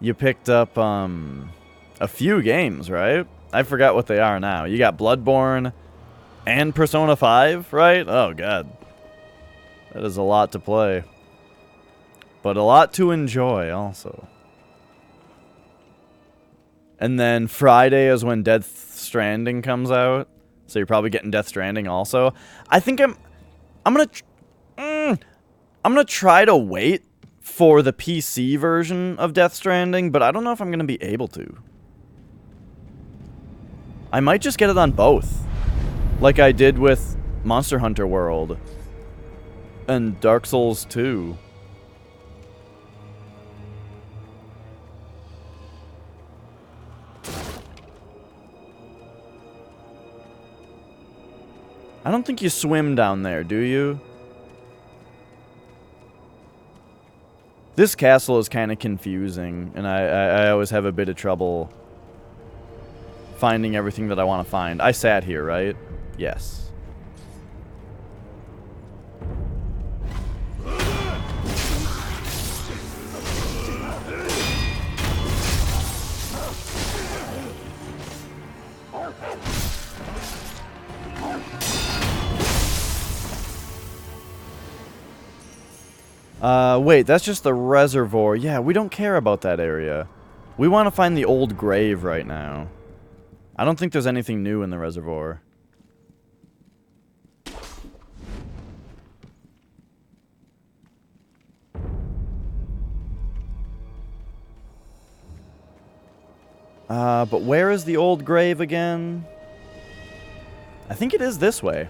you picked up, a few games, right? I forgot what they are now. You got Bloodborne and Persona 5, right? Oh, God. That is a lot to play. But a lot to enjoy, also. And then Friday is when Death Stranding comes out. So you're probably getting Death Stranding also. I think I'm gonna try to wait for the PC version of Death Stranding, but I don't know if I'm gonna be able to. I might just get it on both, like I did with Monster Hunter World and Dark Souls 2. I don't think you swim down there, do you? This castle is kind of confusing, and I always have a bit of trouble finding everything that I want to find. I sat here, right? Yes. Wait, that's just the reservoir. Yeah, we don't care about that area. We want to find the old grave right now. I don't think there's anything new in the reservoir. But where is the old grave again? I think it is this way.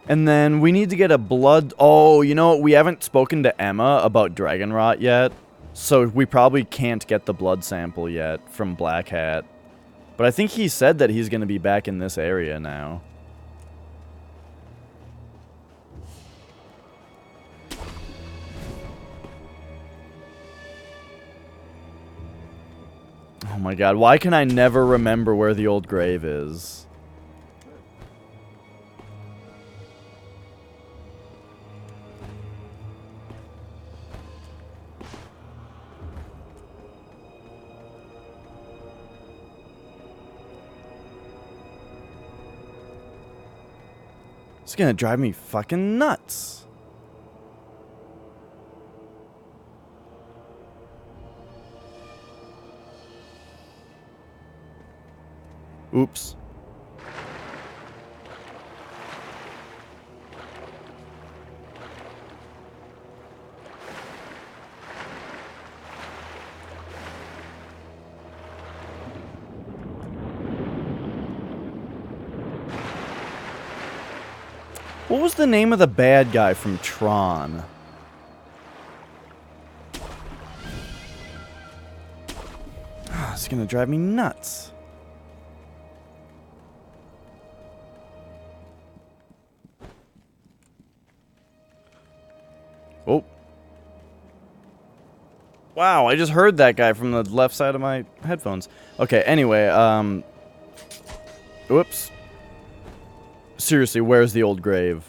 And then we need to get a blood... Oh, you know, we haven't spoken to Emma about Dragon Rot yet. So we probably can't get the blood sample yet from Black Hat. But I think he said that he's going to be back in this area now. Oh my god, why can I never remember where the old grave is? It's gonna drive me fucking nuts. Oops. What was the name of the bad guy from Tron? It's gonna drive me nuts. Oh. Wow, I just heard that guy from the left side of my headphones. Okay, anyway, whoops. Seriously, where's the old grave?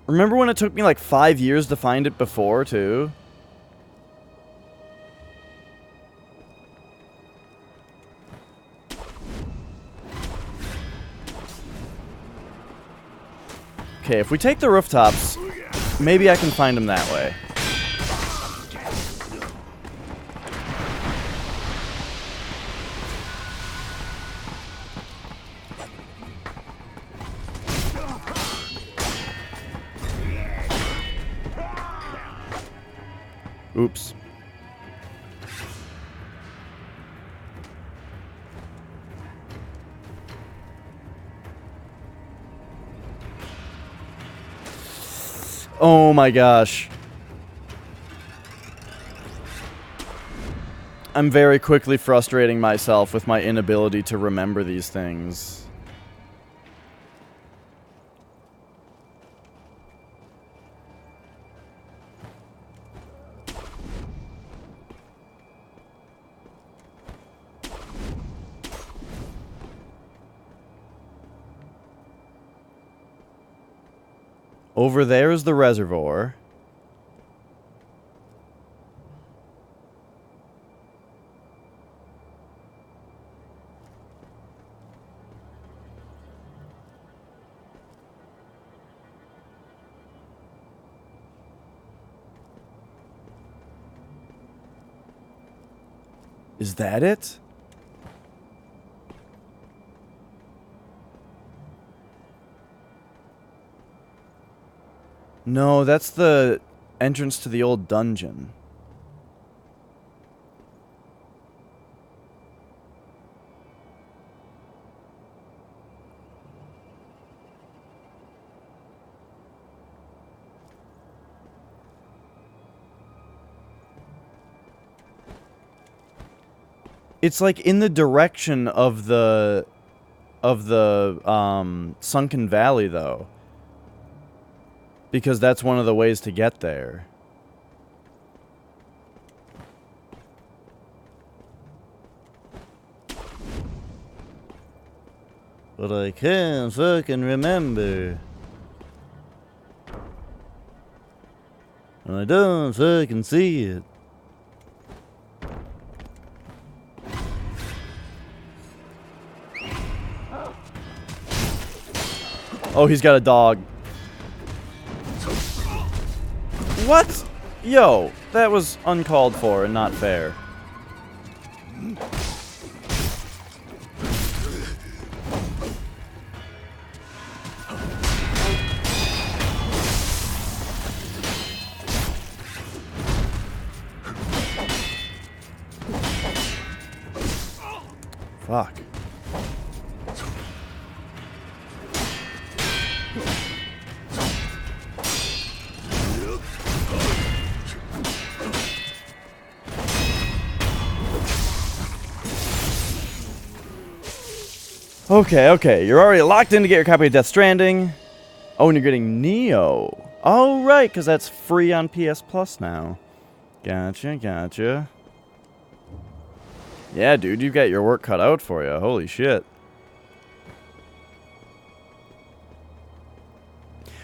Remember when it took me like 5 years to find it before, too? Okay, if we take the rooftops, maybe I can find him that way. Oops. Oh my gosh. I'm very quickly frustrating myself with my inability to remember these things. Over there is the reservoir. Is that it? No, that's the entrance to the old dungeon. It's like in the direction of the Sunken Valley, though. Because that's one of the ways to get there. But I can't fucking remember. And I don't fucking see it. Oh, he's got a dog. What? Yo, that was uncalled for and not fair. Fuck. Okay, okay. You're already locked in to get your copy of Death Stranding. Oh, and you're getting Neo. Oh, right, because that's free on PS Plus now. Gotcha, gotcha. Yeah, dude, you've got your work cut out for you. Holy shit.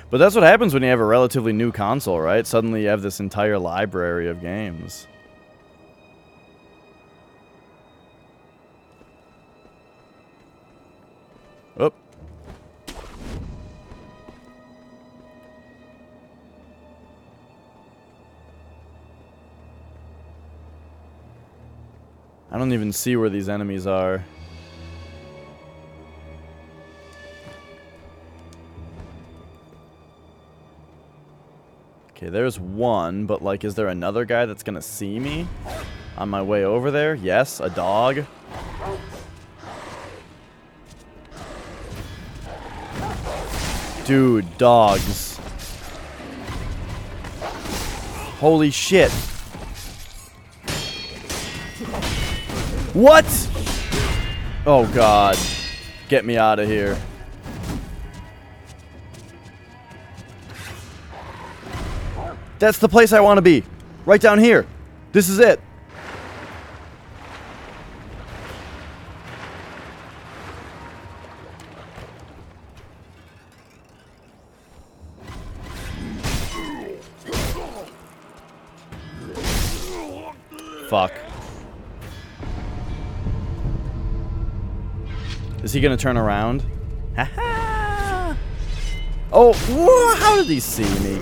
But that's what happens when you have a relatively new console, right? Suddenly you have this entire library of games. Oh. I don't even see where these enemies are. Okay, there's one, but like, is there another guy that's gonna see me on my way over there? Yes, a dog. Dude, dogs. Holy shit. What? Oh god. Get me out of here. That's the place I want to be. Right down here. This is it. Fuck. Is he gonna turn around? Ha-ha! Oh, whoa, how did he see me?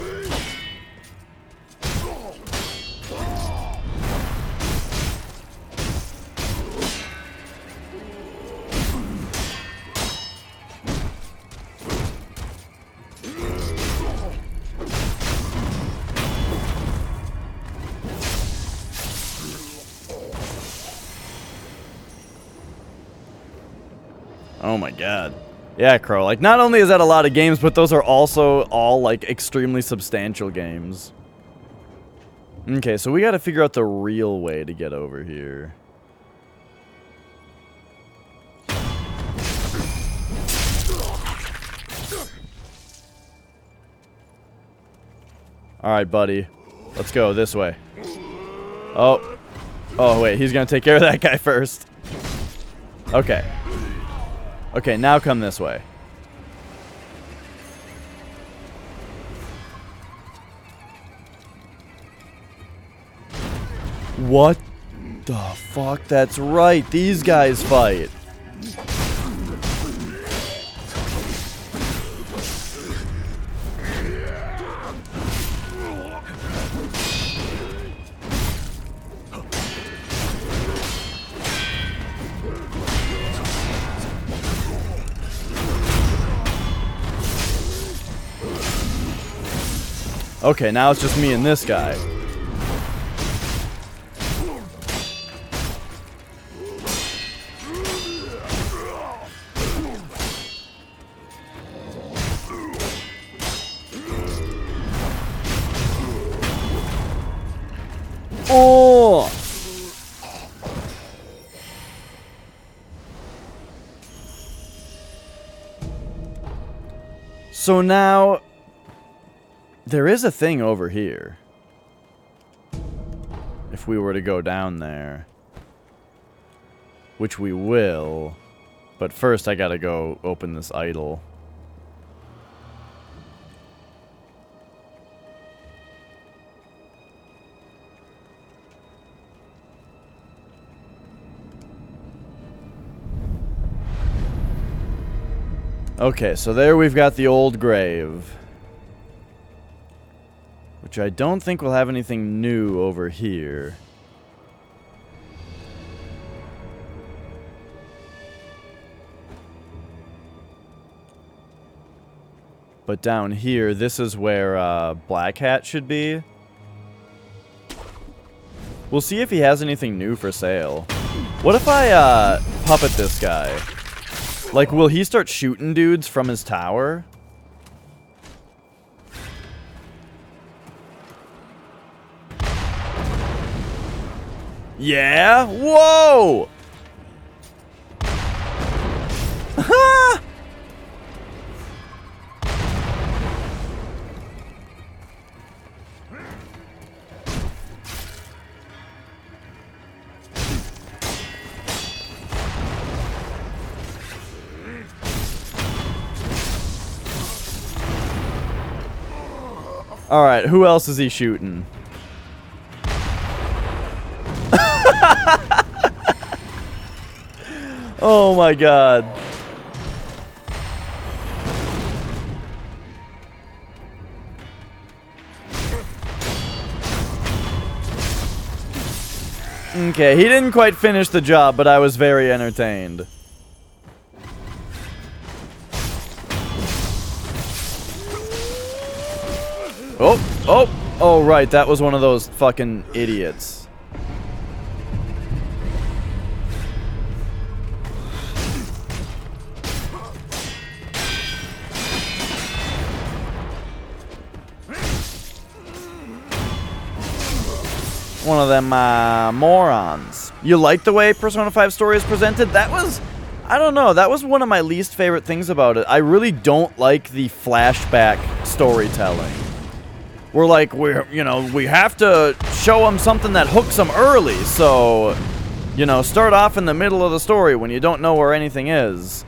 Oh my god. Yeah, Crow. Like, not only is that a lot of games, but those are also all, like, extremely substantial games. Okay, so we gotta figure out the real way to get over here. Alright, buddy. Let's go this way. Oh. Oh, wait. He's gonna take care of that guy first. Okay. Okay, now come this way. What the fuck? That's right. These guys fight. Okay, now it's just me and this guy. Oh! So now there is a thing over here. If we were to go down there. Which we will. But first I gotta go open this idol. Okay, so there we've got the old grave. Which I don't think will have anything new over here. But down here, this is where Black Hat should be. We'll see if he has anything new for sale. What if I puppet this guy? Like, will he start shooting dudes from his tower? Yeah? Whoa! Alright, who else is he shooting? Oh my god. Okay, he didn't quite finish the job, but I was very entertained. Oh, right, that was one of those fucking idiots. One of them, morons. You like the way Persona 5 story is presented? That was, I don't know, that was one of my least favorite things about it. I really don't like the flashback storytelling. We're like, we have to show them something that hooks them early, so, start off in the middle of the story when you don't know where anything is.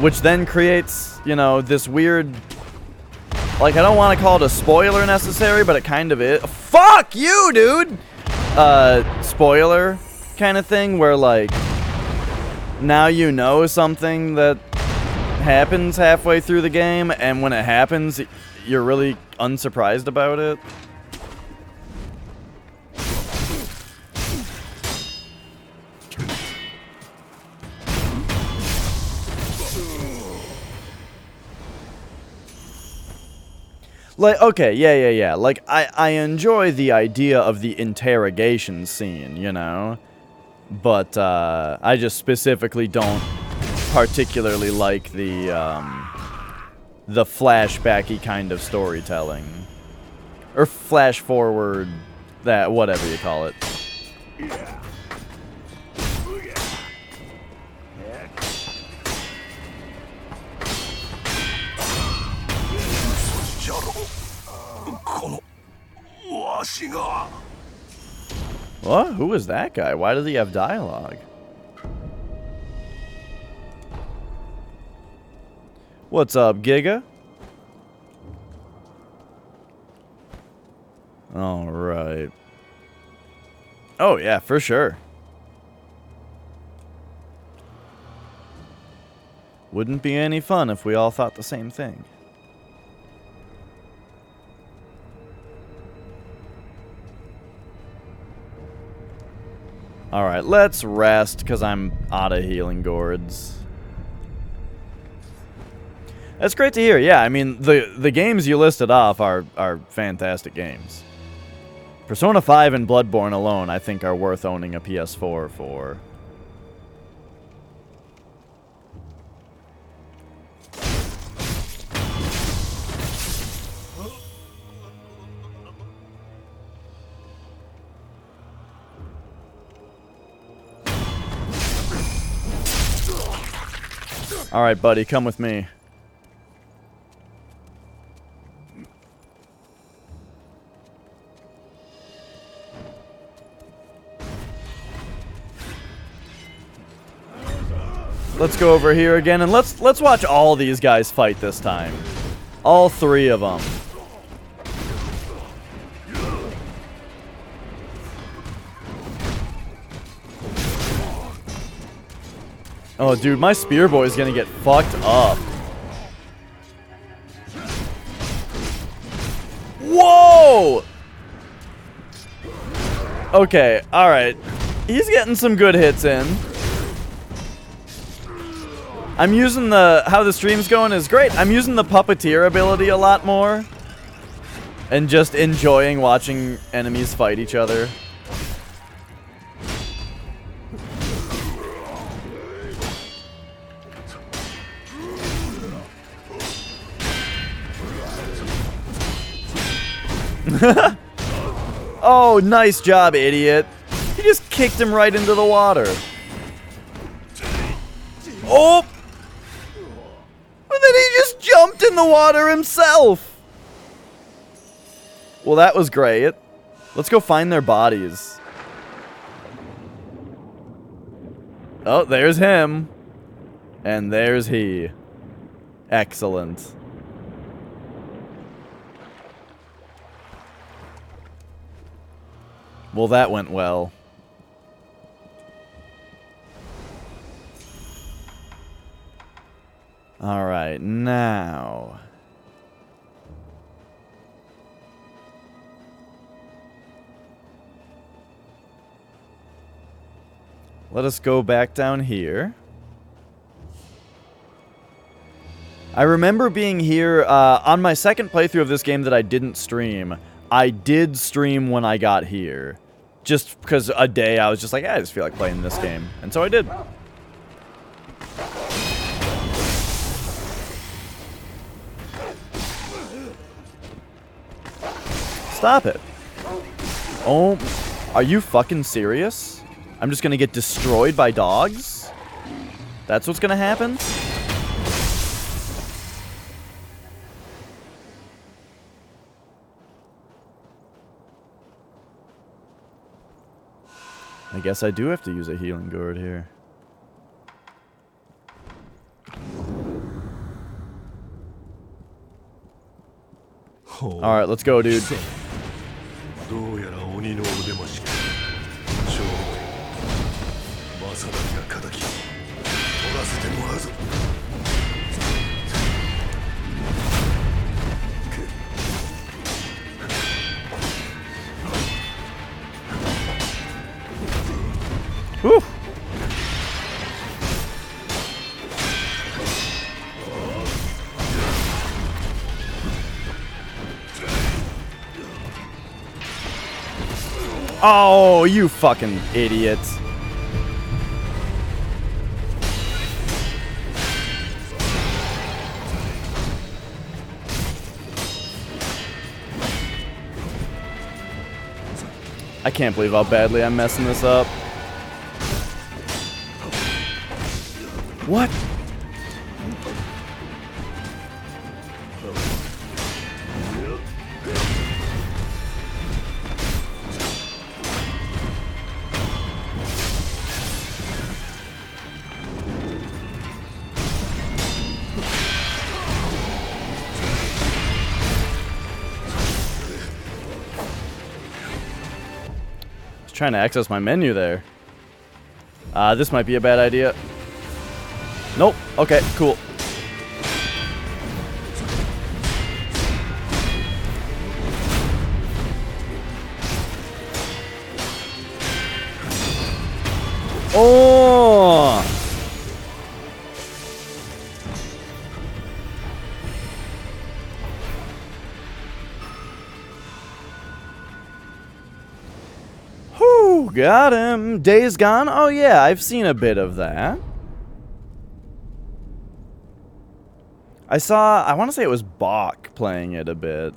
Which then creates, this weird, like, I don't want to call it a spoiler necessary, but it kind of is. Fuck you, dude! Spoiler kind of thing, where, like, now you know something that happens halfway through the game, and when it happens, you're really unsurprised about it. Like, okay, yeah. Like, I enjoy the idea of the interrogation scene, But, I just specifically don't particularly like the flashbacky kind of storytelling. Or flash forward, that, whatever you call it. What? Who is that guy? Why does he have dialogue? What's up, Giga? Alright. Oh, yeah, for sure. Wouldn't be any fun if we all thought the same thing. Alright, let's rest, because I'm out of healing gourds. That's great to hear. Yeah, I mean, the games you listed off are fantastic games. Persona 5 and Bloodborne alone, I think, are worth owning a PS4 for. Alright, buddy, come with me. Let's go over here again, and let's watch all these guys fight this time. All three of them. Oh, dude, my spear boy is gonna get fucked up. Whoa! Okay, alright. He's getting some good hits in. I'm using how the stream's going is great. I'm using the puppeteer ability a lot more. And just enjoying watching enemies fight each other. Oh, nice job, idiot. He just kicked him right into the water. Oh! And then he just jumped in the water himself. Well, that was great. Let's go find their bodies. Oh, there's him. And there's he. Excellent. Well, that went well. Alright, now... let us go back down here. I remember being here on my second playthrough of this game that I didn't stream. I did stream when I got here. Just because a day I was just like, I just feel like playing this game. And so I did. Stop it. Oh, are you fucking serious? I'm just gonna get destroyed by dogs? That's what's gonna happen? I guess I do have to use a healing gourd here. Alright, let's go, dude. Whew. Oh, you fucking idiot. I can't believe how badly I'm messing this up. What? Trying to access my menu there. This might be a bad idea. Nope. Okay, cool. Oh! Whew, got him. Days Gone? Oh yeah, I've seen a bit of that. I want to say it was Bach playing it a bit.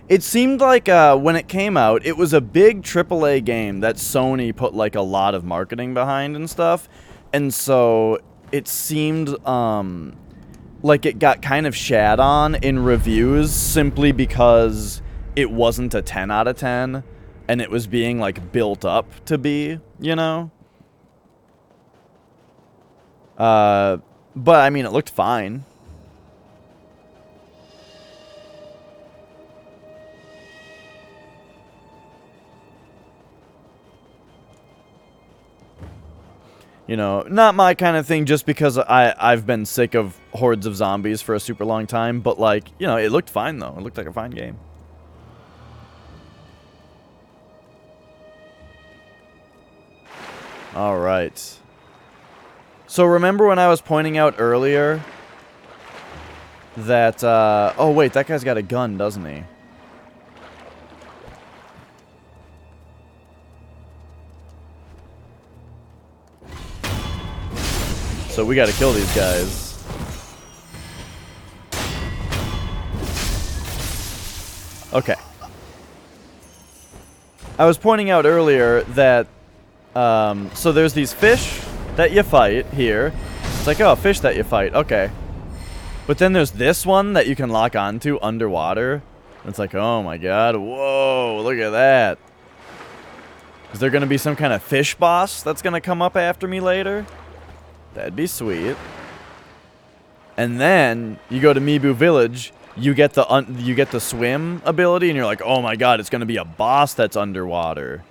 It seemed like when it came out, it was a big AAA game that Sony put like a lot of marketing behind and stuff. And so it seemed like it got kind of shat on in reviews simply because it wasn't a 10 out of 10 and it was being like built up to be, you know? But I mean, it looked fine. You know, not my kind of thing just because I've been sick of hordes of zombies for a super long time. But, like, you know, it looked fine, though. It looked like a fine game. Alright. So, remember when I was pointing out earlier that, oh, wait, that guy's got a gun, doesn't he? So we gotta kill these guys. Okay. I was pointing out earlier that, so there's these fish that you fight here. It's like, oh, fish that you fight, okay. But then there's this one that you can lock onto underwater. And it's like, oh my god, whoa, look at that. Is there gonna be some kind of fish boss that's gonna come up after me later? That'd be sweet. And then you go to Mibu Village, you get the swim ability, and you're like, oh my god, it's gonna be a boss that's underwater.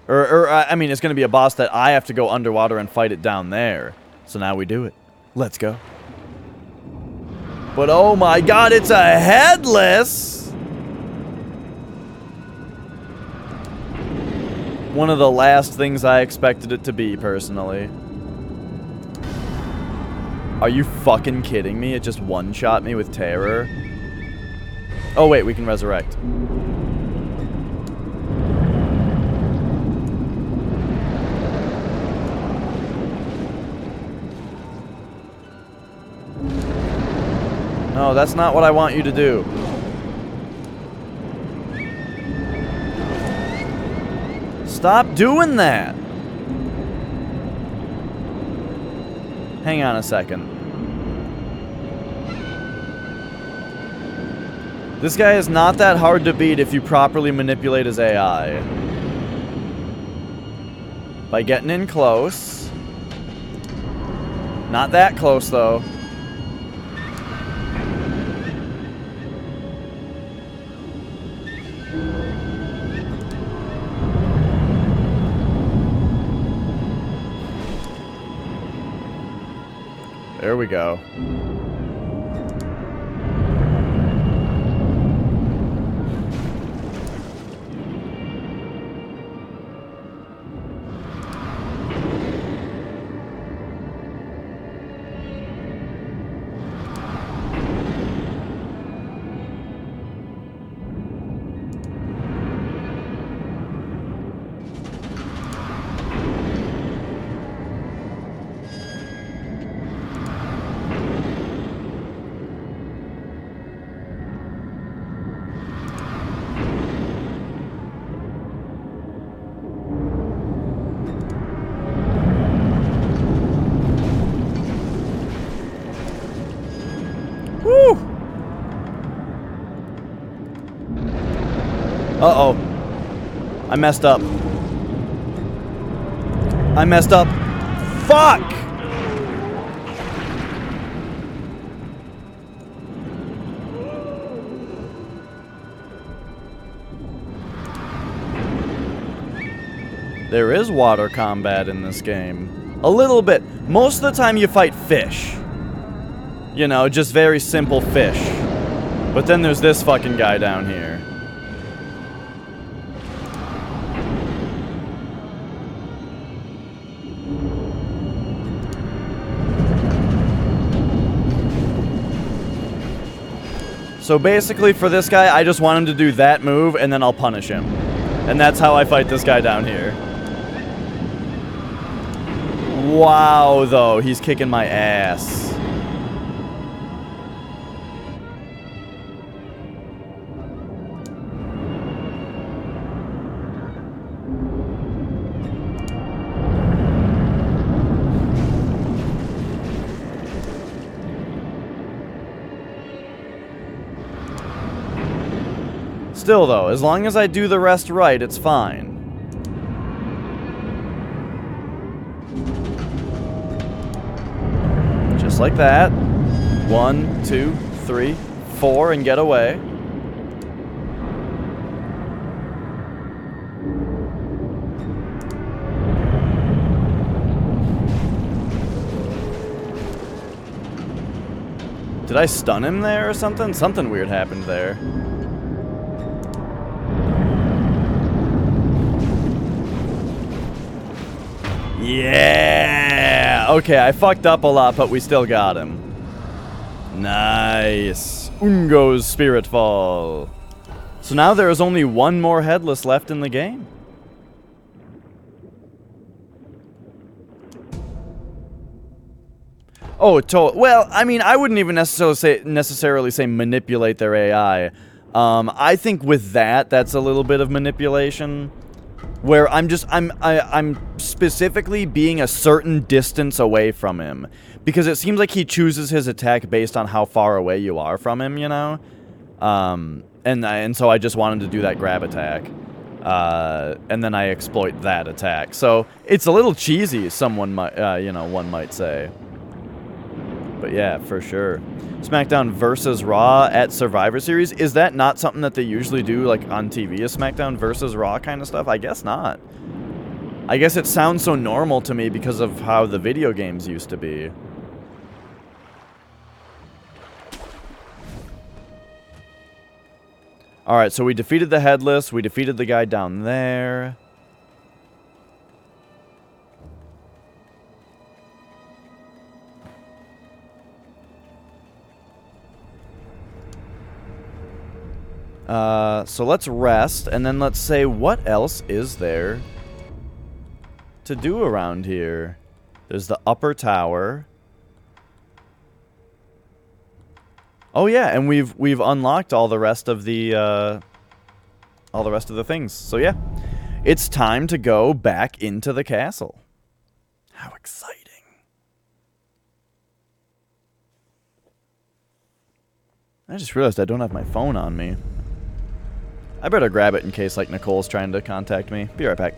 I mean, it's gonna be a boss that I have to go underwater and fight it down there. So now we do it. Let's go. But oh my god, it's a headless! One of the last things I expected it to be, personally. Are you fucking kidding me? It just one-shot me with terror. Oh wait, we can resurrect. No, that's not what I want you to do. Stop doing that! Hang on a second. This guy is not that hard to beat if you properly manipulate his AI. By getting in close. Not that close, though. There we go. Woo! Uh-oh. I messed up. I messed up. Fuck! There is water combat in this game. A little bit. Most of the time you fight fish. You know, just very simple fish. But then there's this fucking guy down here. So basically for this guy, I just want him to do that move and then I'll punish him. And that's how I fight this guy down here. Wow, though, he's kicking my ass. Still, though, as long as I do the rest right, it's fine. Just like that. 1, 2, 3, 4, and get away. Did I stun him there or something? Something weird happened there. Yeah! Okay, I fucked up a lot, but we still got him. Nice. Ungo's Spirit Fall. So now there is only one more headless left in the game. Oh, well, I mean, I wouldn't even necessarily say manipulate their AI. I think with that's a little bit of manipulation. Where I'm specifically being a certain distance away from him. Because it seems like he chooses his attack based on how far away you are from him, you know? And so I just wanted to do that grab attack. And then I exploit that attack. So it's a little cheesy, one might say. But yeah, for sure. SmackDown versus Raw at Survivor Series. Is that not something that they usually do, like, on TV? A SmackDown versus Raw kind of stuff? I guess not. I guess it sounds so normal to me because of how the video games used to be. Alright, so we defeated the Headless. We defeated the guy down there. So let's rest, and then let's say, what else is there to do around here? There's the upper tower. Oh yeah, and we've unlocked all the rest of the things. So yeah, it's time to go back into the castle. How exciting! I just realized I don't have my phone on me. I better grab it in case, like, Nicole's trying to contact me. Be right back.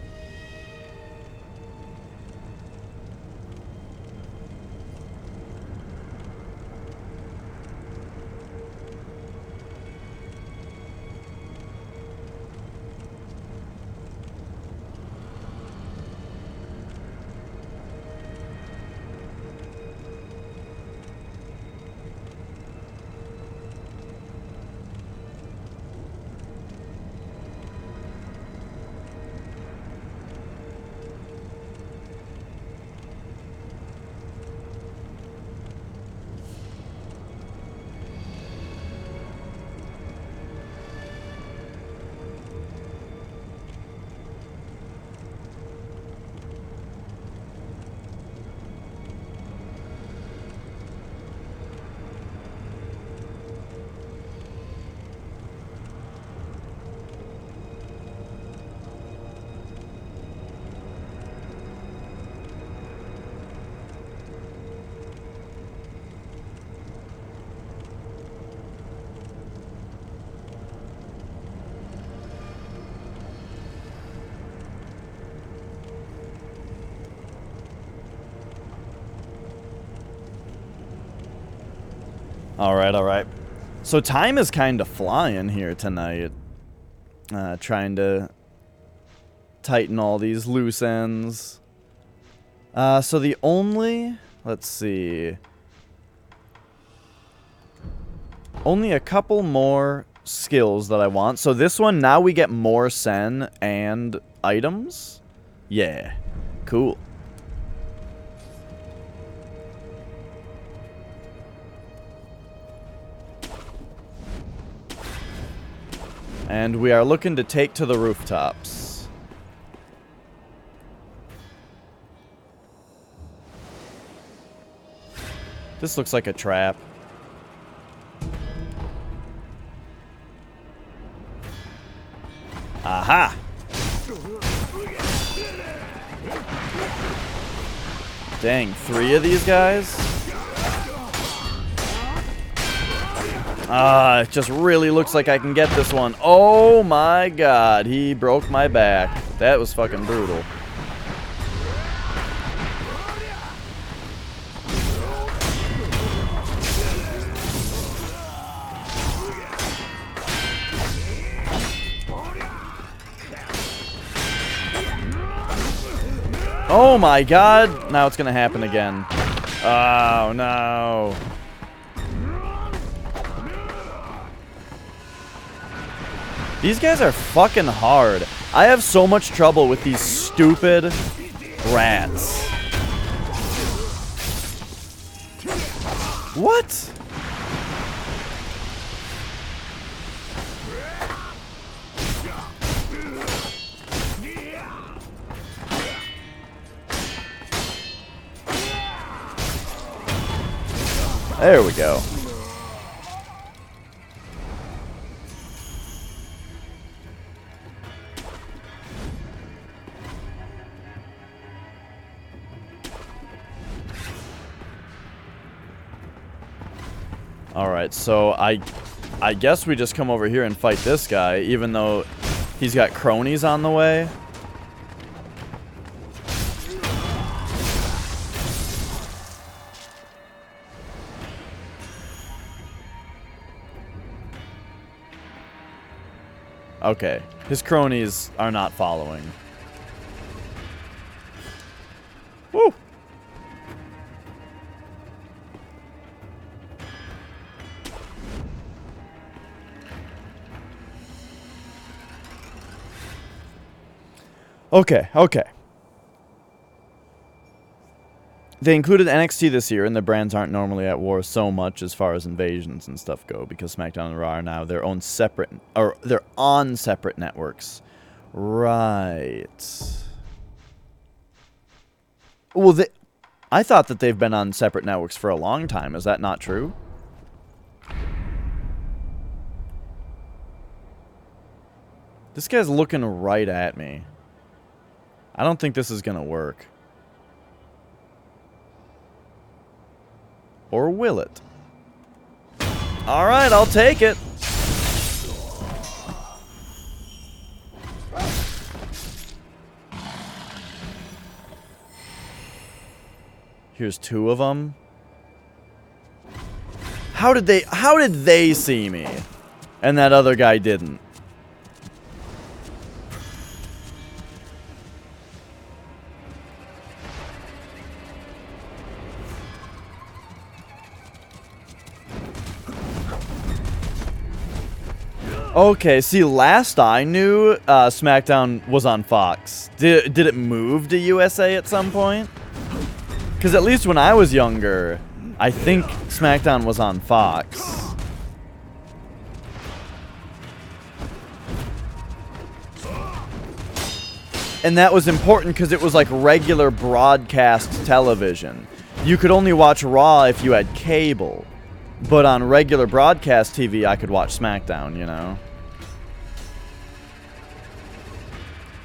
Alright. So time is kind of flying here tonight. Trying to tighten all these loose ends. So the only... Let's see. Only a couple more skills that I want. So this one, now we get more sen and items. Yeah. Cool. And we are looking to take to the rooftops. This looks like a trap. Aha! Dang, 3 of these guys? It just really looks like I can get this one. Oh my god, he broke my back. That was fucking brutal. Oh my god, now it's gonna happen again. Oh no. These guys are fucking hard. I have so much trouble with these stupid rats. What? There we go. Alright, so I guess we just come over here and fight this guy, even though he's got cronies on the way. Okay. His cronies are not following. Woo! Okay, okay. They included NXT this year, and the brands aren't normally at war so much as far as invasions and stuff go, because SmackDown and Raw are now their own separate, or they're on separate networks. Right. Well, I thought that they've been on separate networks for a long time. Is that not true? This guy's looking right at me. I don't think this is gonna work. Or will it? Alright, I'll take it. Here's 2 of them. How did they see me? And that other guy didn't. Okay, see, last I knew, SmackDown was on Fox. Did it move to USA at some point? Because at least when I was younger, I think SmackDown was on Fox. And that was important because it was like regular broadcast television. You could only watch Raw if you had cable. But on regular broadcast TV, I could watch SmackDown, you know?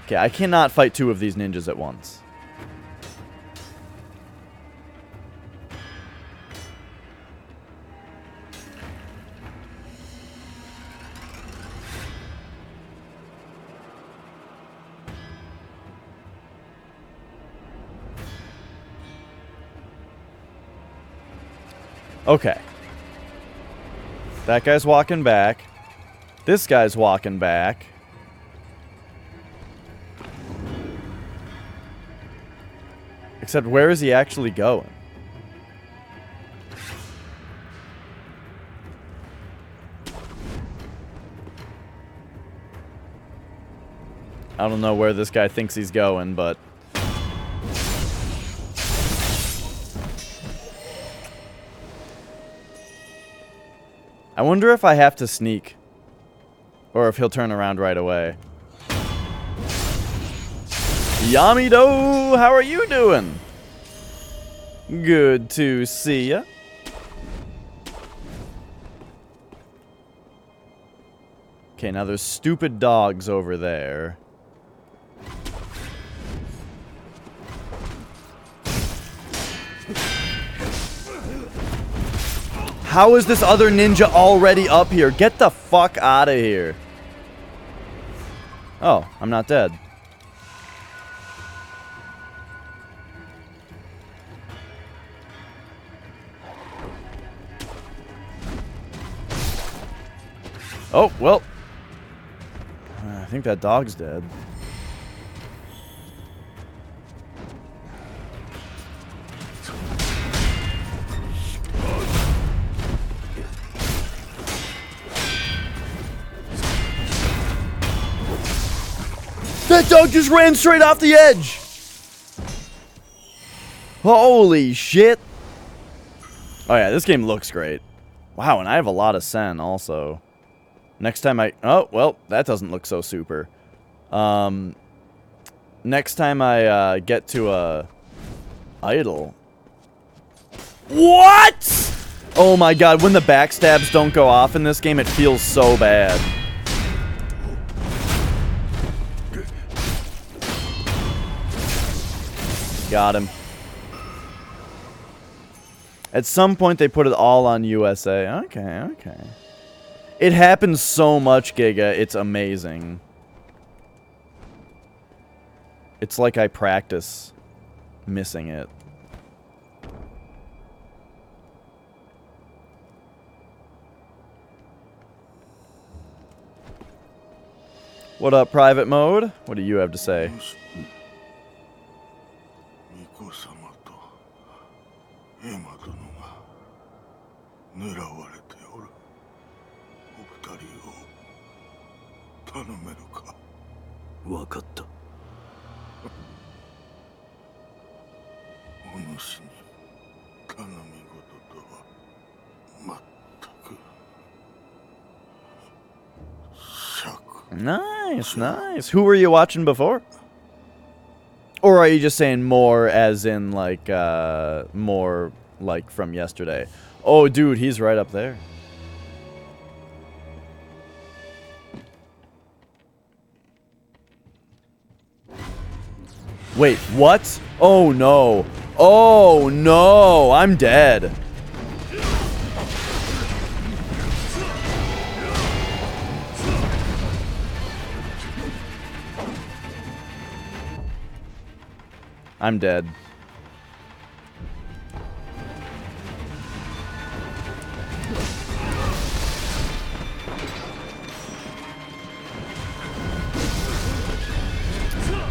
Okay, I cannot fight 2 of these ninjas at once. Okay. That guy's walking back. This guy's walking back. Except where is he actually going? I don't know where this guy thinks he's going, but... I wonder if I have to sneak. Or if he'll turn around right away. Yamido, how are you doing? Good to see ya. Okay, now there's stupid dogs over there. How is this other ninja already up here? Get the fuck out of here. Oh, I'm not dead. Oh, well. I think that dog's dead. That dog just ran straight off the edge! Holy shit! Oh yeah, this game looks great. Wow, and I have a lot of Sen also. Next time oh, well, that doesn't look so super. Next time I get to a idol. What? Oh my god, when the backstabs don't go off in this game, it feels so bad. Got him. At some point, they put it all on USA. Okay, okay. It happens so much, Giga. It's amazing. It's like I practice missing it. What up, private mode? What do you have to say? 巫女様とエマ殿が狙われておる。お二人を頼めるか。わかった。お主に頼み事とは全く尺。 Nice, nice. Who were you watching before? Or are you just saying more as in, like, more, like, from yesterday? Oh, dude, he's right up there. Wait, what? Oh, no. Oh, no. I'm dead. I'm dead.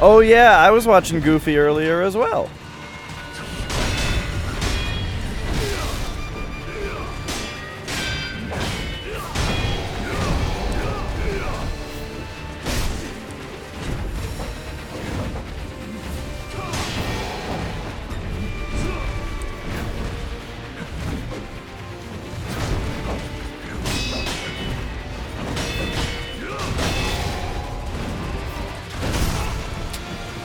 Oh yeah, I was watching Goofy earlier as well.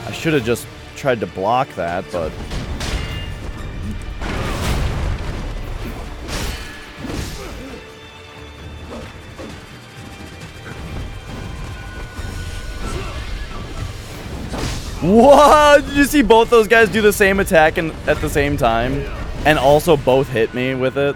I should have just tried to block that, but... What? Did you see both those guys do the same attack at the same time? And also both hit me with it?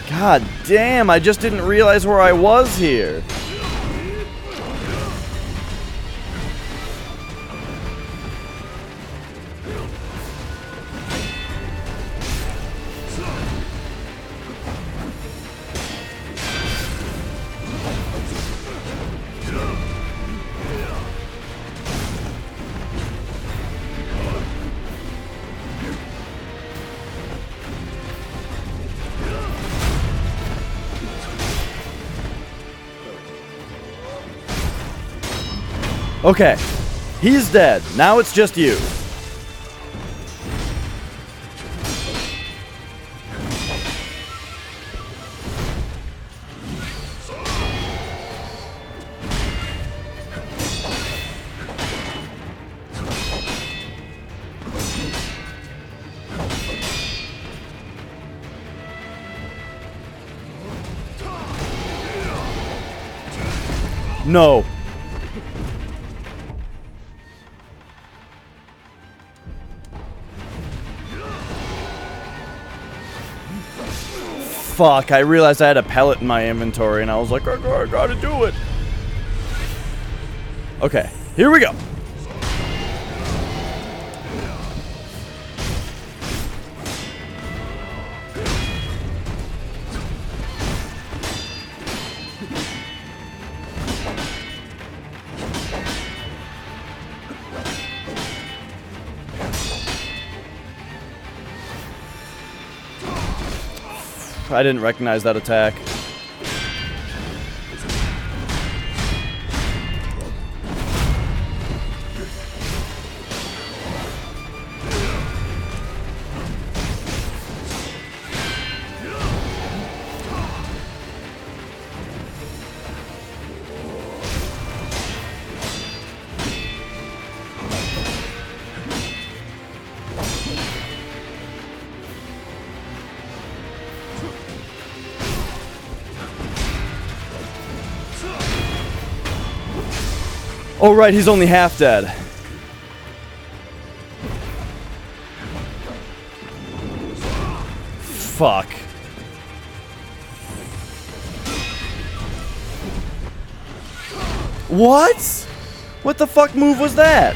God damn, I just didn't realize where I was here. Okay, he's dead. Now it's just you. No. Fuck, I realized I had a pellet in my inventory and I was like, I gotta do it. Okay, here we go. I didn't recognize that attack. Oh right, he's only half dead. Fuck. What? What the fuck move was that?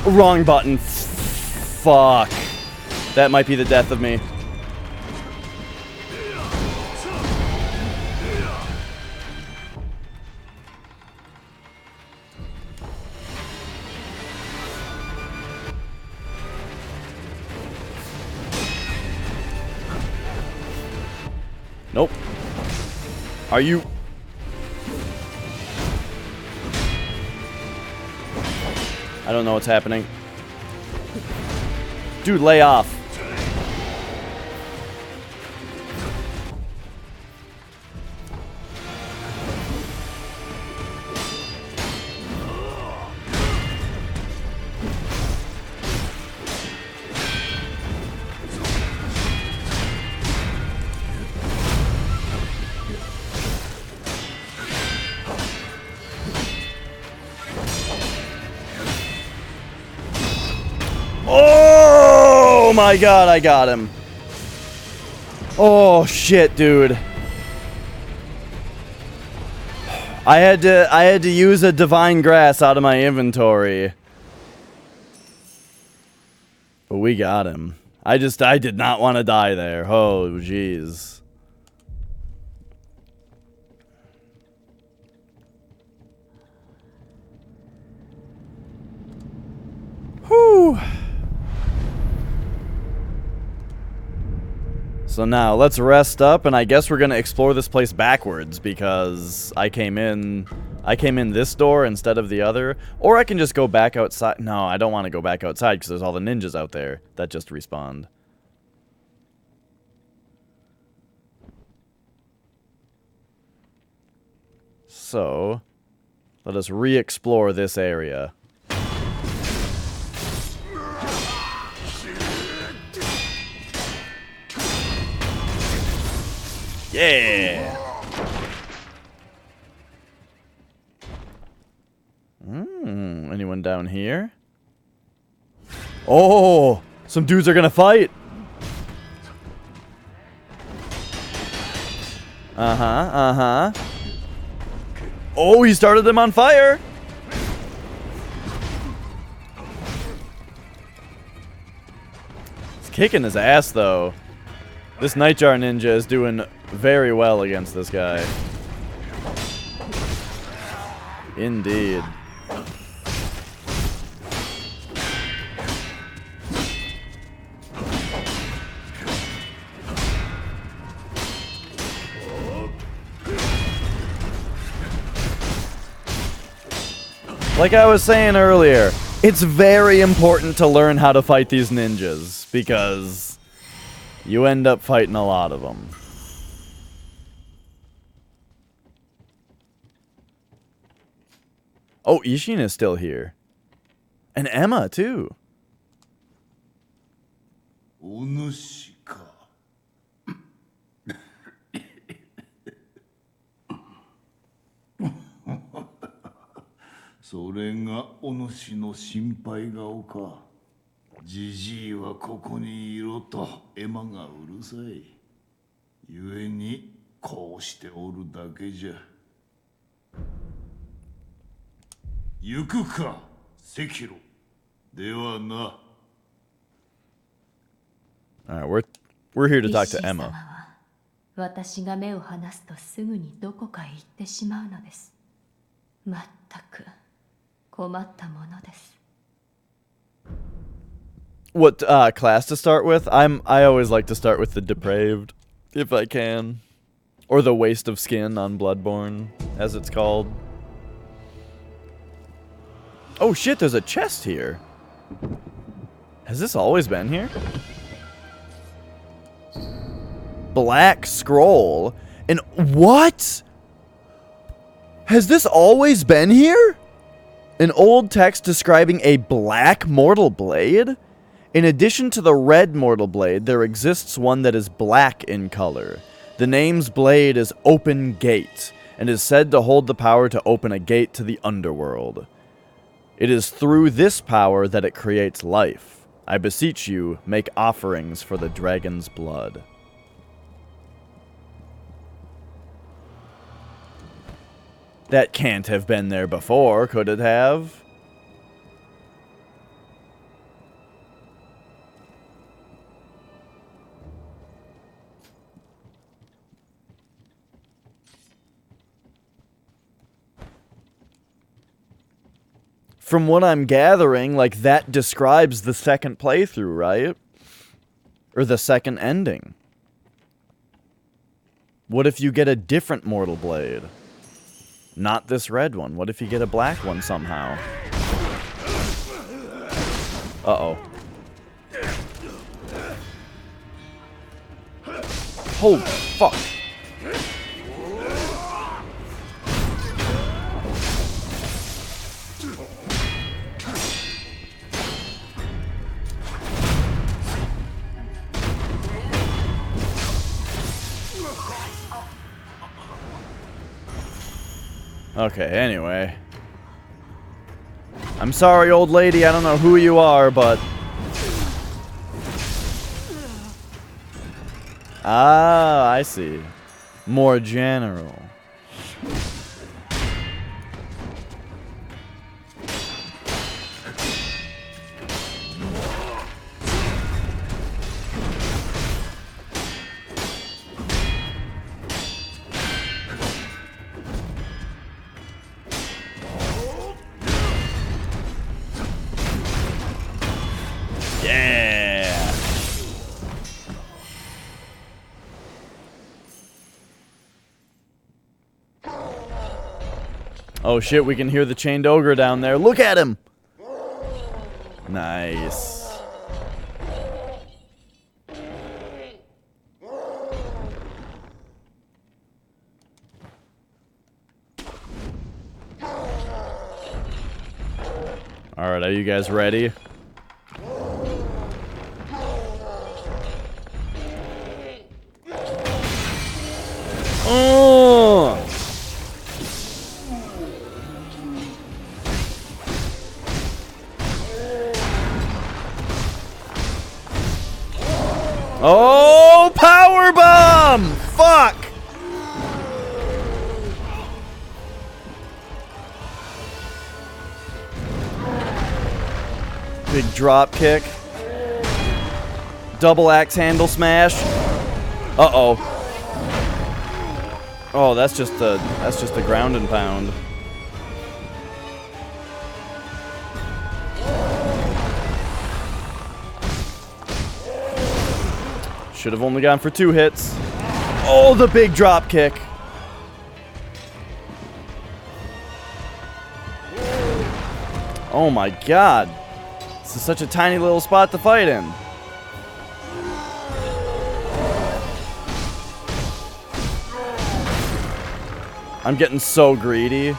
Wrong button. Fuck. That might be the death of me. Nope. Are you... I don't know what's happening. Dude, lay off. Oh my god, I got him. Oh shit, dude. I had to use a divine grass out of my inventory. But we got him. I did not want to die there. Oh jeez. Whew. So now, let's rest up, and I guess we're gonna explore this place backwards, because I came in this door instead of the other. Or I can just go back outside. No, I don't want to go back outside, because there's all the ninjas out there that just respawned. So, let us re-explore this area. Yeah! Anyone down here? Oh! Some dudes are gonna fight! Oh, he started them on fire! He's kicking his ass, though. This Nightjar Ninja is doing very well against this guy. Indeed. Like I was saying earlier, it's very important to learn how to fight these ninjas, because you end up fighting a lot of them. Oh, Ishin is still here. And Emma, too. お主か。それがお主の心配顔か。じじいはここにいろとエマがうるさい。ゆえにこうしておるだけじゃ。行くか、赤炉。ではな。Alright, we're here to talk to Emma. 私が目を離すとすぐにどこかへ行ってしまうのです。まったく困ったものです。What class to start with? I always like to start with the depraved, if I can, or the waste of skin on Bloodborne, as it's called. Oh shit! There's a chest here. Has this always been here? Black scroll. And what? Has this always been here? An old text describing a black mortal blade? In addition to the red mortal blade, there exists one that is black in color. The name's blade is Open Gate, and is said to hold the power to open a gate to the underworld. It is through this power that it creates life. I beseech you, make offerings for the dragon's blood. That can't have been there before, could it have? From what I'm gathering, like, that describes the second playthrough, right? Or the second ending. What if you get a different mortal blade? Not this red one. What if you get a black one somehow? Uh-oh. Holy fuck. Okay, anyway. I'm sorry, old lady, I don't know who you are, but... Ah, I see. More general. Yeah! Oh shit, we can hear the chained ogre down there. Look at him! Nice. Alright, are you guys ready? Oh! Oh, power bomb! Fuck! Big drop kick. Double axe handle smash. Uh-oh. Oh, that's just the ground and pound. Should have only gone for 2 hits. Oh, the big drop kick. Oh my god. This is such a tiny little spot to fight in. I'm getting so greedy.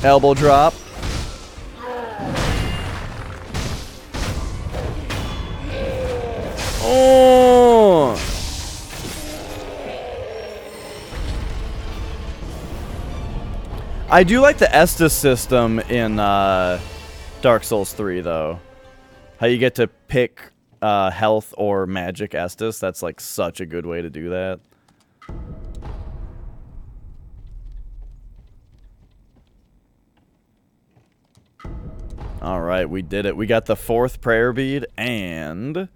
Elbow drop. Oh! I do like the Estus system in Dark Souls 3, though. How you get to pick health or magic Estus. That's like such a good way to do that. Alright, we did it. We got the 4th prayer bead and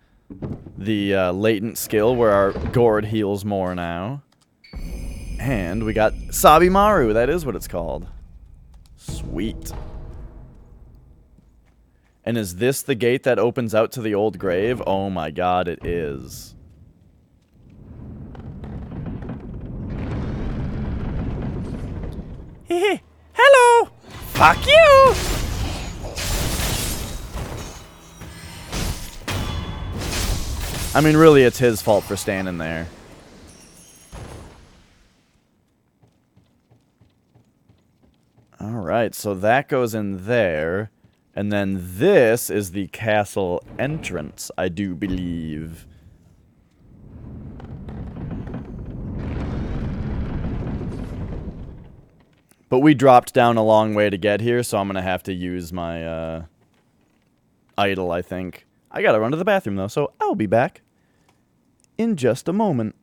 the latent skill where our gourd heals more now. And we got Sabimaru. That is what it's called. Sweet. And is this the gate that opens out to the old grave? Oh my god, it is. Hehe. Hello! Fuck you! I mean, really, it's his fault for standing there. Alright, so that goes in there. And then this is the castle entrance, I do believe. But we dropped down a long way to get here, so I'm going to have to use my idol, I think. I got to run to the bathroom, though, so I'll be back in just a moment.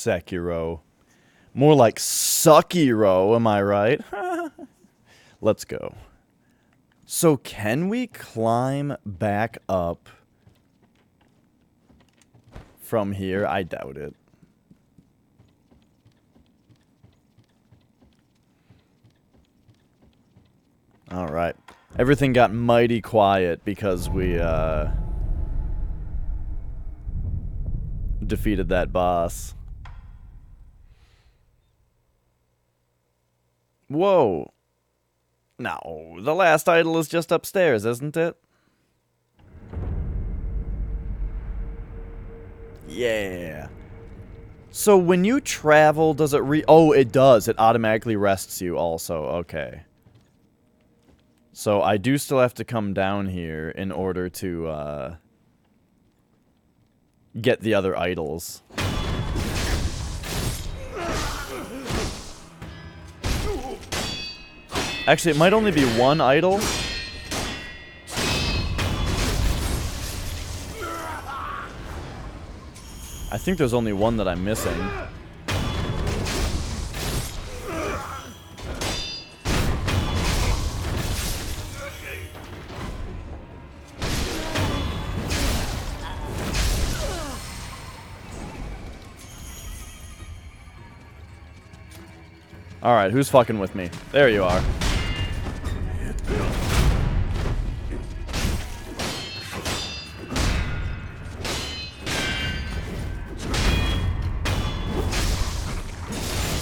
Sekiro. More like Suckiro, am I right? Let's go. So can we climb back up from here? I doubt it. Alright. Everything got mighty quiet because we defeated that boss. Whoa. No, the last idol is just upstairs, isn't it? Yeah. So when you travel, does it oh, it does. It automatically rests you also. Okay. So I do still have to come down here in order to, get the other idols. Actually, it might only be one idol. I think there's only one that I'm missing. Alright, who's fucking with me? There you are.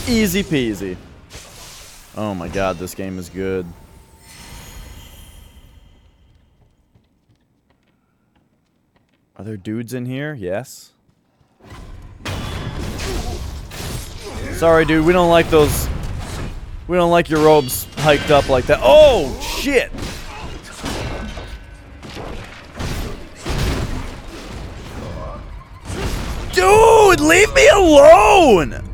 Easy peasy. Oh my god, this game is good. Are there dudes in here? Yes. Sorry, dude. We don't like those. We don't like your robes hiked up like that. Oh, shit. Dude, leave me alone.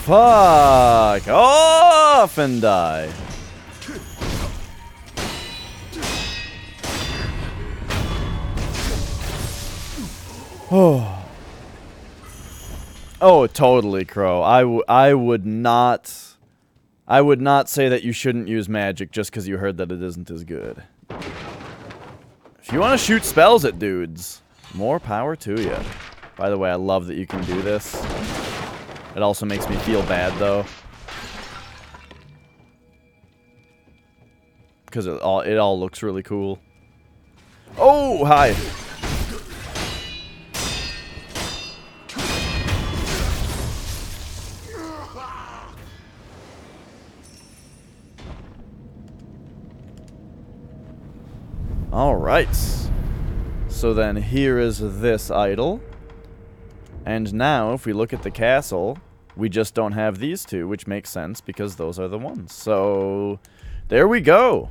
Fuck off and die. Oh. Oh, totally, Crow. I would not say that you shouldn't use magic just because you heard that it isn't as good. If you want to shoot spells at dudes, more power to you. By the way, I love that you can do this. It also makes me feel bad, though. Because it all looks really cool. Oh, hi. Alright. So then here is this idol. And now, if we look at the castle, we just don't have these two, which makes sense because those are the ones. So, there we go.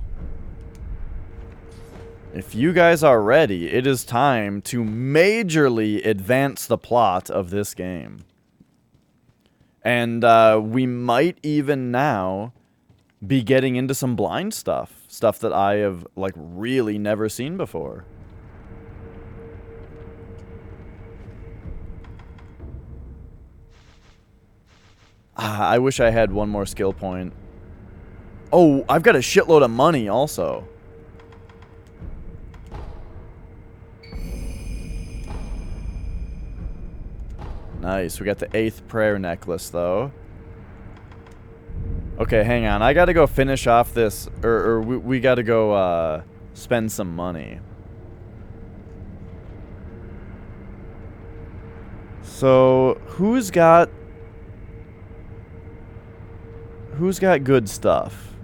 If you guys are ready, it is time to majorly advance the plot of this game. And we might even now be getting into some blind stuff. Stuff that I have, like, really never seen before. I wish I had one more skill point. Oh, I've got a shitload of money also. Nice. We got the 8th prayer necklace, though. Okay, hang on. I gotta go finish off this, or we gotta go, spend some money. So, who's got good stuff?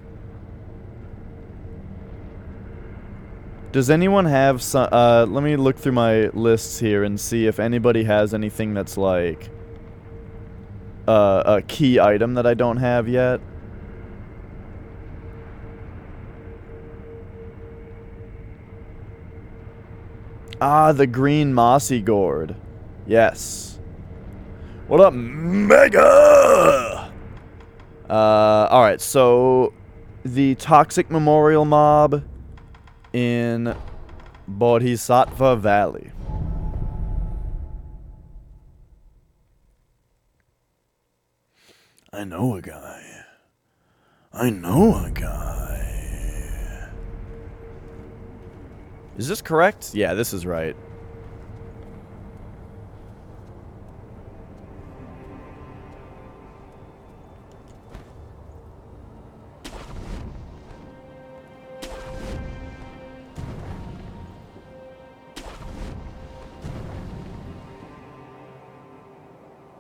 Does anyone have some, let me look through my lists here and see if anybody has anything that's like a key item that I don't have yet. Ah, the green mossy gourd. Yes. What up, Mega? Alright, so the Toxic Memorial Mob in Bodhisattva Valley. I know a guy. I know a guy. Is this correct? Yeah, this is right.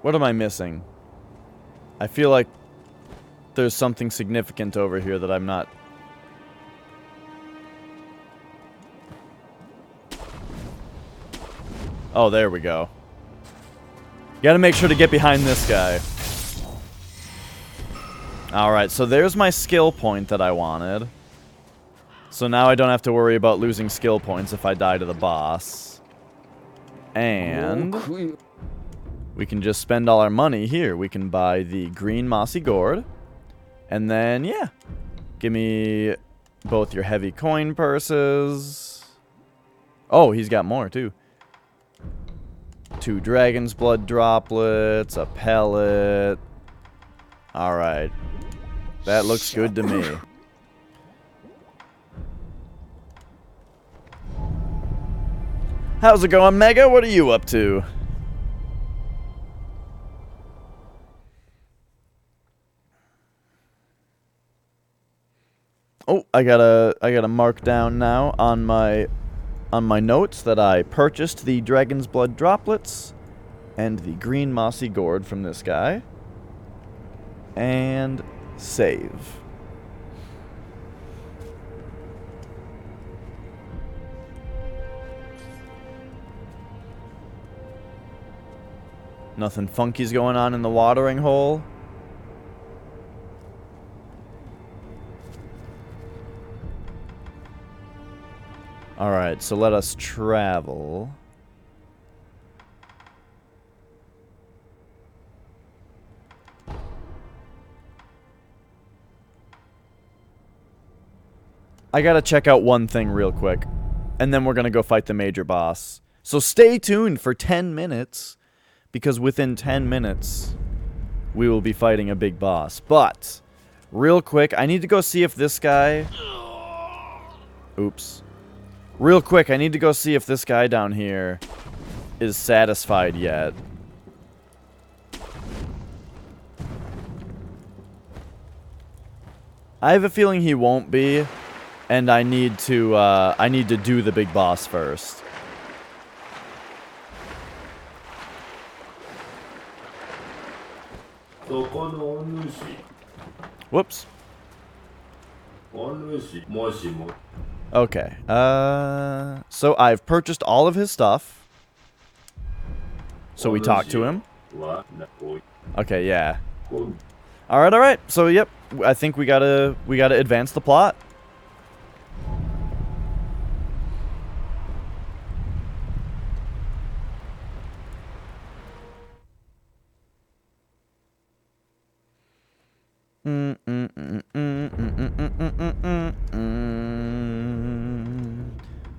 What am I missing? I feel like there's something significant over here that I'm not. Oh, there we go. Gotta make sure to get behind this guy. Alright, so there's my skill point that I wanted. So now I don't have to worry about losing skill points if I die to the boss. And we can just spend all our money here. We can buy the green mossy gourd. And then, yeah. Give me both your heavy coin purses. Oh, he's got more, too. 2 dragon's blood droplets, a pellet. Alright. That looks good to me. How's it going, Mega? What are you up to? Oh, I gotta mark down now on my on my notes that I purchased the Dragon's Blood droplets and the green mossy gourd from this guy. And save. Nothing funky's going on in the watering hole. Alright, so let us travel. I gotta check out one thing real quick, and then we're gonna go fight the major boss. So stay tuned for 10 minutes, because within 10 minutes, we will be fighting a big boss. But, real quick, I need to go see if this guy... Oops. Real quick, I need to go see if this guy down here is satisfied yet. I have a feeling he won't be, and I need to do the big boss first. Whoops. Okay. So I've purchased all of his stuff. So we talked to him. Okay, yeah. Alright, alright. So yep, I think we gotta advance the plot.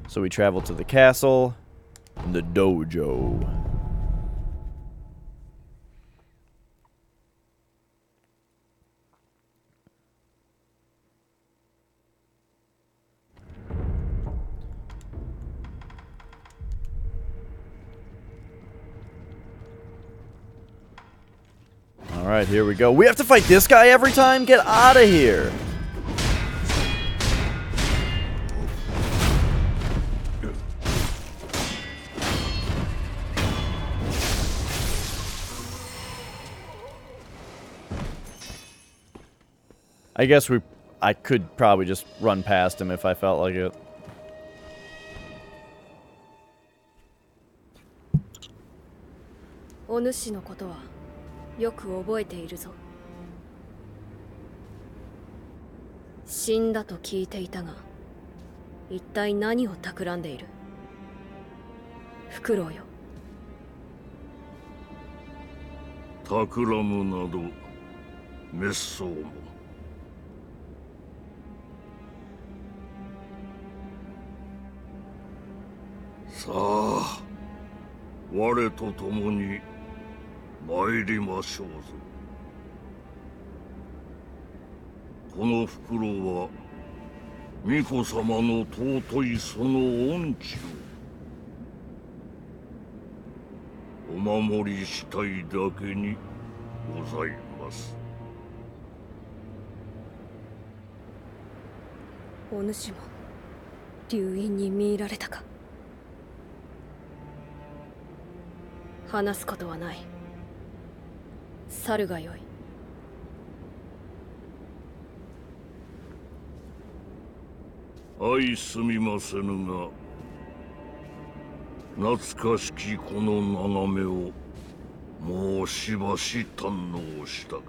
So we travel to the castle, the dojo. Alright, here we go. We have to fight this guy every time? Get out of here! I guess I could probably just run past him if I felt like it.さあ、我と共に参りましょうぞ。この袋は巫女様の尊いその恩知をお守りしたいだけにございます。お主も流因に見入られたか。話すことはない。去るがよい。相すみませぬが、懐かしきこの眺めをもうしばし堪能したか。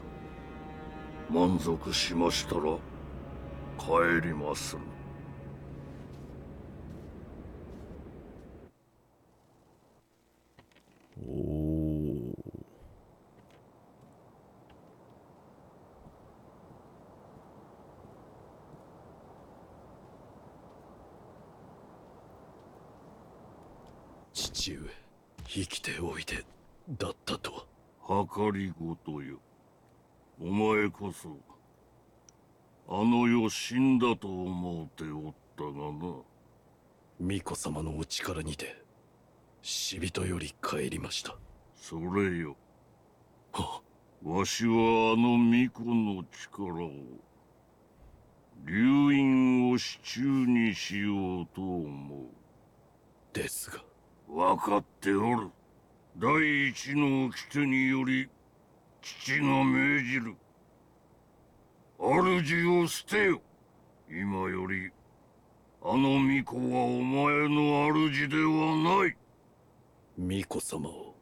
満足しましたら帰りまする。父上、生きておいでだったとは。計りごとよ。お前こそあの世死んだと思うておったがな。巫女様のお力にて死人より帰りました。それよ。わしはあの巫女の力を流因を手中にしようと思う。ですが。分かっておる。第一の掟により父が命じる。主を捨てよ。今よりあの巫女はお前の主ではない。巫女様を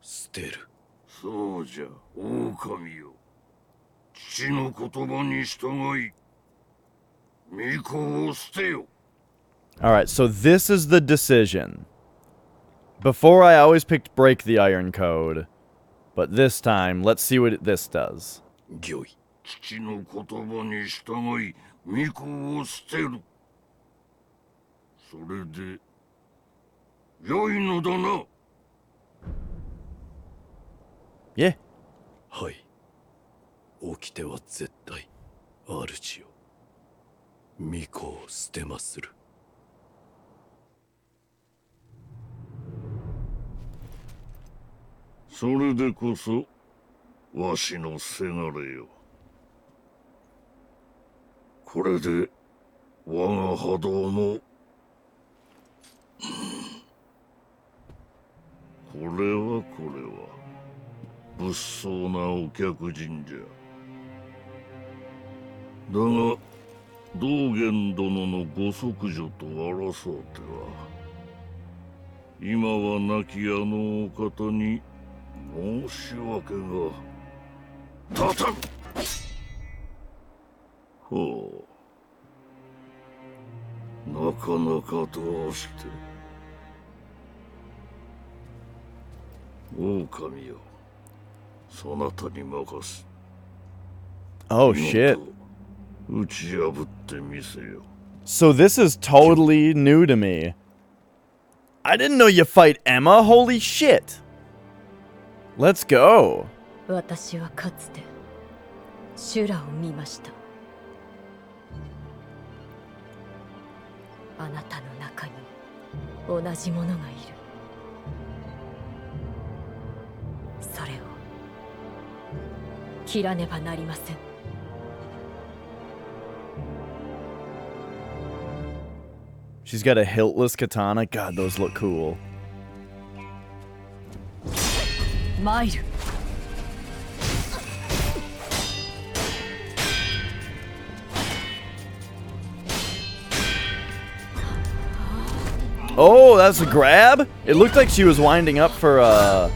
捨てる。そうじゃ、狼よ。父の言葉に従い巫女を捨てよ。 Alright, so this is the decision. Before I always picked break the iron code. But this time, let's see what this does. 御意。父の言葉に従い巫女を捨てる。それで良いのだな。Yeah. はい。掟は絶対、主よ。巫女を捨てまする。それでこそわしのせがれよ。これで我が波動もこれは物騒なお客人じゃ。だが道元殿のご息女と争うては今は亡きあのお方に申し訳が立たぬ。ほう、なかなかどうして。狼よ、そなたに任す。 Oh, shit. 打ち破ってみせよ。 So this is totally new to me. I didn't know you fight Emma. Holy shit. Let's go. 私はかつて修羅を見ました。あなたの中に同じものがいる。それを切らねばなりません。 She's got a hiltless katana. God, those look cool. マイル。 Oh, that's a grab? It looked like she was winding up for a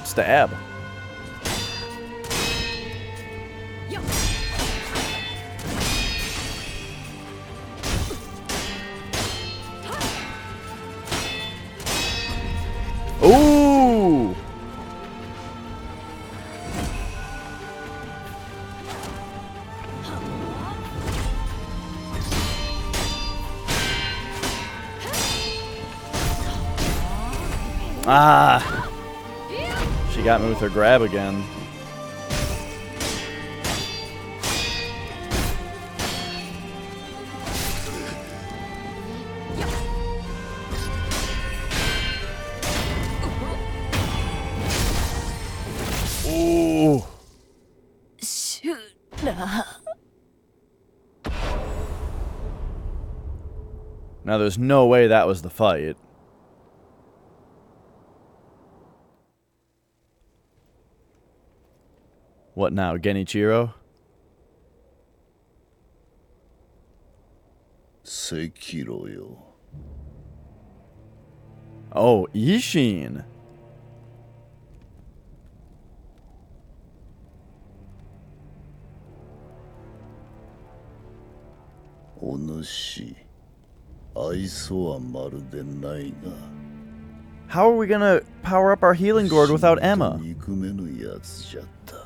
stab. Ooh! Ah! She got me with her grab again. Ooh! 修羅。 Now there's no way that was the fight. What now, Genichiro? Sekiro yo. Oh, Ishin. Onushi. Aiso wa marude nai ga. How are we gonna power up our healing gourd without Emma? 憎めぬやつじゃった。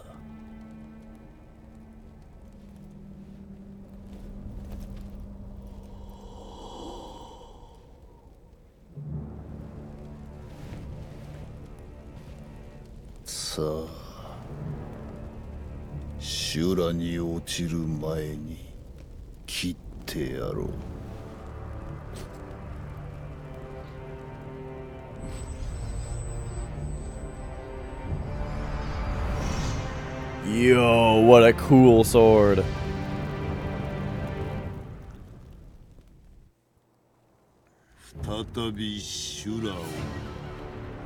さあ、修羅に落ちる前に切ってやろう。Yo, what a cool sword. 再び修羅を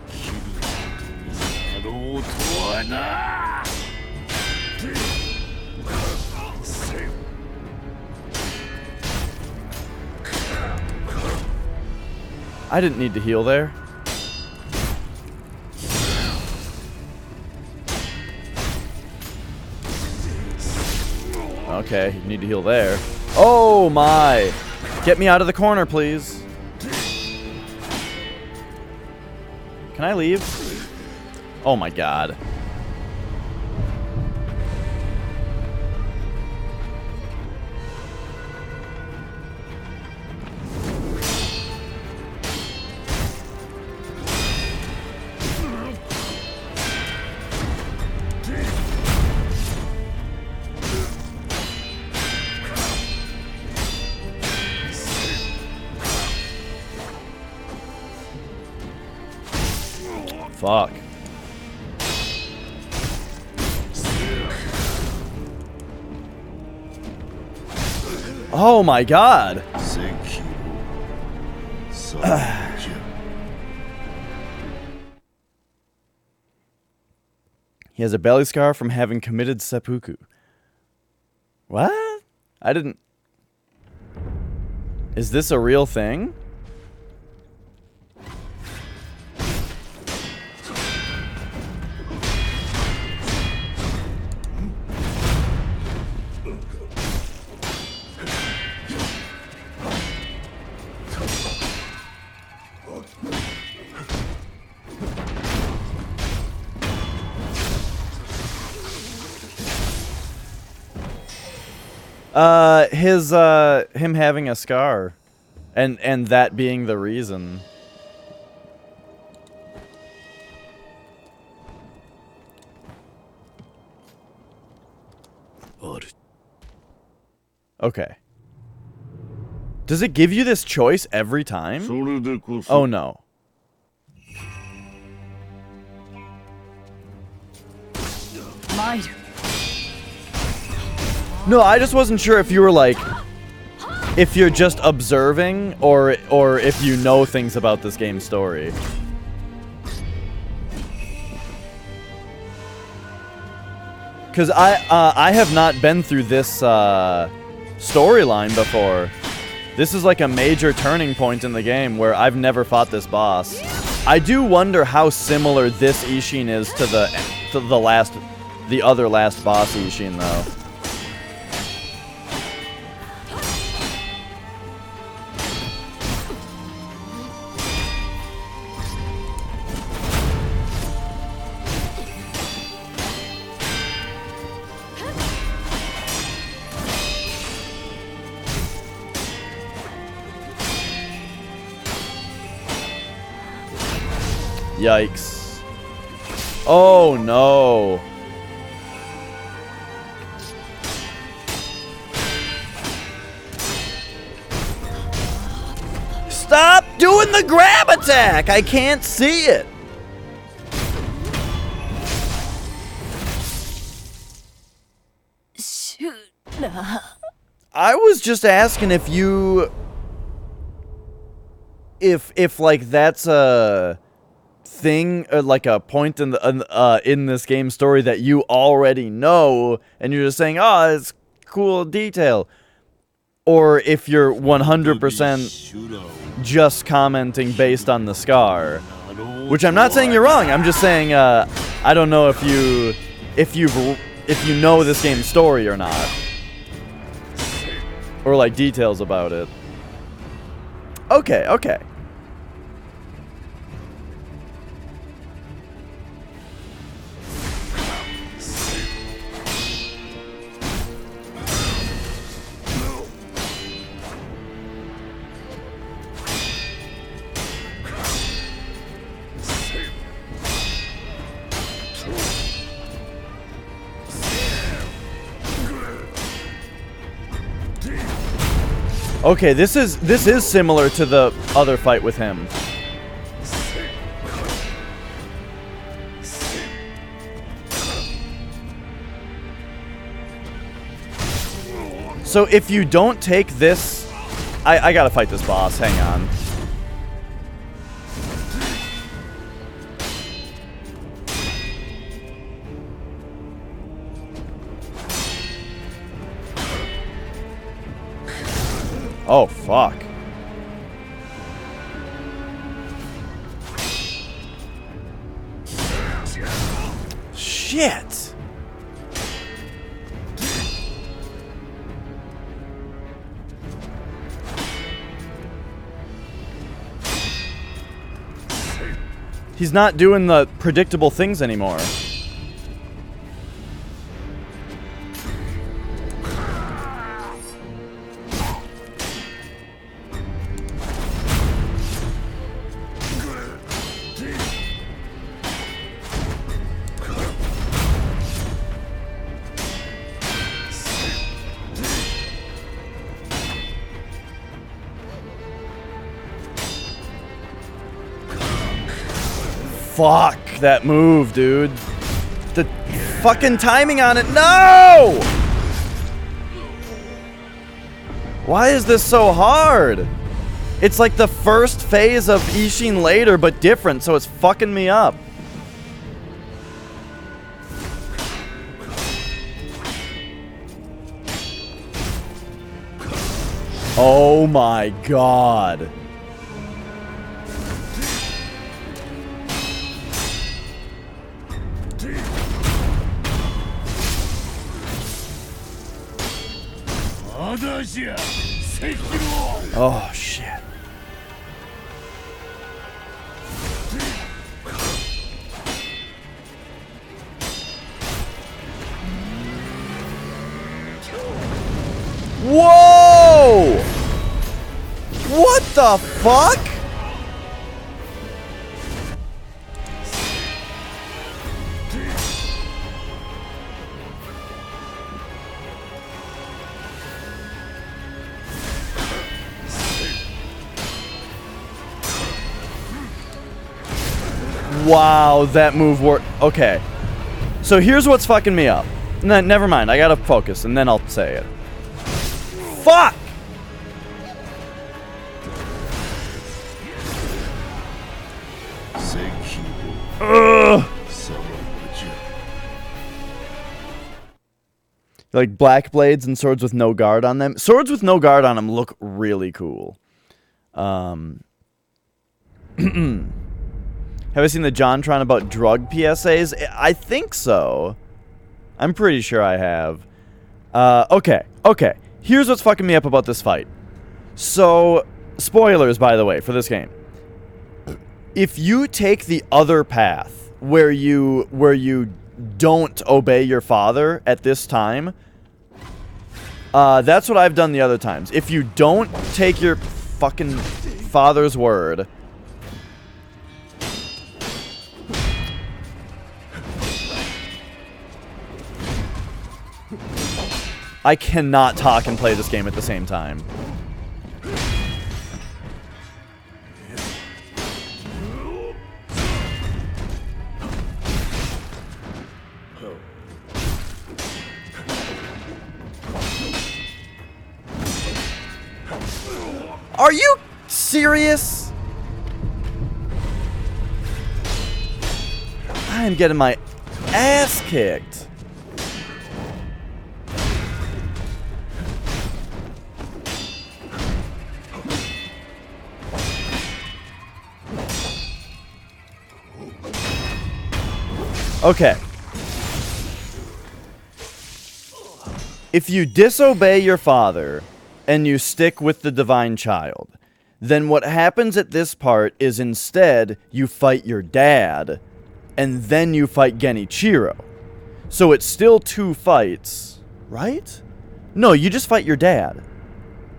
切ることになろうとはな。I didn't need to heal there. Okay, you need to heal there. Oh my! Get me out of the corner, please. Can I leave? Oh my god. Fuck. Oh my god. Sekiro. さあじゃ。He has a belly scar from having committed seppuku. What? I didn't... Is this a real thing? Him having a scar, and that being the reason. Okay. Does it give you this choice every time? それでこそ Oh no. No, I just wasn't sure if you were like, if you're just observing or if you know things about this game's story. Cause I have not been through this storyline before. This is like a major turning point in the game where I've never fought this boss. I do wonder how similar this Ishin is to the other last boss Ishin though. Yikes. Oh no. Stop doing the grab attack! I can't see it! I was just asking if you... If like that's a thing, like a point in the in this game story that you already know, and you're just saying, "Oh, it's cool detail," or if you're 100% just commenting based on the scar. Which I'm not saying you're wrong. I'm just saying I don't know if you know this game's story or not, or like details about it. Okay, okay. Okay, this is similar to the other fight with him. So if you don't take this... I gotta fight this boss, hang on. Oh, fuck. Shit! He's not doing the predictable things anymore. Fuck that move, dude. The fucking timing on it. No! Why is this so hard? It's like the first phase of Ishin later, but different, so it's fucking me up. Oh my god. Oh, shit. Whoa! What the fuck? Wow, that move worked. Okay. So here's what's fucking me up. Never mind, I gotta focus, and then I'll say it. Fuck! Ugh. Like black blades and swords with no guard on them. Swords with no guard on them look really cool. Have I seen the JonTron about drug PSAs? I think so. I'm pretty sure I have. Okay. Here's what's fucking me up about this fight. So, spoilers, by the way, for this game. If you take the other path, where you don't obey your father at this time, that's what I've done the other times. If you don't take your fucking father's word... I cannot talk and play this game at the same time. Are you serious? I am getting my ass kicked. Okay. If you disobey your father and you stick with the divine child, then what happens at this part is instead you fight your dad and then you fight Genichiro. So it's still 2 fights, right? No, you just fight your dad.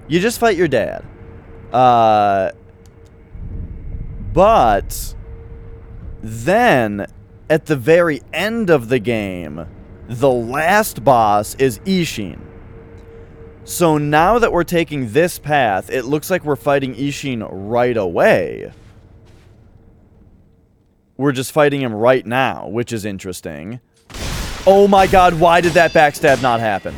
You just fight your dad. But then at the very end of the game, the last boss is Ishin. So now that we're taking this path, it looks like we're fighting Ishin right away. We're just fighting him right now, which is interesting. Oh my god, why did that backstab not happen?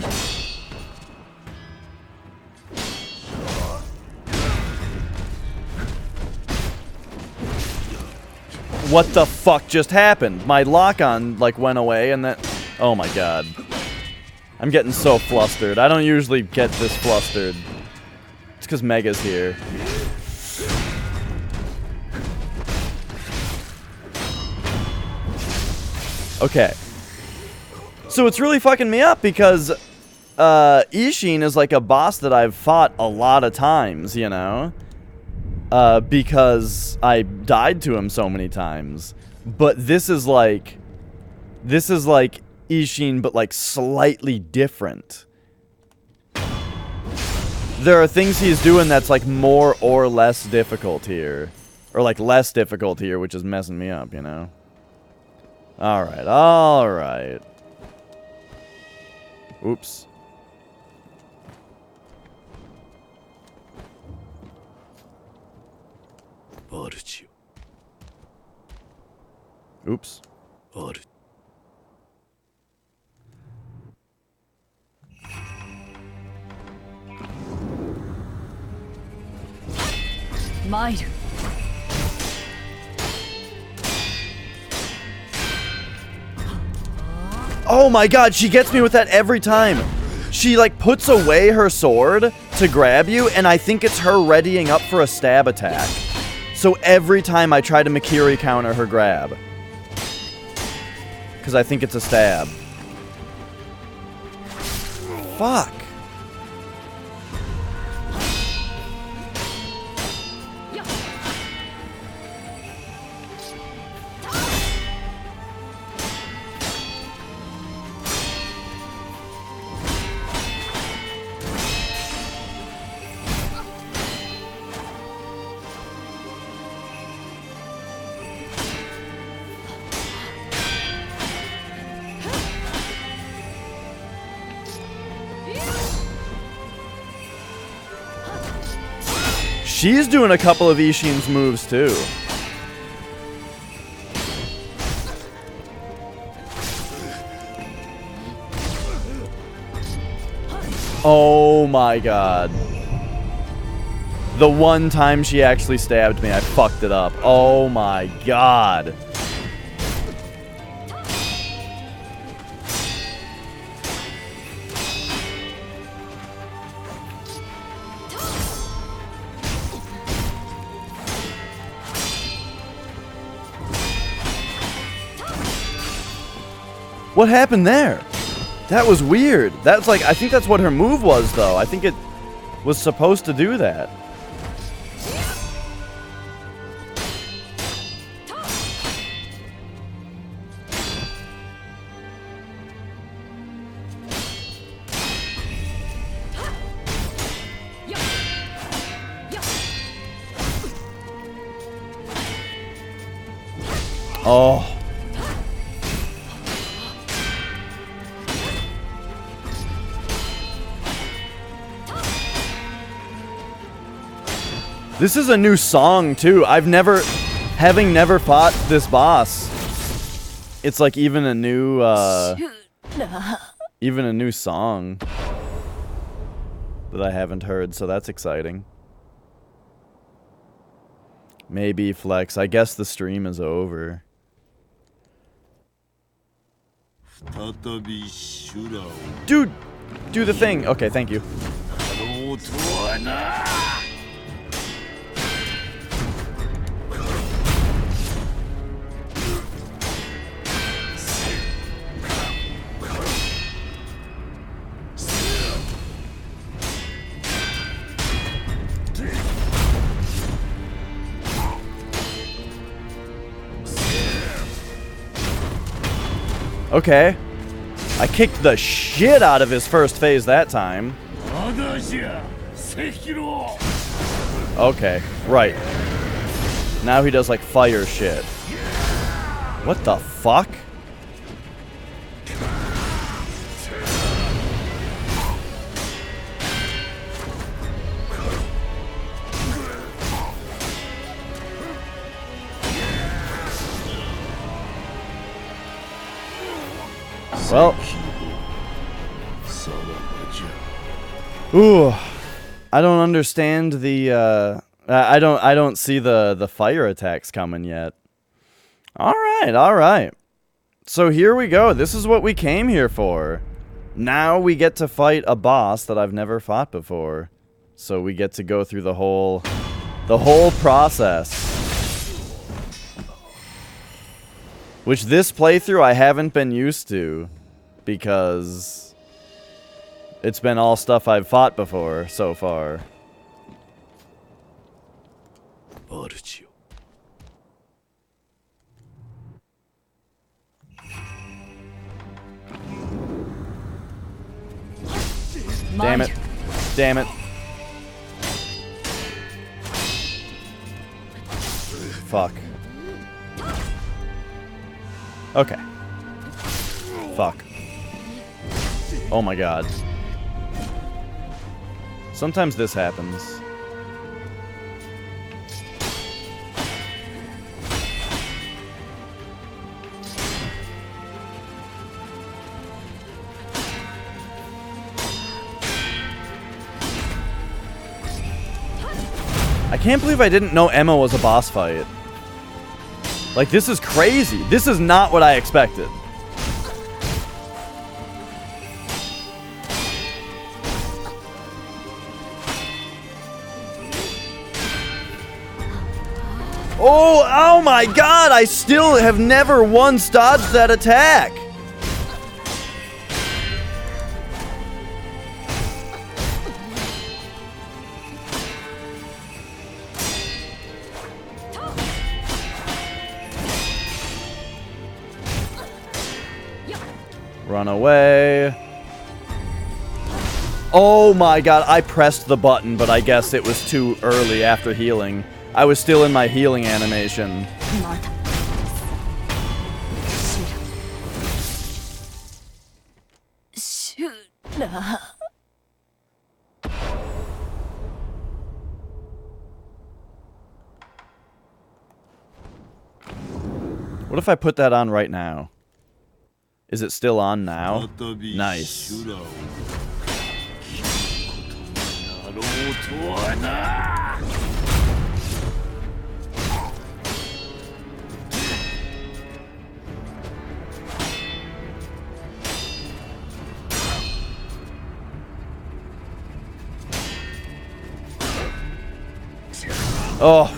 What the fuck just happened? My lock-on, like, went away and then... Oh my god. I'm getting so flustered. I don't usually get this flustered. It's because Mega's here. Okay. So it's really fucking me up because Ishin is like a boss that I've fought a lot of times, you know? Because I died to him so many times. But this is like Ishin, but like slightly different. There are things he's doing that's like more or less difficult here. Or like less difficult here, which is messing me up, you know? Alright, alright. Oops. Oops. Mairu. Oh my god, she gets me with that every time. She like puts away her sword to grab you, and I think it's her readying up for a stab attack. So every time I try to Makiri counter her grab. Because I think it's a stab. Fuck. She's doing a couple of Ishin's moves too. Oh my god. The one time she actually stabbed me, I fucked it up. Oh my god. What happened there? That was weird. That's like, I think that's what her move was, though. I think it was supposed to do that. Oh. This is a new song, too. Having never fought this boss, it's like even a new song that I haven't heard, so that's exciting. Maybe Flex. I guess the stream is over. Dude, do the thing. Okay, thank you. Okay. I kicked the shit out of his first phase that time. Okay, right. Now he does like fire shit. What the fuck? Well, ooh, I don't understand the. I don't see the fire attacks coming yet. All right. So here we go. This is what we came here for. Now we get to fight a boss that I've never fought before. So we get to go through the whole process. Which this playthrough I haven't been used to, because it's been all stuff I've fought before so far. 主よ Damn it. Damn it. Fuck. Okay. Fuck. Oh my god. Sometimes this happens. I can't believe I didn't know Emma was a boss fight. Like, this is crazy. This is not what I expected. Oh my god, I still have never once dodged that attack. Run away. Oh my god, I pressed the button, but I guess it was too early after healing. I was still in my healing animation. What if I put that on right now? Is it still on now? Nice. Oh.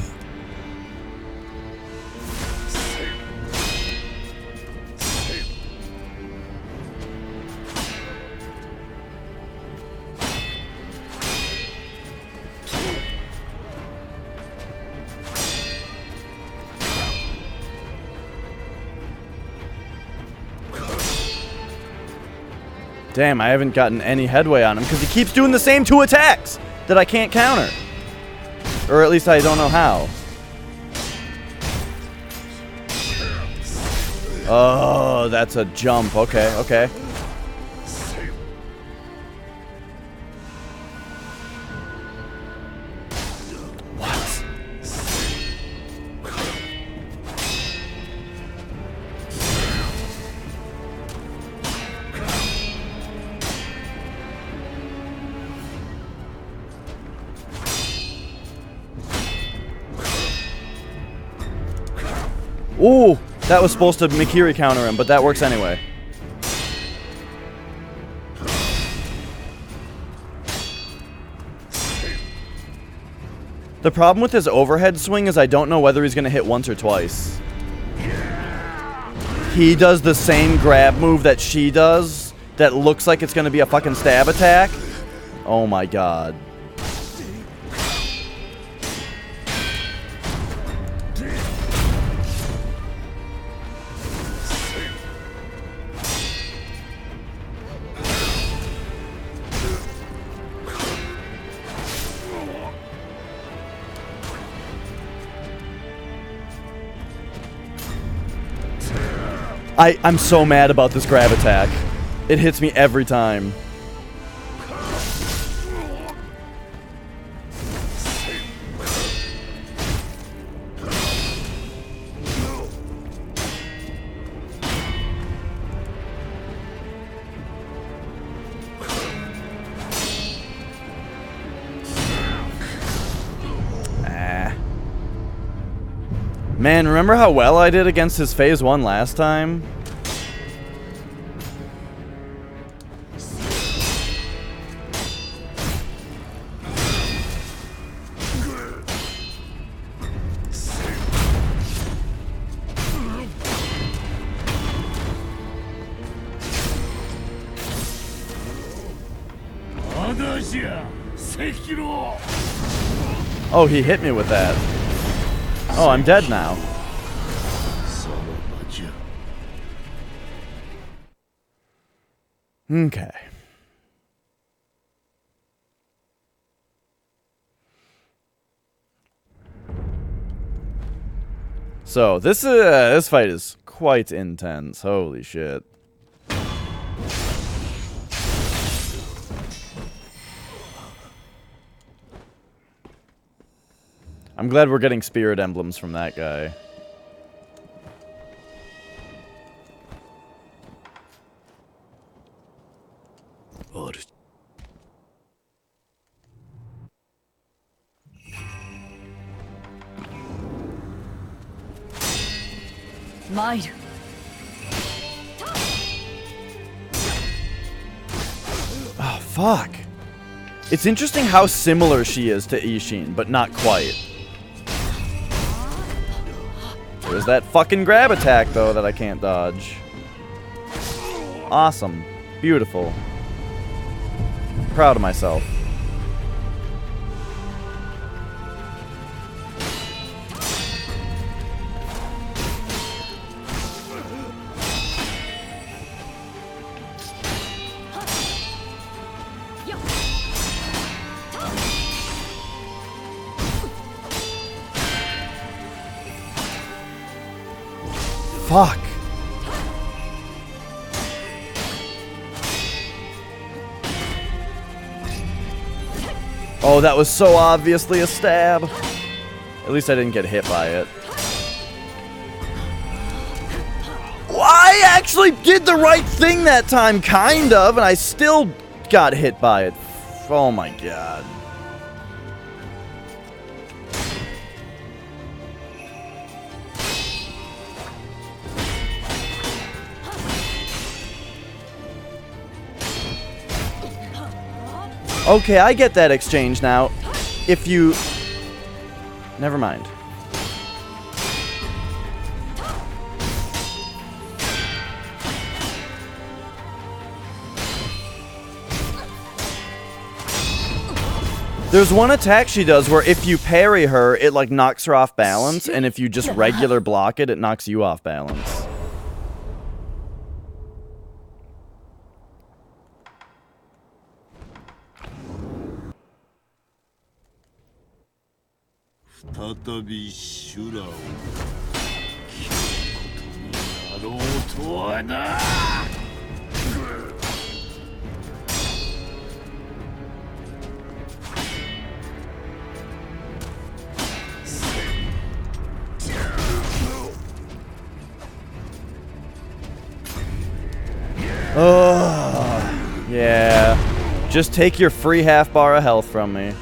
Damn, I haven't gotten any headway on him because he keeps doing the same 2 attacks that I can't counter. Or at least I don't know how. Oh, that's a jump. Okay, okay. What? Ooh, that was supposed to Mikiri counter him, but that works anyway. The problem with his overhead swing is I don't know whether he's going to hit once or twice. He does the same grab move that she does that looks like it's going to be a fucking stab attack. Oh my god. I'm so mad about this grab attack. It hits me every time. Man, remember how well I did against his phase 1 last time? Oh, he hit me with that. Oh, I'm dead now. Okay. So this fight is quite intense. Holy shit. I'm glad we're getting spirit emblems from that guy. Mairu. Oh, fuck. It's interesting how similar she is to Ishin, but not quite. There's that fucking grab attack, though, that I can't dodge. Awesome. Beautiful. Proud of myself. Fuck. Oh, that was so obviously a stab. At least I didn't get hit by it. Well, I actually did the right thing that time, kind of, and I still got hit by it. Oh my god. Okay, I get that exchange now. If you... Never mind. There's one attack she does where if you parry her, it like knocks her off balance, and if you just regular block it, it knocks you off balance. Oh, yeah. Just take your free half bar of health from me.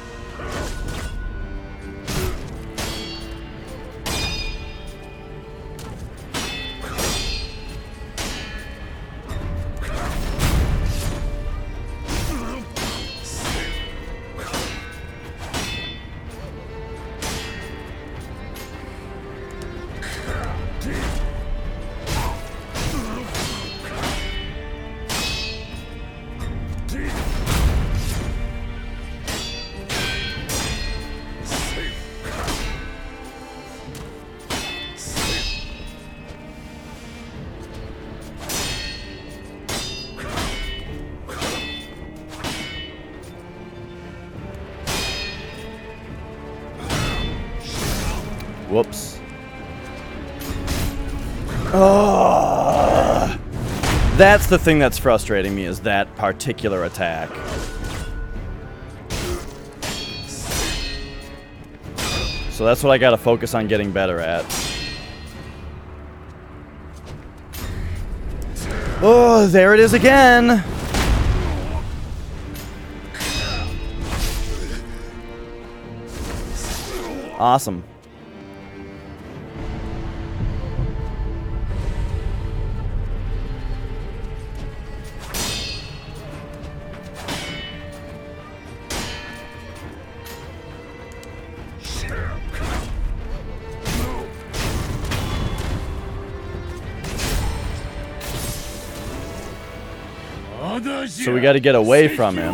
Whoops. Oh, that's the thing that's frustrating me, is that particular attack. So that's what I gotta focus on getting better at. Oh, there it is again! Awesome. So we got to get away from him.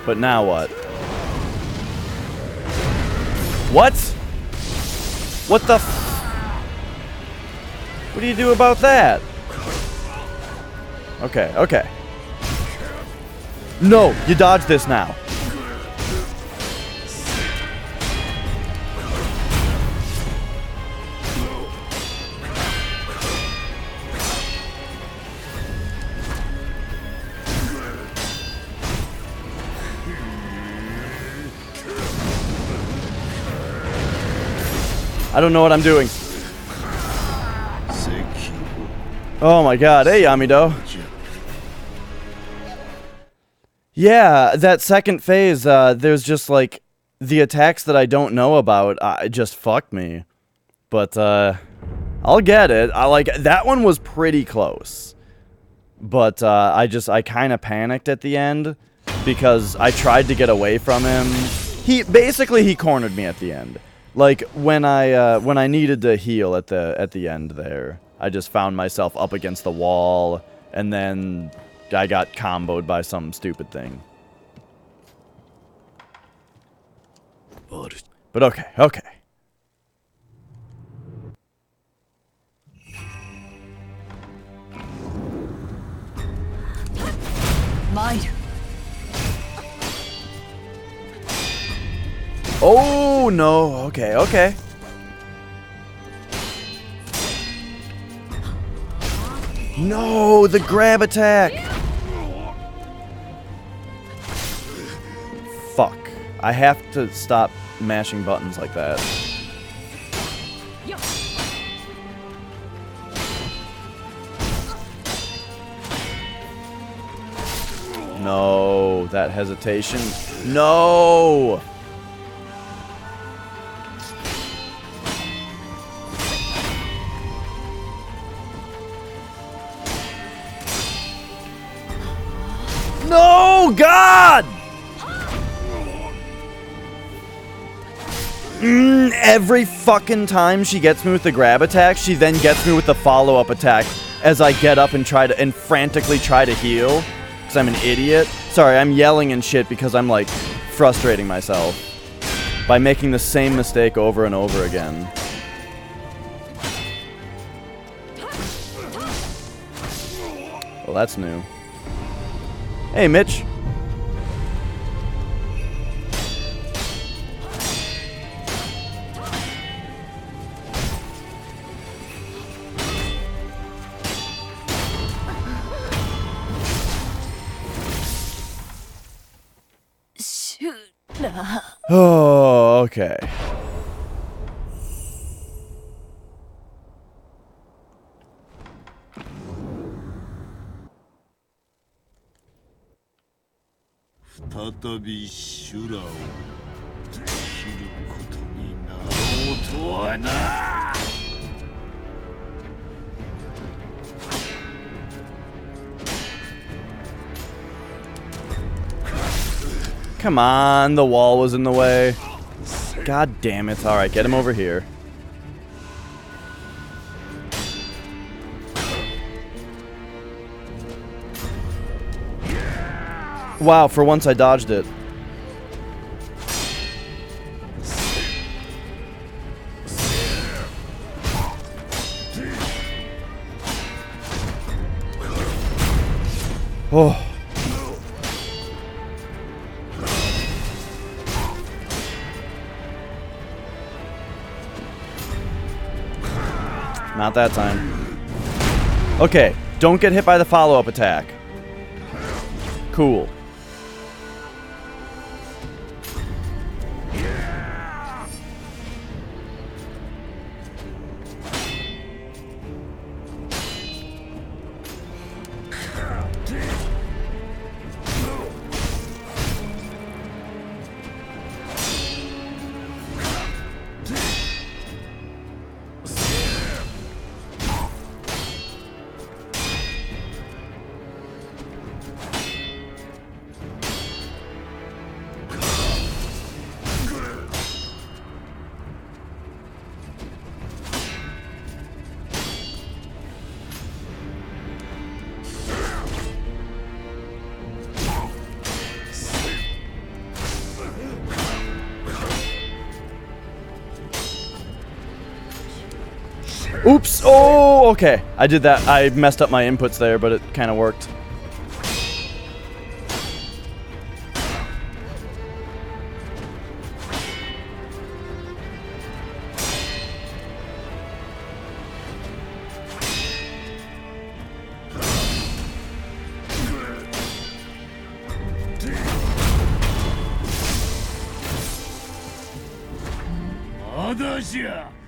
But now what? What? What the f... What do you do about that? Okay, okay. No, you dodge this now. I don't know what I'm doing. Sekiro. Oh my god. Hey, Yamido. Yeah, that second phase, there's just like the attacks that I don't know about. Just fucked me. But I'll get it. I like that one was pretty close. But I kind of panicked at the end because I tried to get away from him. He cornered me at the end. Like when I needed to heal at the end there, I just found myself up against the wall, and then I got comboed by some stupid thing. But okay, okay. Oh no, okay, okay. No, the grab attack. Fuck. I have to stop mashing buttons like that. No, that hesitation. No! No, God! Every fucking time she gets me with the grab attack, she then gets me with the follow-up attack as I get up and frantically try to heal. Because I'm an idiot. Sorry, I'm yelling and shit because I'm, like, frustrating myself by making the same mistake over and over again. Well, that's new. Hey, Mitch. Oh, okay. Come on, the wall was in the way. God damn it. Alright, get him over here. Wow, for once I dodged it. Oh. Not that time. Okay, don't get hit by the follow-up attack. Cool. Oops. Oh, okay. I did that. I messed up my inputs there, but it kind of worked.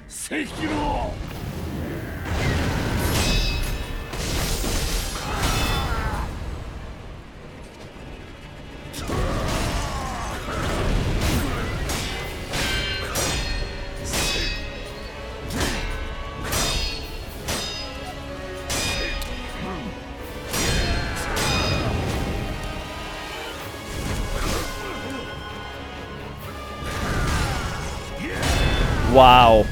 Sekiro! Wow.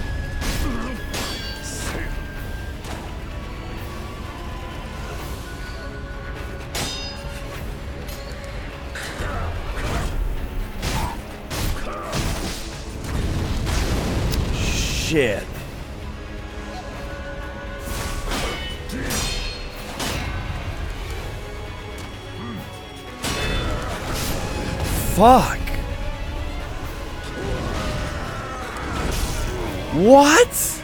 Shit. Fuck. What?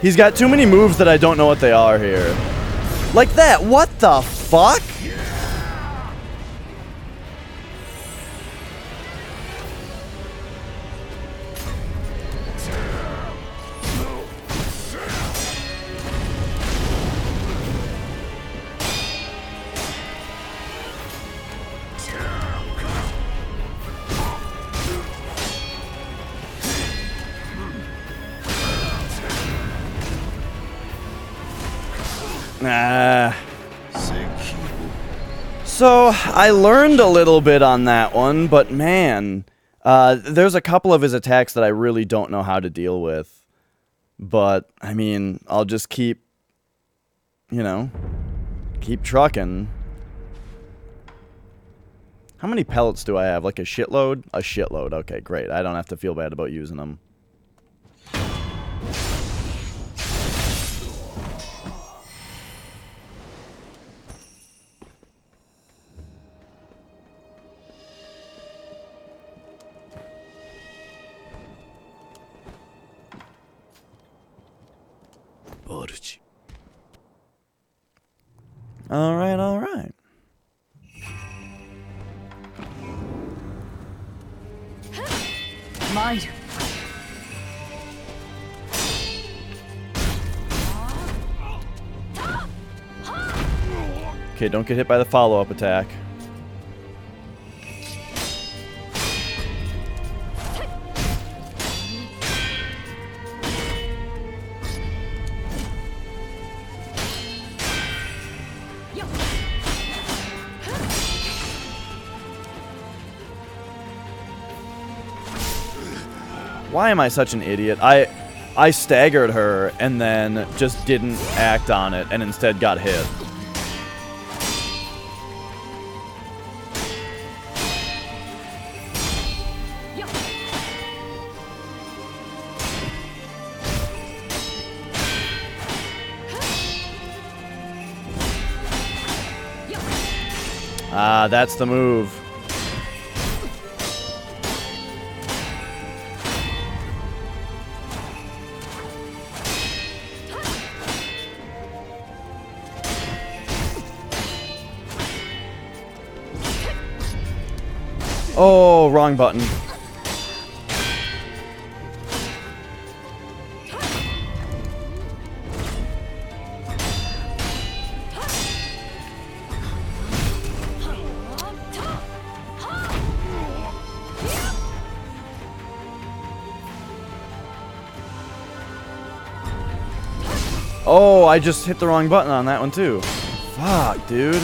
He's got too many moves that I don't know what they are here. Like that. What the fuck? So, I learned a little bit on that one, but man, there's a couple of his attacks that I really don't know how to deal with. But, I mean, I'll just keep, you know, keep trucking. How many pellets do I have? Like a shitload? A shitload. Okay, great. I don't have to feel bad about using them. Alright, alright. Okay, don't get hit by the follow-up attack. Why am I such an idiot? I staggered her and then just didn't act on it and instead got hit. Ah, that's the move. Oh, wrong button. Oh, I just hit the wrong button on that one too. Fuck, dude.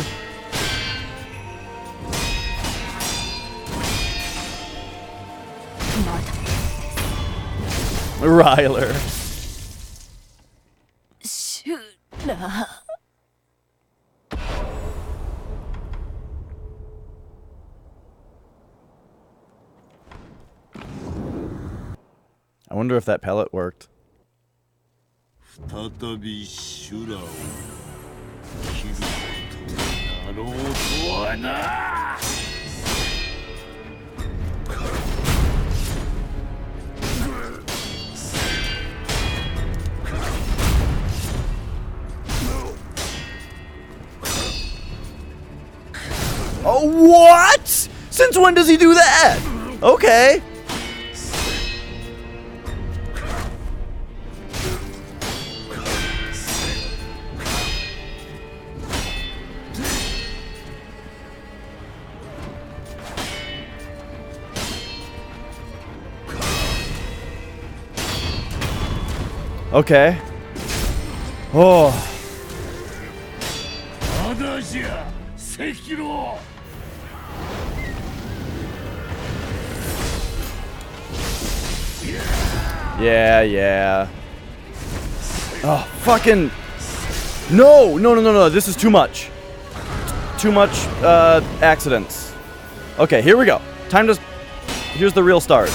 Ryler. wonder if that pellet worked. 再び修羅を切ることになろうとはな。Oh, what? Since when does he do that? Okay. Okay. Oh. まだじゃ、赤狼。Yeah, yeah. Oh, fucking... No! No, no, no, no. This is too much. Too much, accidents. Okay, here we go. Time to... Here's the real start.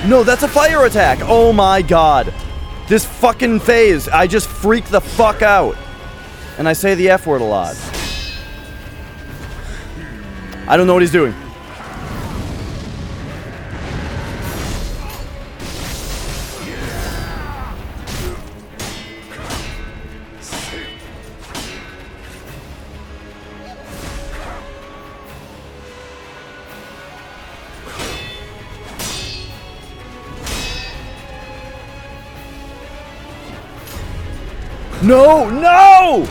No, that's a fire attack! Oh my god. This fucking phase, I just freak the fuck out. And I say the F word a lot. I don't know what he's doing. No! No!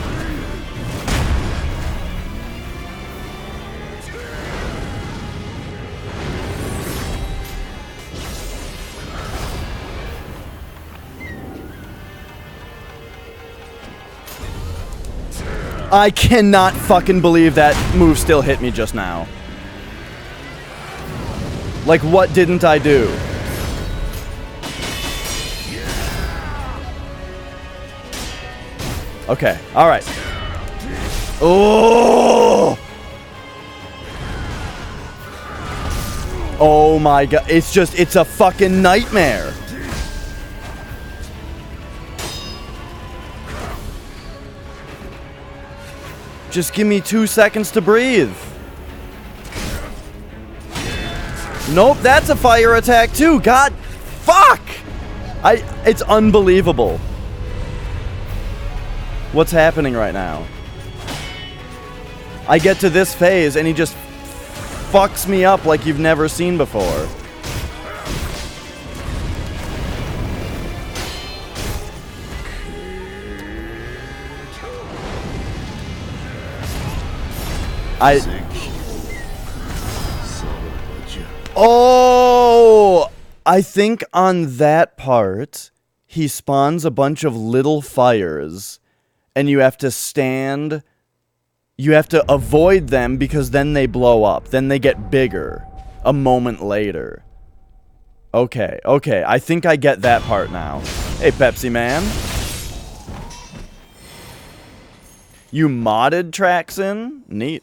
I cannot fucking believe that move still hit me just now. Like, what didn't I do? Okay, alright. Oh! Oh my god, it's a fucking nightmare. Just give me 2 seconds to breathe. Nope, that's a fire attack too. God, fuck! It's unbelievable. What's happening right now? I get to this phase and he just fucks me up like you've never seen before. Oh! I think on that part, he spawns a bunch of little fires, and you have to stand... You have to avoid them because then they blow up. Then they get bigger a moment later. Okay, okay. I think I get that part now. Hey, Pepsi Man. You modded tracks in? Neat.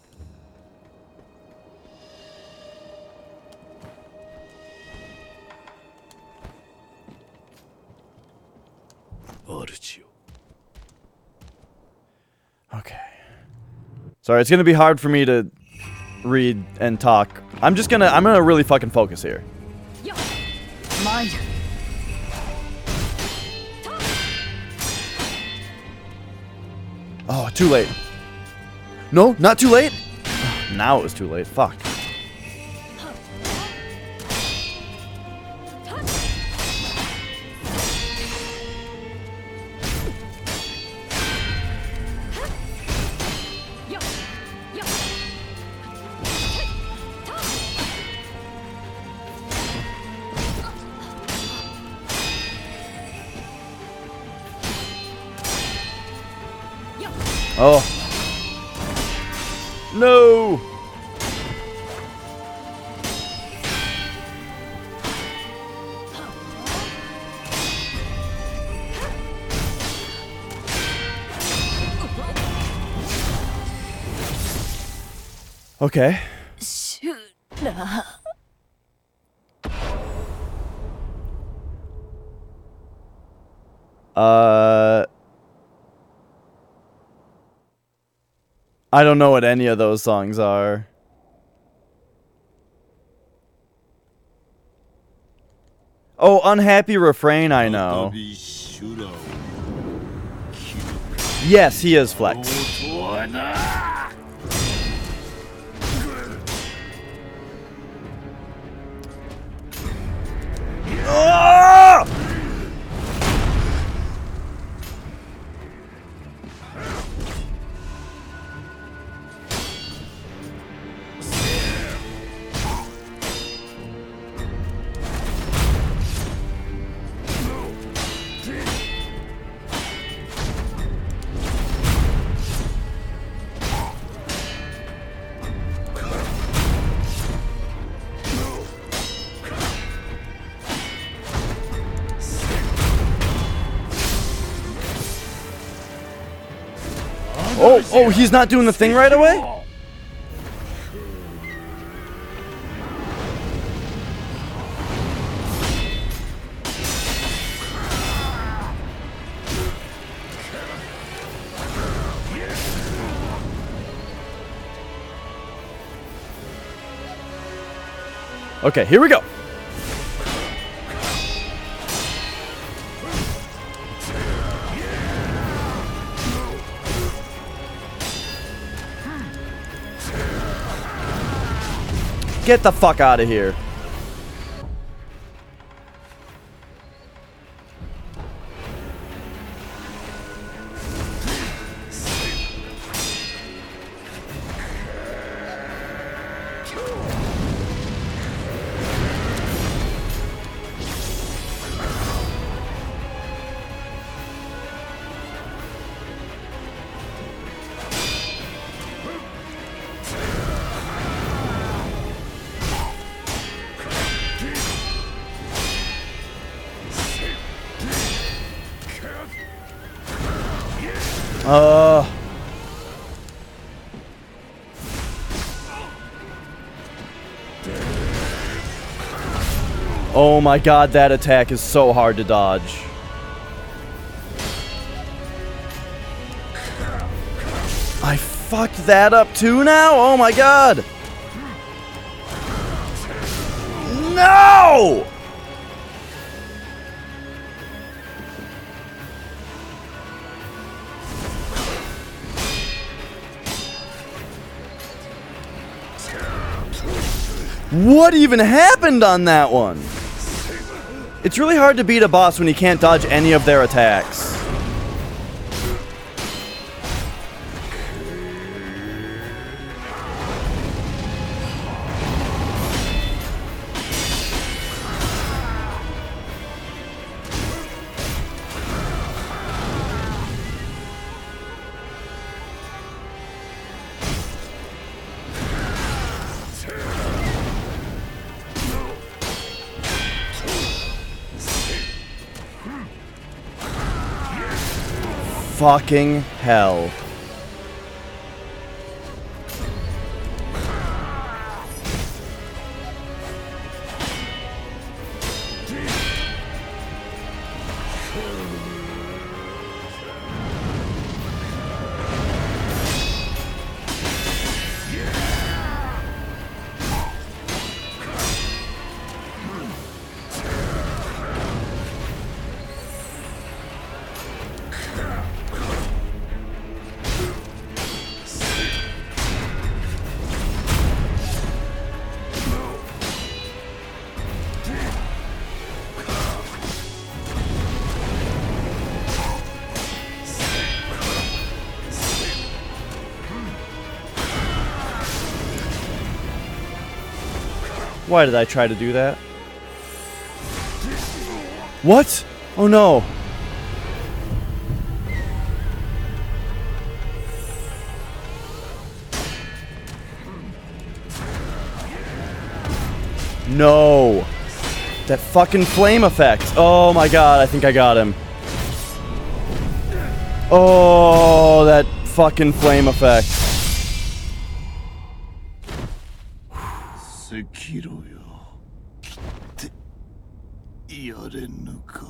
Okay. Sorry, it's gonna be hard for me to read and talk. I'm gonna really fucking focus here. Mine. Oh, too late. No, not too late? Now it was too late. Fuck. Oh. No. Okay. I don't know what any of those songs are. Oh, Unhappy Refrain, I know. Yes, he is Flex. Ah! Oh, he's not doing the thing right away? Okay, here we go. Get the fuck out of here. Oh my god, that attack is so hard to dodge. I fucked that up too now? Oh my god! No! What even happened on that one? It's really hard to beat a boss when you can't dodge any of their attacks. Fucking hell. Why did I try to do that? What? Oh no. No. That fucking flame effect. Oh my god, I think I got him. Oh, that fucking flame effect. Sekiroよ。来てやれぬか。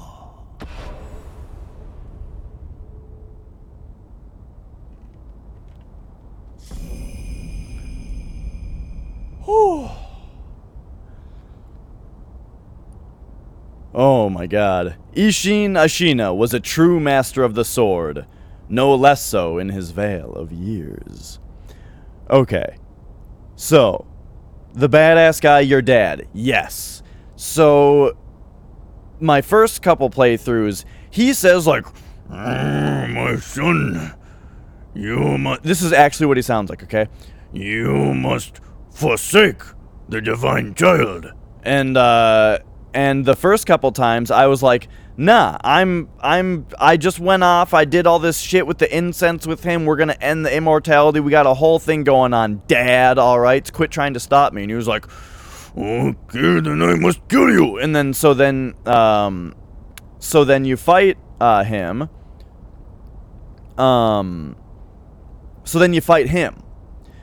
Oh my god. Ishin Ashina was a true master of the sword, no less so in his veil of years. Okay. So, the badass guy, your dad. Yes. So, my first couple playthroughs, he says like, My son, you must, this is actually what he sounds like, okay? you must forsake the divine child. And the first couple times I was like, nah, I just went off, I did all this shit with the incense with him, we're gonna end the immortality, we got a whole thing going on, Dad, alright, quit trying to stop me. And he was like, Okay, then I must kill you. and then, so then you fight, him, so then you fight him.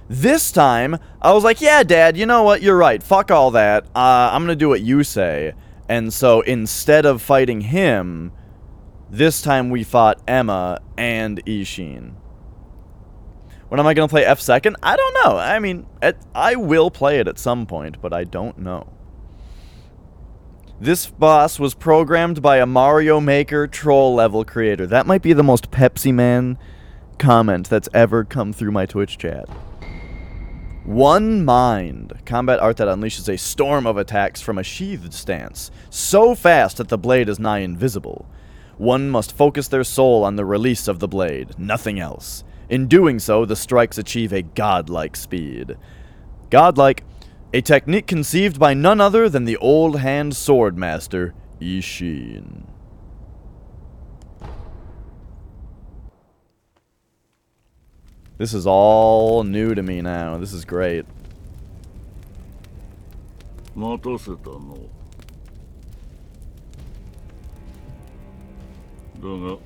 This time, I was like, yeah, Dad, you know what? You're right. Fuck all that. I'm going to do what you say. And so instead of fighting him, this time we fought Emma and Ishin. When am I going to play F2? I don't know. I mean, I will play it at some point, but I don't know. This boss was programmed by a Mario Maker troll level creator. That might be the most Pepsi Man comment that's ever come through my Twitch chat. One Mind. Combat art that unleashes a storm of attacks from a sheathed stance, so fast that the blade is nigh invisible. One must focus their soul on the release of the blade, nothing else. In doing so, the strikes achieve a godlike speed. Godlike, a technique conceived by none other than the old hand sword master, Ishin. This is all new to me now. This is great. 待たせたの。だが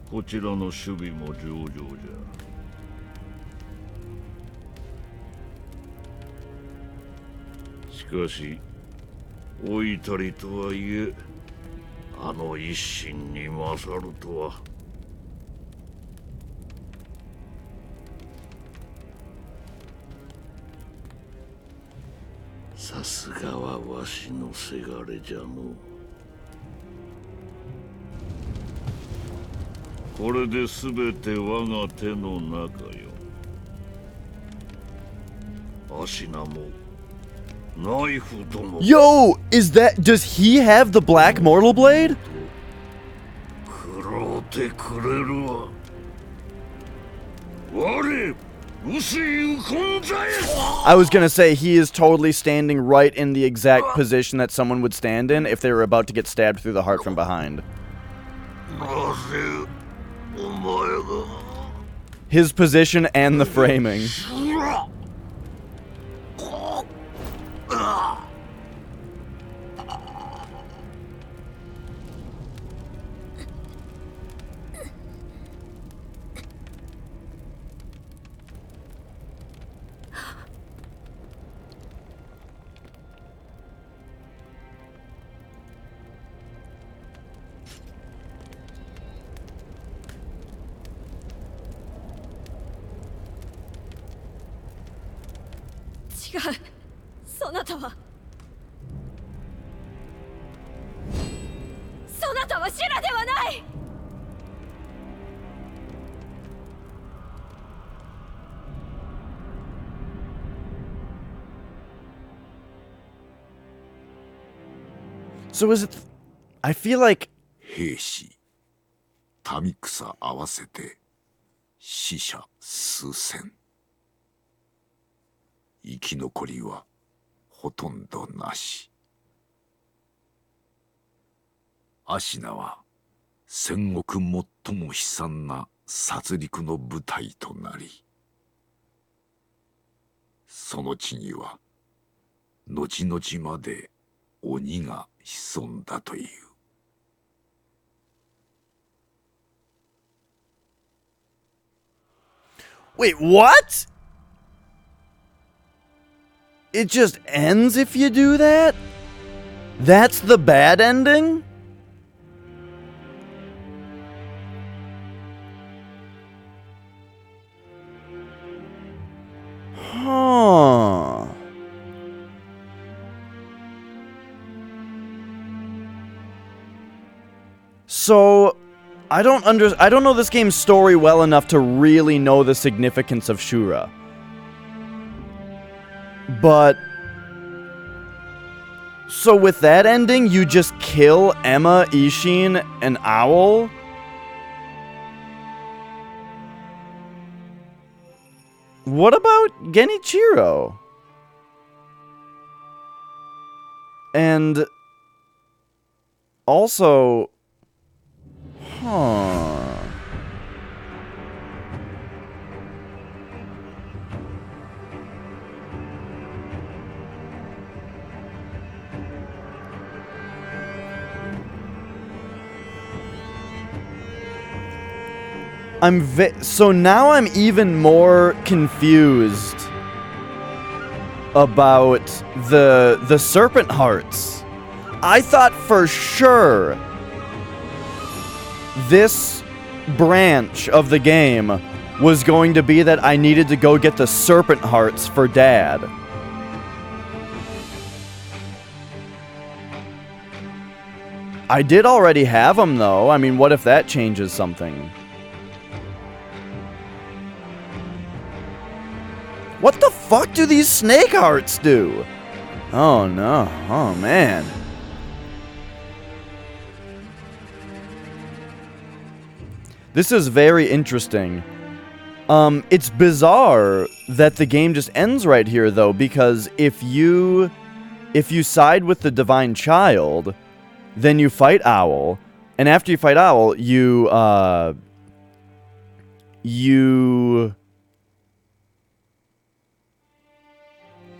こちらの守備も上々じゃ。しかし老いたりとはいえ、あの一心に勝るとは。さすがはわしのせがれじゃの。これで全て我が手の中よ。アシナもナイフとも。Yo, does he have the Black Mortal Blade? 食ろうてくれるわ。我 I was gonna say, he is totally standing right in the exact position that someone would stand in if they were about to get stabbed through the heart from behind. His position and the framing. So is it... I feel like... 兵士、民草合わせて死者数千。生き残りはほとんどなし。アシナは戦国最も悲惨な殺戮の舞台となり、その地には後々まで鬼が潜んだという。Wait, what? It just ends if you do that? That's the bad ending? Huh. So, I don't know this game's story well enough to really know the significance of Shura. But... So with that ending, you just kill Emma, Ishin, and Owl? What about Genichiro? And... Also... Huh... So now I'm even more confused about the serpent hearts. I thought for sure this branch of the game was going to be that I needed to go get the serpent hearts for Dad. I did already have them though. I mean, what if that changes something? What the fuck do these snake hearts do? Oh no. Oh man. This is very interesting. It's bizarre that the game just ends right here though, because if you side with the Divine Child, then you fight Owl, and after you fight Owl, you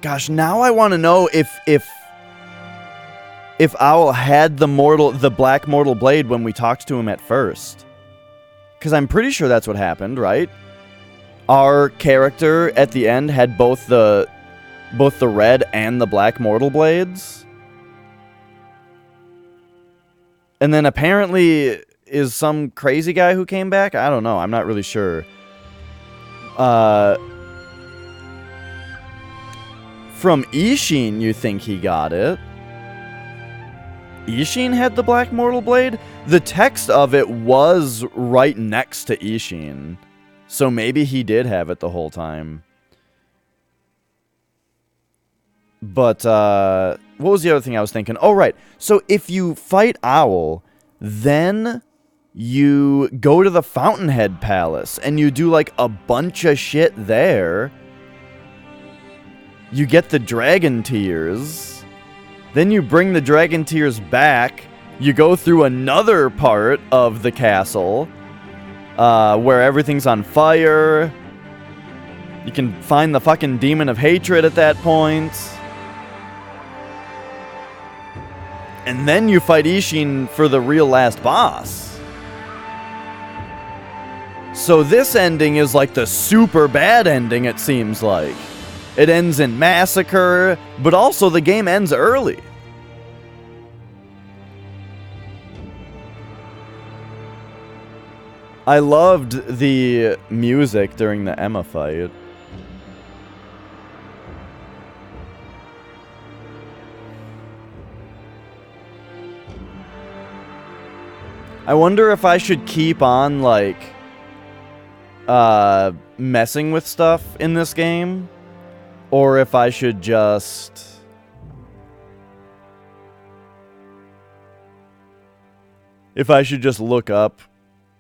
Gosh, now I want to know if Owl had the black mortal blade when we talked to him at first. Because I'm pretty sure that's what happened, right? Our character at the end had both the red and the black mortal blades. And then apparently is some crazy guy who came back? I don't know. I'm not really sure. From Ishin, you think he got it. Ishin had the Black Mortal Blade? The text of it was right next to Ishin. So maybe he did have it the whole time. But, what was the other thing I was thinking? Oh, right. So if you fight Owl, then you go to the Fountainhead Palace, and you do, like, a bunch of shit there. You get the Dragon Tears. Then you bring the Dragon Tears back. You go through another part of the castle, where everything's on fire. You can find the fucking Demon of Hatred at that point. And then you fight Ishin for the real last boss. So this ending is like the super bad ending, it seems like. It ends in massacre, but also the game ends early. I loved the music during the Emma fight. I wonder if I should keep on, like, messing with stuff in this game. Or if I should just... If I should just look up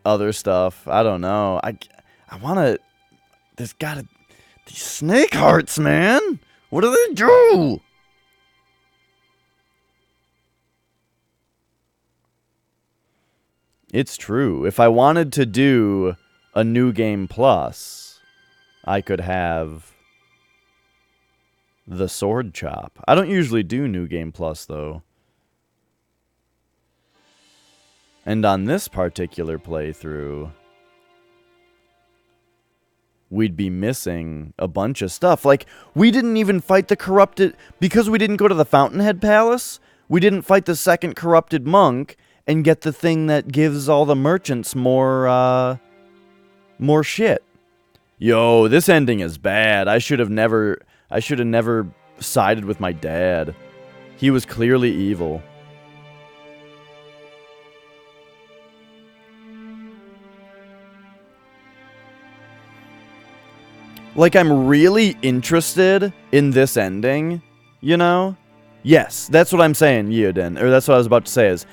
other stuff. I don't know. I want to... There's gotta... These snake hearts, man! What do they do? It's true. If I wanted to do a New Game Plus, I could have the Sword Chop. I don't usually do New Game Plus, though. And on this particular playthrough, we'd be missing a bunch of stuff. Like, we didn't even fight the corrupted... Because we didn't go to the Fountainhead Palace, we didn't fight the second corrupted monk and get the thing that gives all the merchants more shit. Yo, this ending is bad. I should have never sided with my dad. He was clearly evil. Like, I'm really interested in this ending, you know? Yes, that's what I'm saying, Yuden. Or that's what I was about to say is,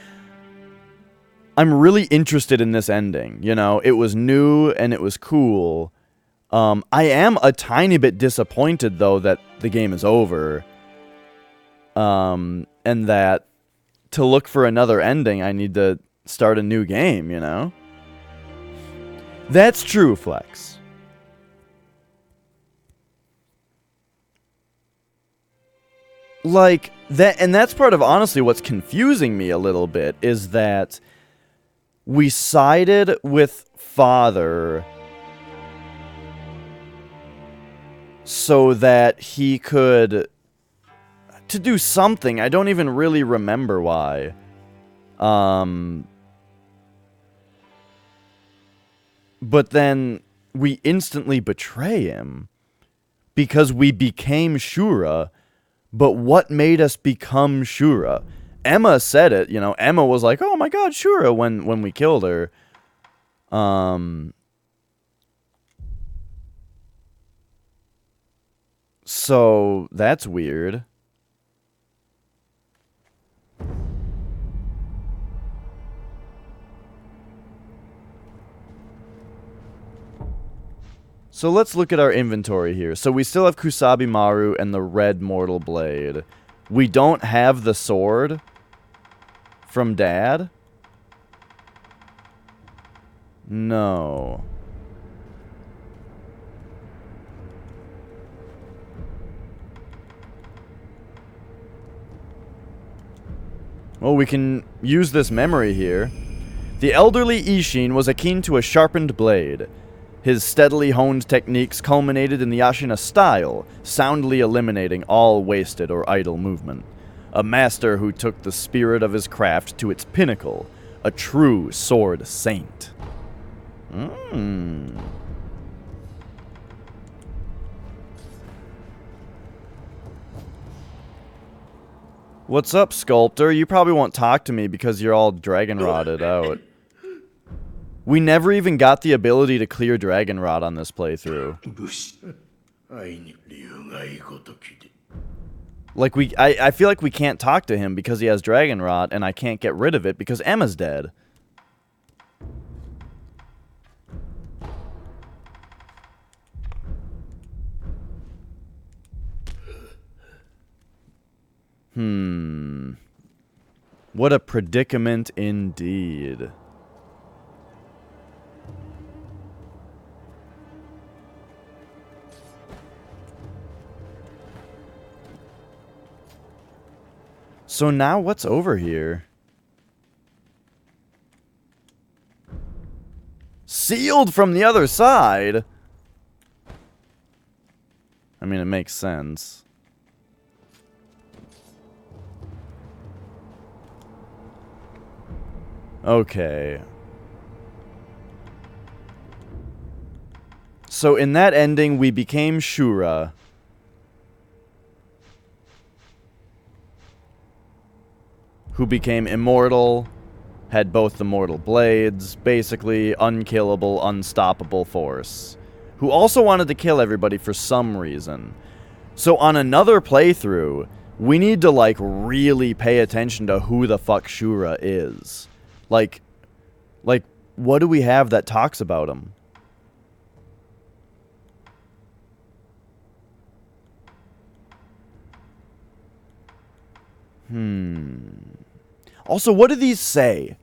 I'm really interested in this ending, you know? It was new and it was cool. I am a tiny bit disappointed, though, that the game is over. And that to look for another ending, I need to start a new game, you know? That's true, Flex. Like, that, and that's part of, honestly, what's confusing me a little bit, is that we sided with Father so that he could, to do something, I don't even really remember why. But then we instantly betray him because we became Shura. But what made us become Shura? Emma said it, you know, Emma was like, oh my god, Shura, when we killed her. So, that's weird. So let's look at our inventory here. So we still have Kusabi Maru and the red mortal blade. We don't have the sword from Dad? No. Well, we can use this memory here. The elderly Ishin was akin to a sharpened blade. His steadily honed techniques culminated in the Ashina style, soundly eliminating all wasted or idle movement. A master who took the spirit of his craft to its pinnacle. A true sword saint. What's up, Sculptor? You probably won't talk to me because you're all dragon rotted out. We never even got the ability to clear Dragon Rot on this playthrough. Like, I feel like we can't talk to him because he has Dragon Rot, and I can't get rid of it because Emma's dead. What a predicament indeed. So now what's over here? Sealed from the other side? I mean, it makes sense. Okay. So in that ending, we became Shura. Who became immortal, had both the mortal blades, basically unkillable, unstoppable force. Who also wanted to kill everybody for some reason. So on another playthrough, we need to, like, really pay attention to who the fuck Shura is. Like, what do we have that talks about him? Also, what do these say?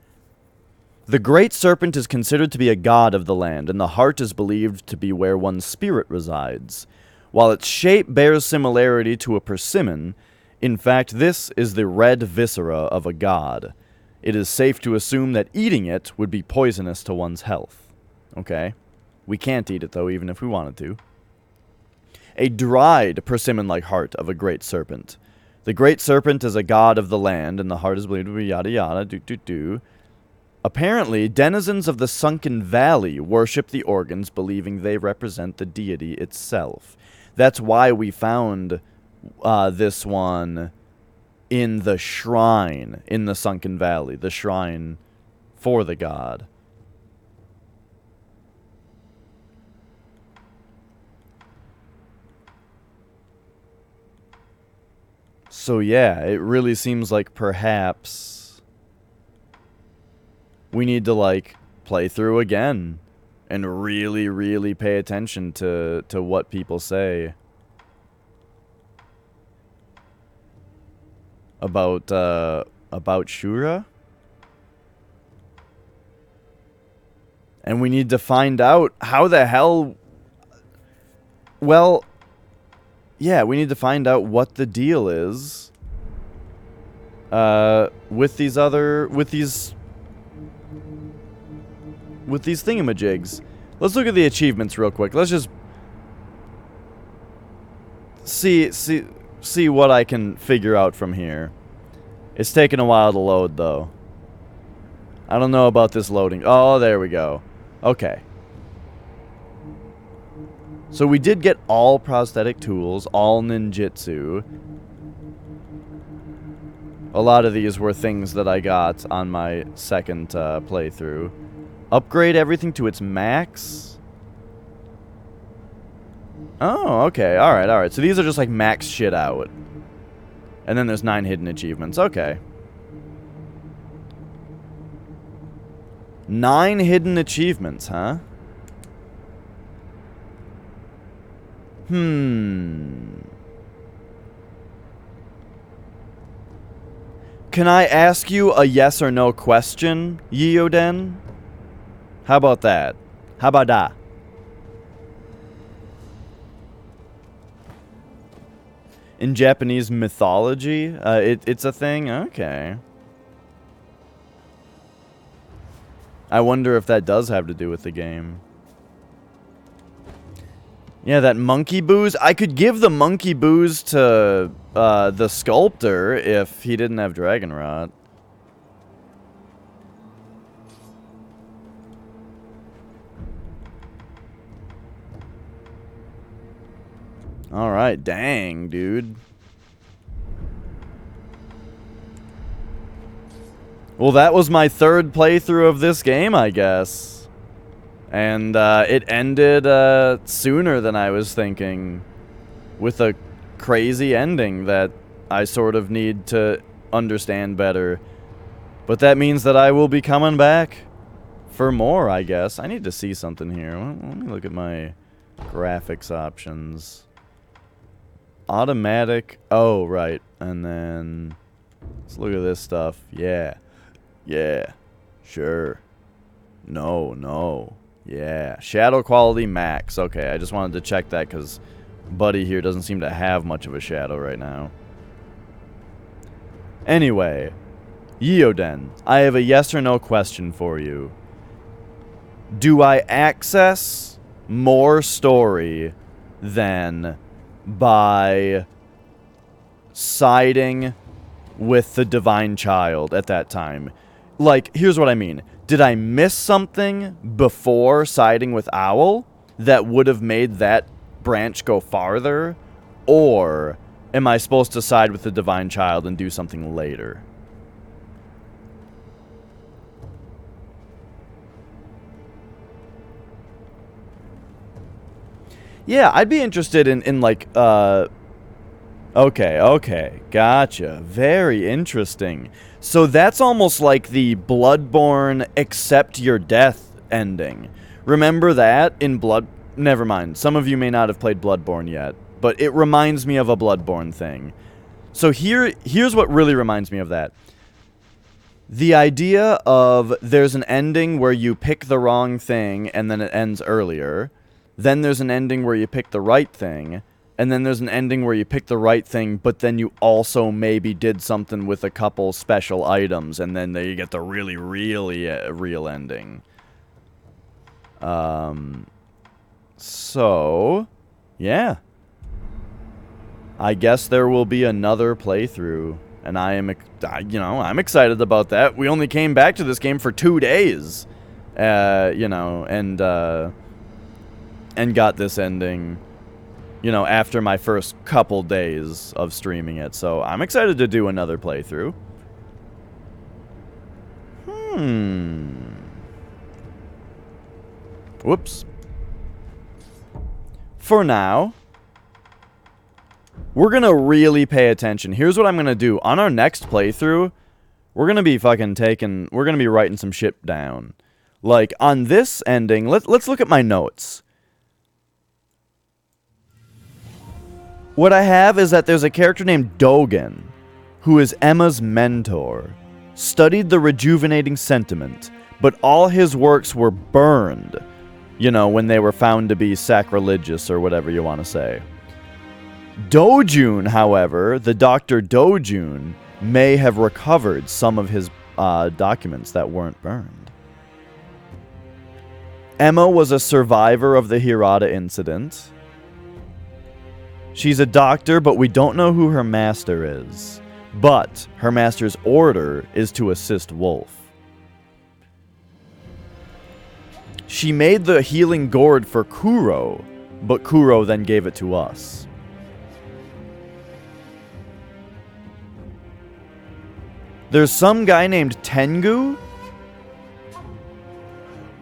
The Great Serpent is considered to be a god of the land, and the heart is believed to be where one's spirit resides. While its shape bears similarity to a persimmon, in fact, this is the red viscera of a god. It is safe to assume that eating it would be poisonous to one's health. Okay. We can't eat it, though, even if we wanted to. A dried persimmon-like heart of a great serpent. The great serpent is a god of the land, and the heart is believed to be yada yada, Apparently, denizens of the Sunken Valley worship the organs, believing they represent the deity itself. That's why we found this one in the shrine in the Sunken Valley, the shrine for the god. So yeah, it really seems like perhaps we need to, like, play through again and really, really pay attention to what people say about Shura. And we need to find out how the hell... Well, yeah, we need to find out what the deal is with these thingamajigs. Let's look at the achievements real quick. Let's just see what I can figure out from here. It's taking a while to load, though. I don't know about this loading. Oh, there we go. Okay. So we did get all prosthetic tools, all ninjutsu. A lot of these were things that I got on my second playthrough. Upgrade everything to its max? Oh, okay. Alright, alright. So these are just like max shit out. And then there's 9 hidden achievements. Okay. 9 hidden achievements, huh? Can I ask you a yes or no question, Yioden? How about that? How about that? In Japanese mythology, it's a thing? Okay. I wonder if that does have to do with the game. Yeah, that monkey booze. I could give the monkey booze to the sculptor if he didn't have dragon rot. Alright, dang, dude. Well, that was my 3rd playthrough of this game, I guess. And it ended sooner than I was thinking. With a crazy ending that I sort of need to understand better. But that means that I will be coming back for more, I guess. I need to see something here. Let me look at my graphics options. Automatic. Oh, right. And then let's look at this stuff. Yeah. Yeah. Sure. No, no. Yeah. Shadow quality max. Okay, I just wanted to check that because Buddy here doesn't seem to have much of a shadow right now. Anyway, Yioden, I have a yes or no question for you. Do I access more story than by siding with the Divine Child at that time? Like, here's what I mean. Did I miss something before siding with Owl that would have made that branch go farther? Or am I supposed to side with the Divine Child and do something later? Yeah, I'd be interested in like, okay, gotcha. Very interesting. So that's almost like the Bloodborne accept your death ending. Remember that in never mind. Some of you may not have played Bloodborne yet, but it reminds me of a Bloodborne thing. So here's what really reminds me of that. The idea of there's an ending where you pick the wrong thing and then it ends earlier. Then there's an ending where you pick the right thing. And then there's an ending where you pick the right thing, but then you also maybe did something with a couple special items, and then you get the really, really real ending. So, yeah. I guess there will be another playthrough, and I'm excited about that. We only came back to this game for 2 days, and got this ending, after my first couple days of streaming it. So I'm excited to do another playthrough. Whoops. For now, we're going to really pay attention. Here's what I'm going to do. On our next playthrough, we're going to be we're going to be writing some shit down. Like, on this ending, let's look at my notes. What I have is that there's a character named Dogen, who is Emma's mentor, studied the rejuvenating sentiment, but all his works were burned, you know, when they were found to be sacrilegious or whatever you want to say. Dojun, however, the Dr. Dojun, may have recovered some of his documents that weren't burned. Emma was a survivor of the Hirata incident. She's a doctor, but we don't know who her master is. But her master's order is to assist Wolf. She made the healing gourd for Kuro, but Kuro then gave it to us. There's some guy named Tengu.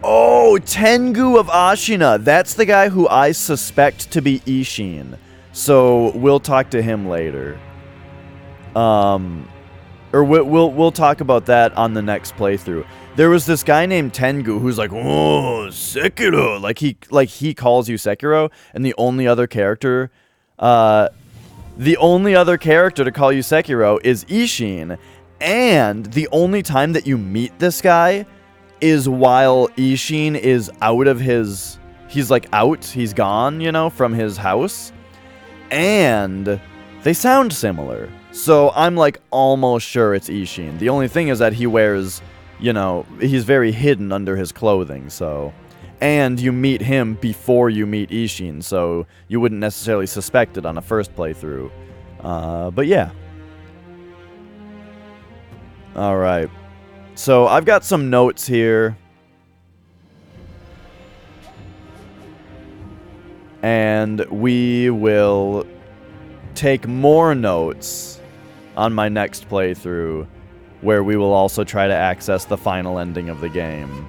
Oh, Tengu of Ashina. That's the guy who I suspect to be Ishin. So we'll talk to him later. Or we'll talk about that on the next playthrough. There was this guy named Tengu who's like, oh, Sekiro. Like he calls you Sekiro, and the only other character to call you Sekiro is Ishin. And the only time that you meet this guy is while Ishin is out of his... He's like out, he's gone, you know, from his house. And they sound similar. So I'm like almost sure it's Ishin. The only thing is that he wears, you know, he's very hidden under his clothing, so... And you meet him before you meet Ishin, so you wouldn't necessarily suspect it on a first playthrough. But yeah. Alright. So I've got some notes here. And we will take more notes on my next playthrough, where we will also try to access the final ending of the game.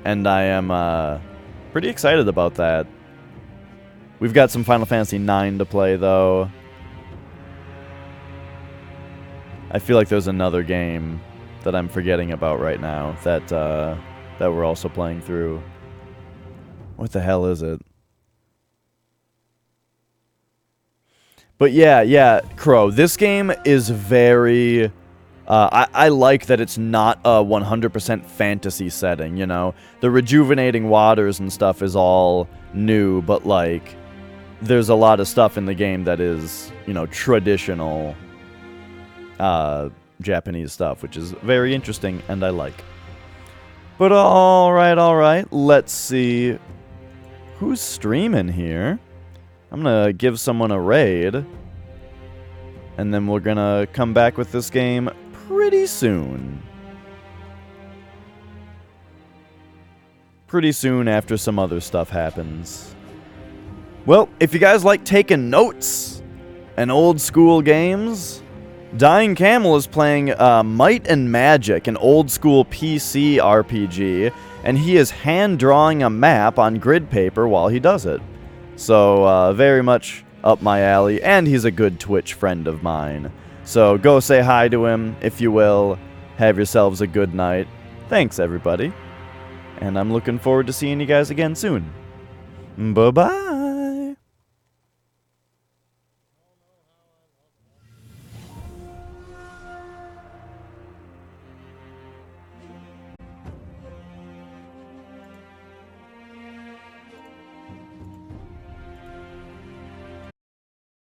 And I am pretty excited about that. We've got some Final Fantasy IX to play, though. I feel like there's another game that I'm forgetting about right now that we're also playing through. What the hell is it? But yeah, Crow, this game is very... I like that it's not a 100% fantasy setting, you know? The rejuvenating waters and stuff is all new, but, like, there's a lot of stuff in the game that is, you know, traditional Japanese stuff, which is very interesting, and I like. But alright, let's see who's streaming here. I'm gonna give someone a raid, and then we're gonna come back with this game pretty soon. Pretty soon after some other stuff happens. Well, if you guys like taking notes and old school games, Dying Camel is playing Might and Magic, an old school PC RPG, and he is hand drawing a map on grid paper while he does it. So, very much up my alley, and he's a good Twitch friend of mine. So, go say hi to him, if you will. Have yourselves a good night. Thanks, everybody. And I'm looking forward to seeing you guys again soon. Bye-bye!